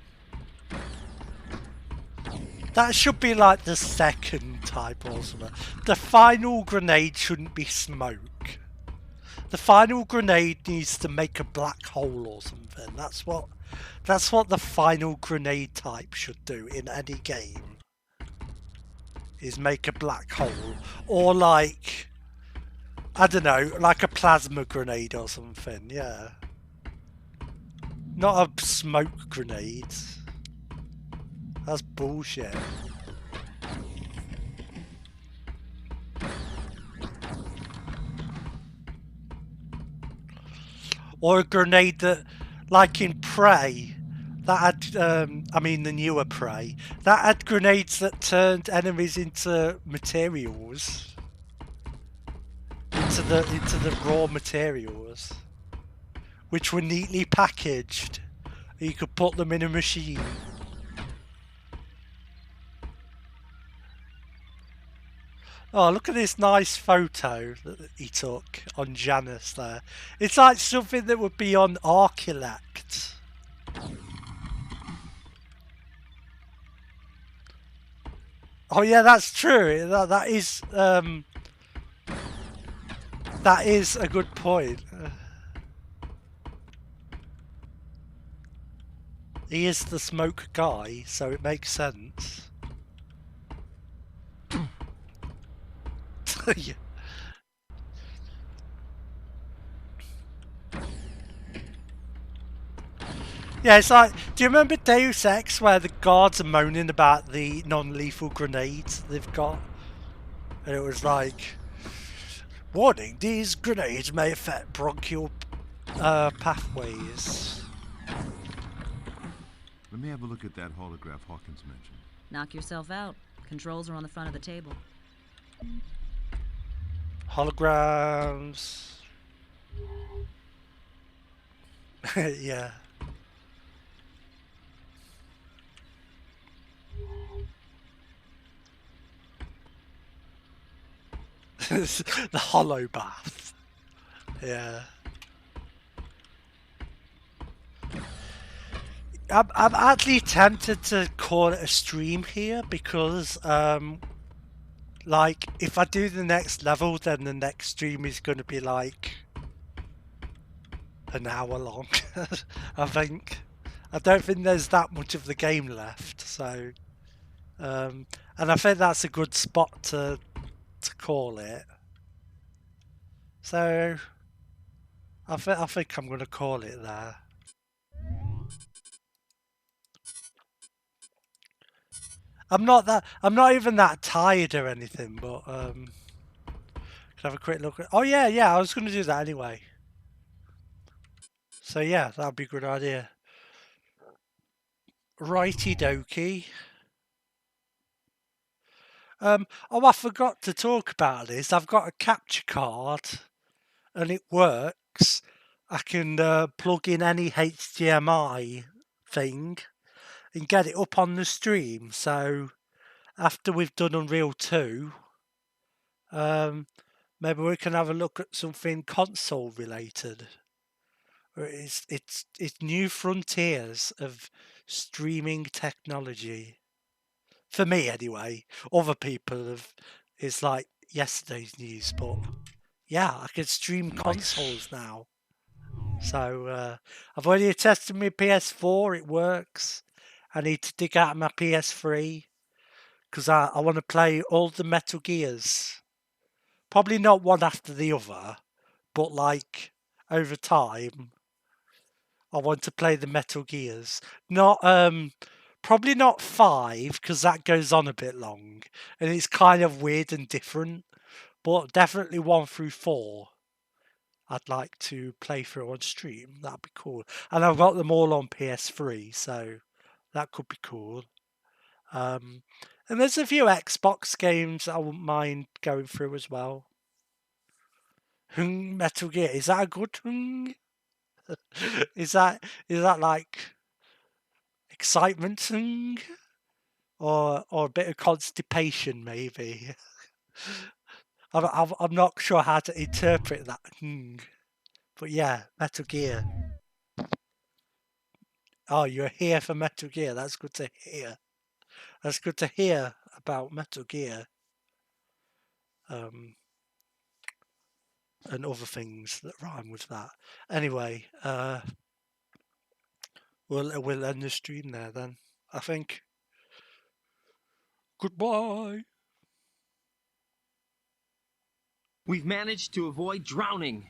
That should be like the second type or something. The final grenade shouldn't be smoke. The final grenade needs to make a black hole or something. That's what the final grenade type should do in any game. Is make a black hole. Or like, I don't know, like a plasma grenade or something, yeah. Not a smoke grenade. That's bullshit. Or a grenade that, like in Prey, that had, I mean the newer Prey, that had grenades that turned enemies into materials. Into the raw materials. Which were neatly packaged. You could put them in a machine. Oh, look at this nice photo that he took on Janus there. It's like something that would be on Archilect. Oh yeah, that's true. That is a good point. He is the smoke guy, so it makes sense. Yeah. Yeah, it's like, do you remember Deus Ex where the guards are moaning about the non-lethal grenades they've got? And it was like, warning, these grenades may affect bronchial pathways. Let me have a look at that holograph Hawkins mentioned. Knock yourself out. Controls are on the front of the table. Holograms. Yeah. The hollow bath. Yeah. I'm actually tempted to call it a stream here because like if I do the next level then the next stream is going to be like an hour long. I think I don't think there's that much of the game left, so and I think that's a good spot to call it. So I think I'm going to call it there. I'm not even that tired or anything, but can I have a quick look at... Oh yeah, I was going to do that anyway. So yeah, that'd be a good idea. Righty dokie. Oh, I forgot to talk about this. I've got a capture card, and it works. I can plug in any HDMI thing and get it up on the stream. So after we've done Unreal 2, maybe we can have a look at something console related. It's new frontiers of streaming technology. For me, anyway. Other people have. It's like yesterday's news, but yeah, I can stream consoles now. So I've already tested my PS4. It works. I need to dig out my PS3 because I want to play all the Metal Gears. Probably not one after the other, but like over time, I want to play the Metal Gears. Not probably not 5 because that goes on a bit long and it's kind of weird and different. But definitely 1 through 4. I'd like to play through on stream. That'd be cool. And I've got them all on PS3, so that could be cool. And there's a few Xbox games I wouldn't mind going through as well. Metal Gear, is that a good hung? Is that like excitement or a bit of constipation maybe? I'm not sure how to interpret that. But yeah, Metal Gear. Oh, you're here for Metal Gear. That's good to hear. That's good to hear about Metal Gear. And other things that rhyme with that. Anyway, we'll end the stream there then, I think. Goodbye. We've managed to avoid drowning.